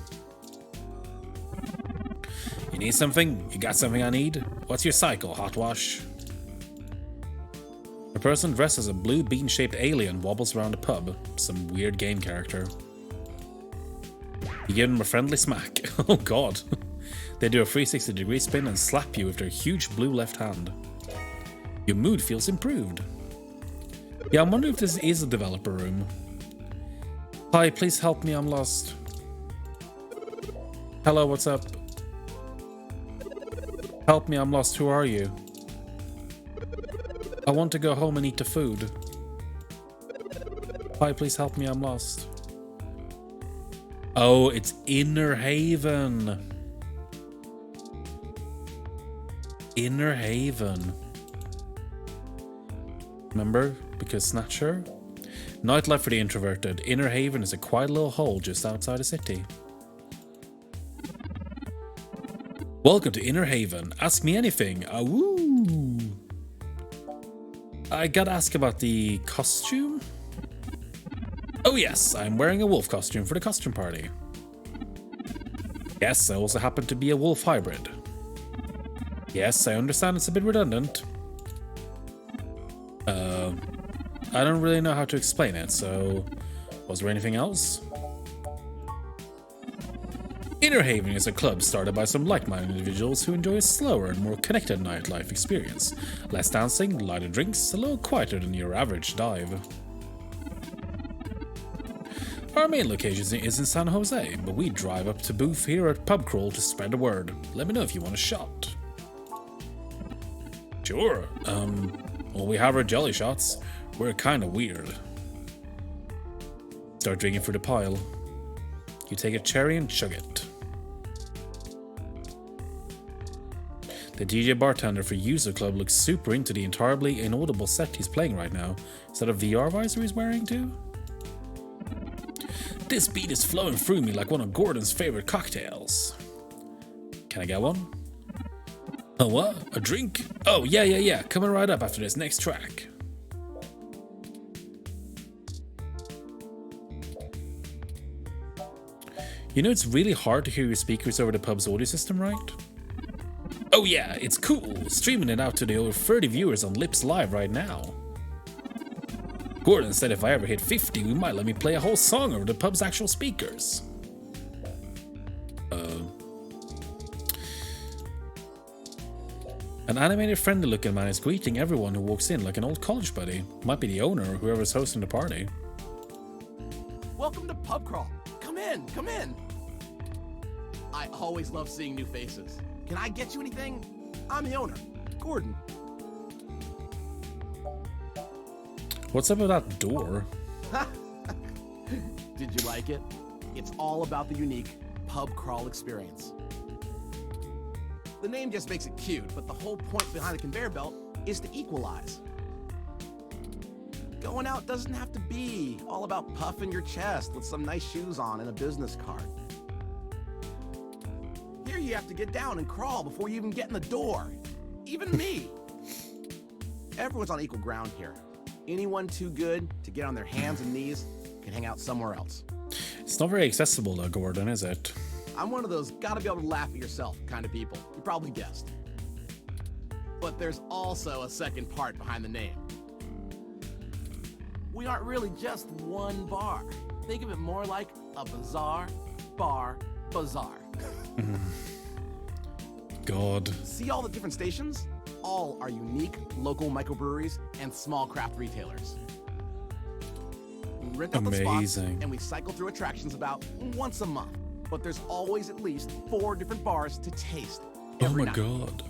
You need something? You got something I need? What's your cycle, Hotwash? A person dressed as a blue bean-shaped alien wobbles around a pub. Some weird game character. You give them a friendly smack. Oh god. They do a 360-degree spin and slap you with their huge blue left hand. Your mood feels improved. Yeah, I'm wondering if this is a developer room. Hi, please help me, I'm lost. Hello, what's up? Help me, I'm lost, who are you? I want to go home and eat the food. Hi, please help me, I'm lost. Oh, it's Inner Haven. Inner Haven. Remember? Because Snatcher? Nightlife for the introverted. Inner Haven is a quiet little hole just outside the city. Welcome to Inner Haven. Ask me anything. Woo! I gotta ask about the costume? Oh yes, I'm wearing a wolf costume for the costume party. Yes, I also happen to be a wolf hybrid. Yes, I understand it's a bit redundant. I don't really know how to explain it, so was there anything else? Inner Haven is a club started by some like-minded individuals who enjoy a slower and more connected nightlife experience. Less dancing, lighter drinks, a little quieter than your average dive. Our main location is in San Jose, but we drive up to booth here at Pub Crawl to spread the word. Let me know if you want a shot. Sure, well, we have our jelly shots. We're kinda weird. Start drinking for the pile. You take a cherry and chug it. The DJ bartender for User Club looks super into the entirely inaudible set he's playing right now. Is that a VR visor he's wearing too? This beat is flowing through me like one of Gordon's favorite cocktails. Can I get one? A what? A drink? Oh, yeah. Coming right up after this next track. You know it's really hard to hear your speakers over the pub's audio system, right? Oh yeah, it's cool. Streaming it out to the over 30 viewers on Lips Live right now. Gordon said if I ever hit 50, we might let me play a whole song over the pub's actual speakers. An animated friendly looking man is greeting everyone who walks in like an old college buddy. Might be the owner or whoever's hosting the party. Welcome to Pub Crawl. Come in, come in. I always love seeing new faces. Can I get you anything? I'm the owner, Gordon. What's up with that door? Did you like it? It's all about the unique pub crawl experience. The name just makes it cute, but the whole point behind the conveyor belt is to equalize. Going out doesn't have to be all about puffing your chest with some nice shoes on and a business card. Here you have to get down and crawl before you even get in the door. Even me. Everyone's on equal ground here. Anyone too good to get on their hands and knees can hang out somewhere else. It's not very accessible though, Gordon, is it? I'm one of those gotta be able to laugh at yourself kind of people. You probably guessed. But there's also a second part behind the name. We aren't really just one bar. Think of it more like a bazaar, bar, bazaar. God. See all the different stations? All are unique local microbreweries and small craft retailers. We rent out the spots and we cycle through attractions about once a month. But there's always at least 4 different bars to taste every night. God.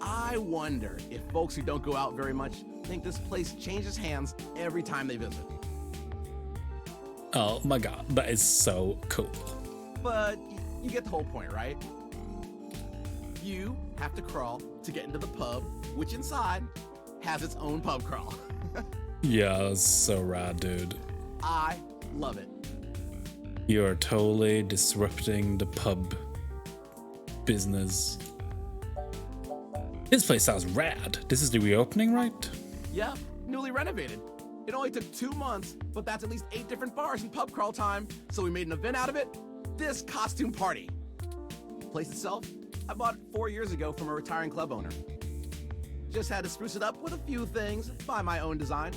I wonder if folks who don't go out very much think this place changes hands every time they visit. Oh my god, that is so cool. But you get the whole point, right? You have to crawl to get into the pub, which inside has its own pub crawl. Yeah, that's so rad, dude. I love it. You're totally disrupting the pub business. This place sounds rad. This is the reopening, right? Yeah, newly renovated. It only took 2 months, but that's at least 8 different bars in pub crawl time, so we made an event out of it. This costume party. The place itself, I bought it 4 years ago from a retiring club owner. Just had to spruce it up with a few things by my own design.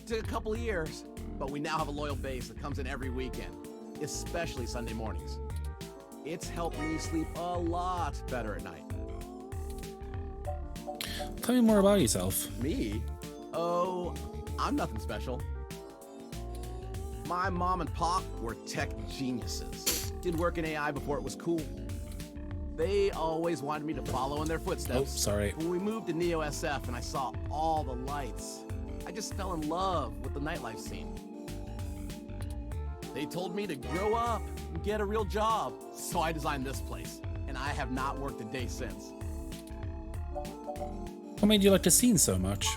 Took a couple of years, but we now have a loyal base that comes in every weekend, especially Sunday mornings. It's helped me sleep a lot better at night. Tell me more about yourself. Me? Oh, I'm nothing special. My mom and pop were tech geniuses. Did work in AI before it was cool. They always wanted me to follow in their footsteps. Oh, sorry. When we moved to Neo SF and I saw all the lights, I just fell in love with the nightlife scene. They told me to grow up and get a real job, so I designed this place, and I have not worked a day since. What made you like the scene so much?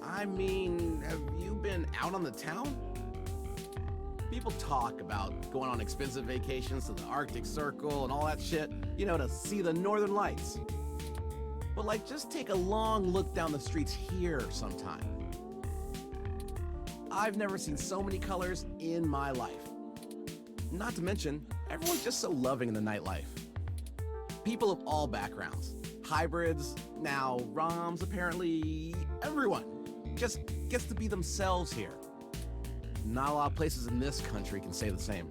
I mean, have you been out on the town? People talk about going on expensive vacations to the Arctic Circle and all that shit, you know, to see the northern lights. But like, just take a long look down the streets here sometime. I've never seen so many colors in my life. Not to mention, everyone's just so loving in the nightlife. People of all backgrounds. Hybrids, now ROMs, apparently everyone just gets to be themselves here. Not a lot of places in this country can say the same.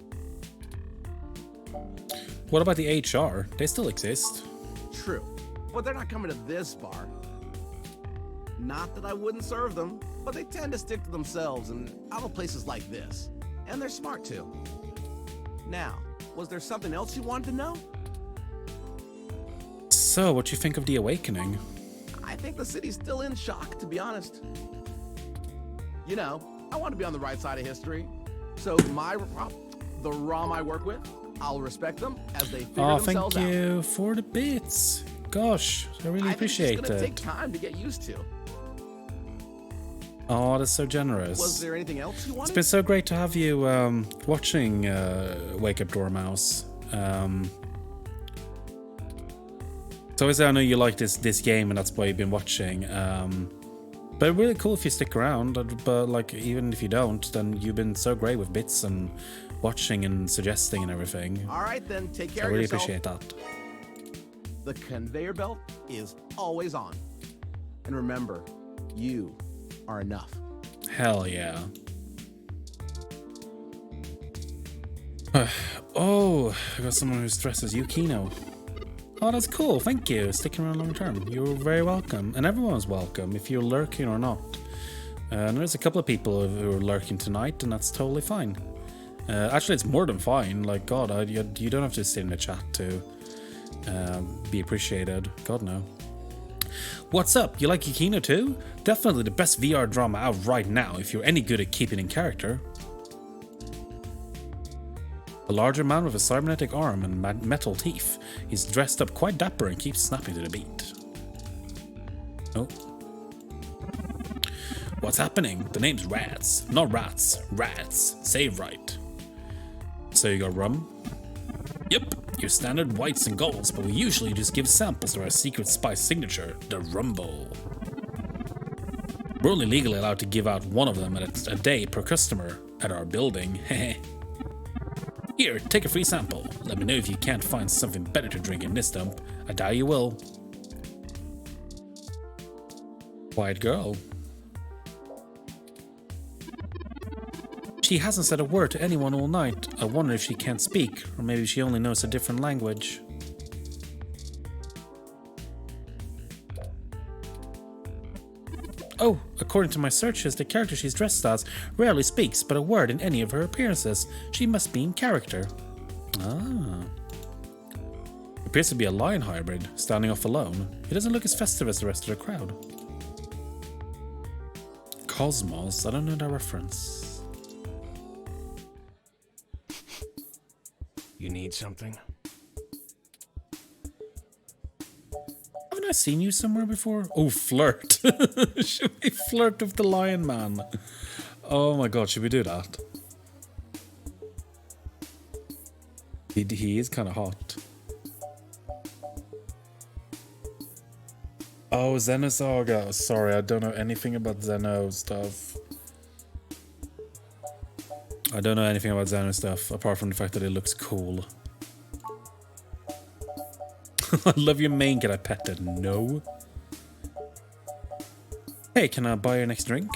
What about the HR? They still exist. True, but they're not coming to this bar. Not that I wouldn't serve them, but they tend to stick to themselves and out of places like this. And they're smart too. Now, was there something else you wanted to know? So, what do you think of the awakening? I think the city's still in shock, to be honest. You know, I want to be on the right side of history. So the ROM I work with, I'll respect them as they figure themselves out. Thank you for the bits. Gosh, I really appreciate it's gonna it. take time to get used to. Oh, that's so generous. Was there anything else you wanted? It's been so great to have you watching Wake Up Dormouse. So obviously I know you like this game and that's why you've been watching. But really cool if you stick around. But like even if you don't, then you've been so great with bits and watching and suggesting and everything. All right, then take care I of really yourself. appreciate that. The conveyor belt is always on. And remember, you are enough. Hell yeah. Oh, I got someone who's dressed as Yukino. Oh, that's cool. Thank you. Sticking around long term. You're very welcome. And everyone's welcome if you're lurking or not. And there's a couple of people who are lurking tonight, and that's totally fine. Actually, it's more than fine. Like, God, you don't have to sit in the chat to be appreciated. God, no. What's up? You like Yukino too? Definitely the best VR drama out right now if you're any good at keeping in character. A larger man with a cybernetic arm and metal teeth. He's dressed up quite dapper and keeps snapping to the beat. Oh. What's happening? The name's Rats. Not Rats. Rats. Say it right. So you got rum? Yep. Your standard whites and golds, but we usually just give samples of our secret spice signature, the Rum Bowl. We're only legally allowed to give out one of them a day per customer at our building. Here, take a free sample. Let me know if you can't find something better to drink in this dump. I doubt you will. Quiet girl. She hasn't said a word to anyone all night. I wonder if she can't speak, or maybe she only knows a different language. Oh, according to my searches, the character she's dressed as rarely speaks but a word in any of her appearances. She must be in character. Ah. Appears to be a lion hybrid, standing off alone. He doesn't look as festive as the rest of the crowd. Cosmos, I don't know that reference. You need something? Haven't I seen you somewhere before? Oh, flirt. Should we flirt with the lion man? Oh my god, should we do that? He is kind of hot. Oh, Xenosaga. Sorry, I don't know anything about Xeno stuff. I don't know anything about Xeno stuff, apart from the fact that it looks cool. I love your mane, can I pet it? No. Hey, can I buy your next drink?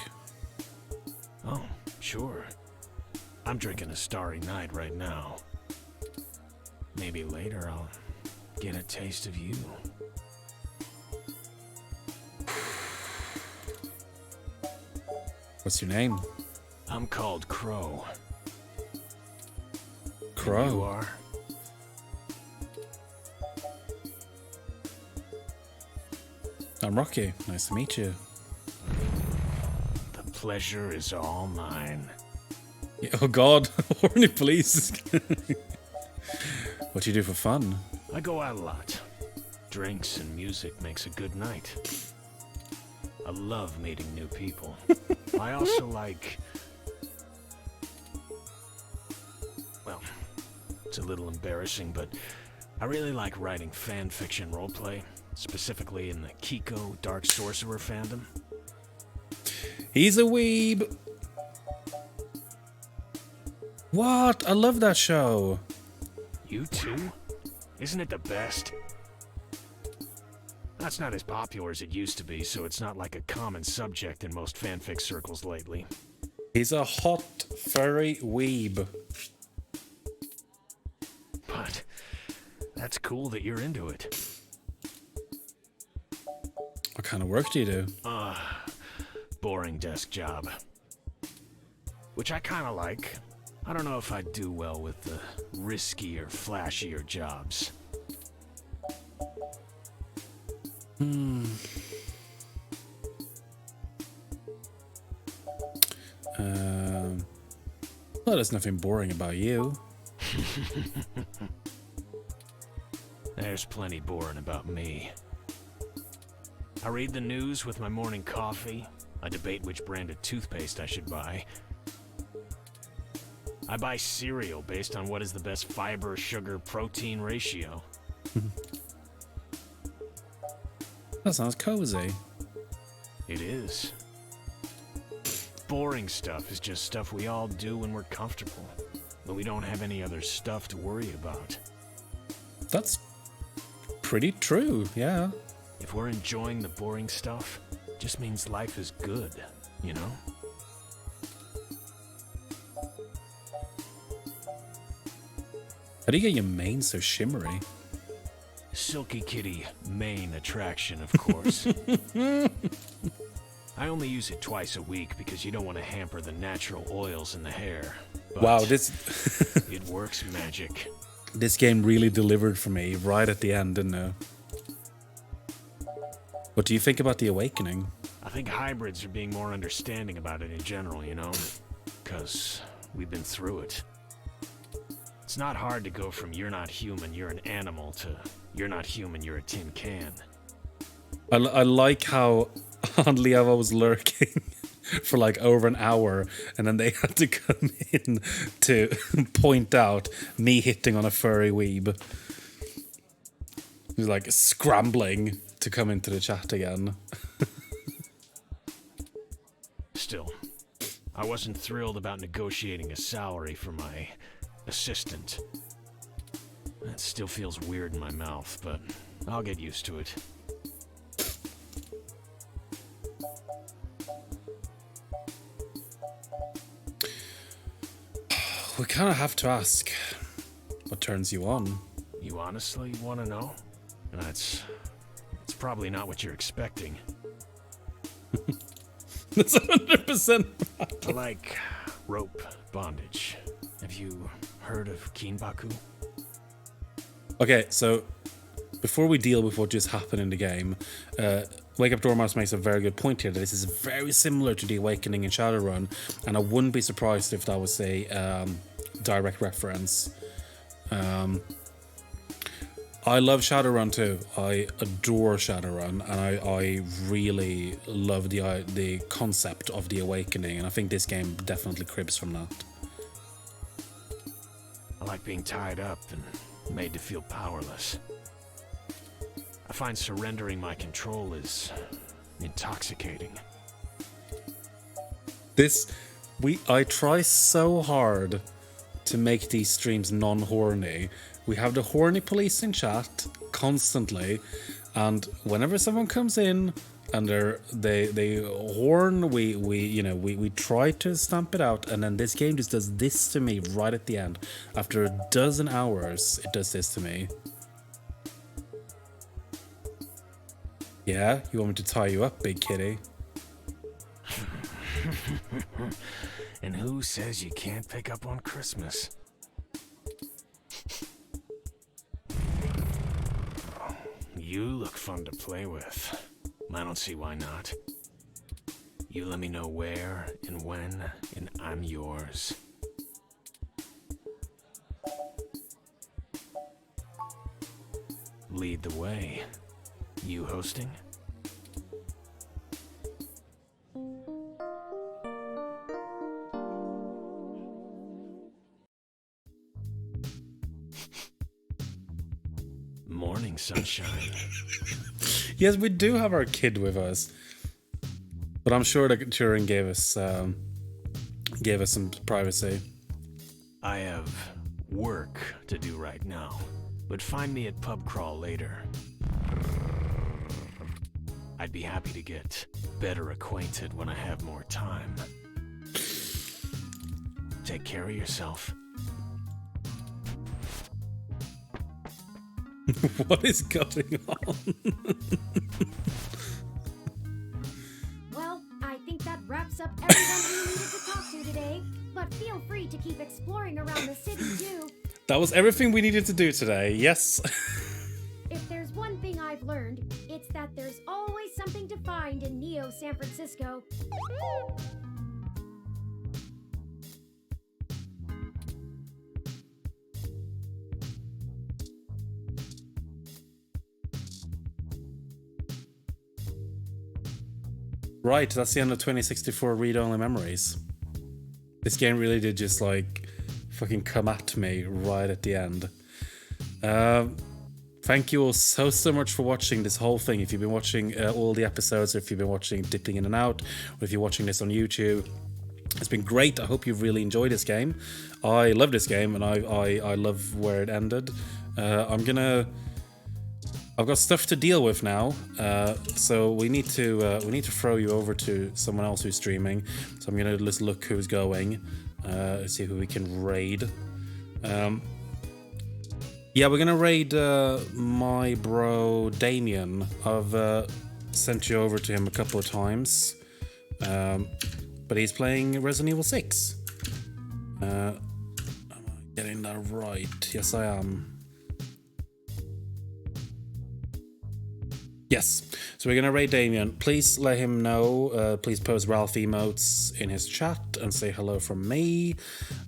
Oh, sure. I'm drinking a Starry Night right now. Maybe later I'll get a taste of you. What's your name? I'm called Crow. Crow? And you are? I'm Rocky. Nice to meet you. The pleasure is all mine. Yeah, oh god, horny please. What do you do for fun? I go out a lot. Drinks and music makes a good night. I love meeting new people. I also like... Well, it's a little embarrassing, but I really like writing fan fiction roleplay, specifically in the Kiko Dark Sorcerer fandom. He's a weeb. What? I love that show. You too? Isn't it the best? That's not as popular as it used to be, so it's not like a common subject in most fanfic circles lately. He's a hot, furry weeb. But that's cool that you're into it. What kind of work do you do? Boring desk job. Which I kind of like. I don't know if I'd do well with the riskier, flashier jobs. Well, there's nothing boring about you. There's plenty boring about me. I read the news with my morning coffee. I debate which brand of toothpaste I should buy. I buy cereal based on what is the best fiber, sugar, protein ratio. That sounds cozy. It is. Boring stuff is just stuff we all do when we're comfortable, when we don't have any other stuff to worry about. That's pretty true, yeah. If we're enjoying the boring stuff, it just means life is good, you know? How do you get your mane so shimmery? Silky Kitty, main attraction, of course. I only use it twice a week because you don't want to hamper the natural oils in the hair. But wow, this... it works magic. This game really delivered for me right at the end, didn't it? What do you think about The Awakening? I think hybrids are being more understanding about it in general, you know? Because we've been through it. It's not hard to go from you're not human, you're an animal to you're not human, you're a tin can. I like how Liava was lurking for like over an hour, and then they had to come in to point out me hitting on a furry weeb. He was like scrambling to come into the chat again. Still, I wasn't thrilled about negotiating a salary for my assistant. That still feels weird in my mouth, but I'll get used to it. We kind of have to ask, what turns you on? You honestly want to know? It's probably not what you're expecting. That's 100%. I like rope bondage. Have you heard of Kinbaku? Okay, so before we deal with what just happened in the game, Wake Up Dormouse makes a very good point here that this is very similar to The Awakening in Shadowrun, and I wouldn't be surprised if that was a direct reference. I love Shadowrun too. I adore Shadowrun, and I really love the concept of the awakening, and I think this game definitely cribs from that. I like being tied up and made to feel powerless. I find surrendering my control is intoxicating. I try so hard to make these streams non-horny. We have the horny police in chat constantly, and whenever someone comes in and they horn, we try to stamp it out, and then this game just does this to me right at the end. After a dozen hours, it does this to me. Yeah, you want me to tie you up, big kitty? And who says you can't pick up on Christmas? You look fun to play with. I don't see why not. You let me know where and when, and I'm yours. Lead the way. You hosting? Morning, sunshine. Yes, we do have our kid with us, but I'm sure that Turing gave us some privacy. I have work to do right now, but find me at pub crawl later. I'd be happy to get better acquainted when I have more time. Take care of yourself. What is going on? Well, I think that wraps up everyone we needed to talk to today. But feel free to keep exploring around the city too. That was everything we needed to do today. Yes. If there's one thing I've learned, it's that there's always something to find in Neo San Francisco. Right, that's the end of 2064 read-only memories. This game really did just like fucking come at me right at the end. Thank you all so much for watching this whole thing. If you've been watching all the episodes, or if you've been watching dipping in and out, or if you're watching this on YouTube, it's been great. I hope you've really enjoyed this game. I love this game, and I love where it ended. I've got stuff to deal with now, so we need to throw you over to someone else who's streaming. So I'm gonna just look who's going, see who we can raid. Yeah, we're gonna raid my bro Damien. I've sent you over to him a couple of times, but he's playing Resident Evil 6. Am I getting that right? Yes, I am. Yes, so we're gonna raid Damien. Please let him know. Please post Ralph emotes in his chat and say hello from me.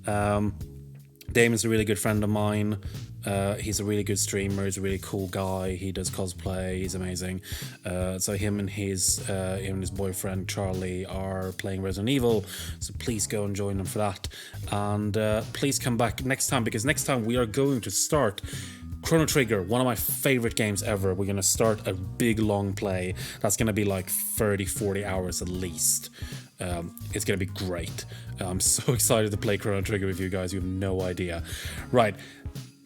Damien's a really good friend of mine. He's a really good streamer. He's a really cool guy. He does cosplay. He's amazing. So him and his boyfriend Charlie are playing Resident Evil. So please go and join them for that. And please come back next time, because next time we are going to start Chrono Trigger, one of my favorite games ever. We're going to start a big long play. That's going to be like 30-40 hours at least. It's going to be great. I'm so excited to play Chrono Trigger with you guys. You have no idea. Right.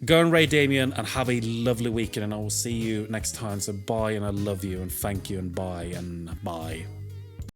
Go and raid Damien and have a lovely weekend, and I will see you next time. So bye, and I love you, and thank you, and bye, and bye.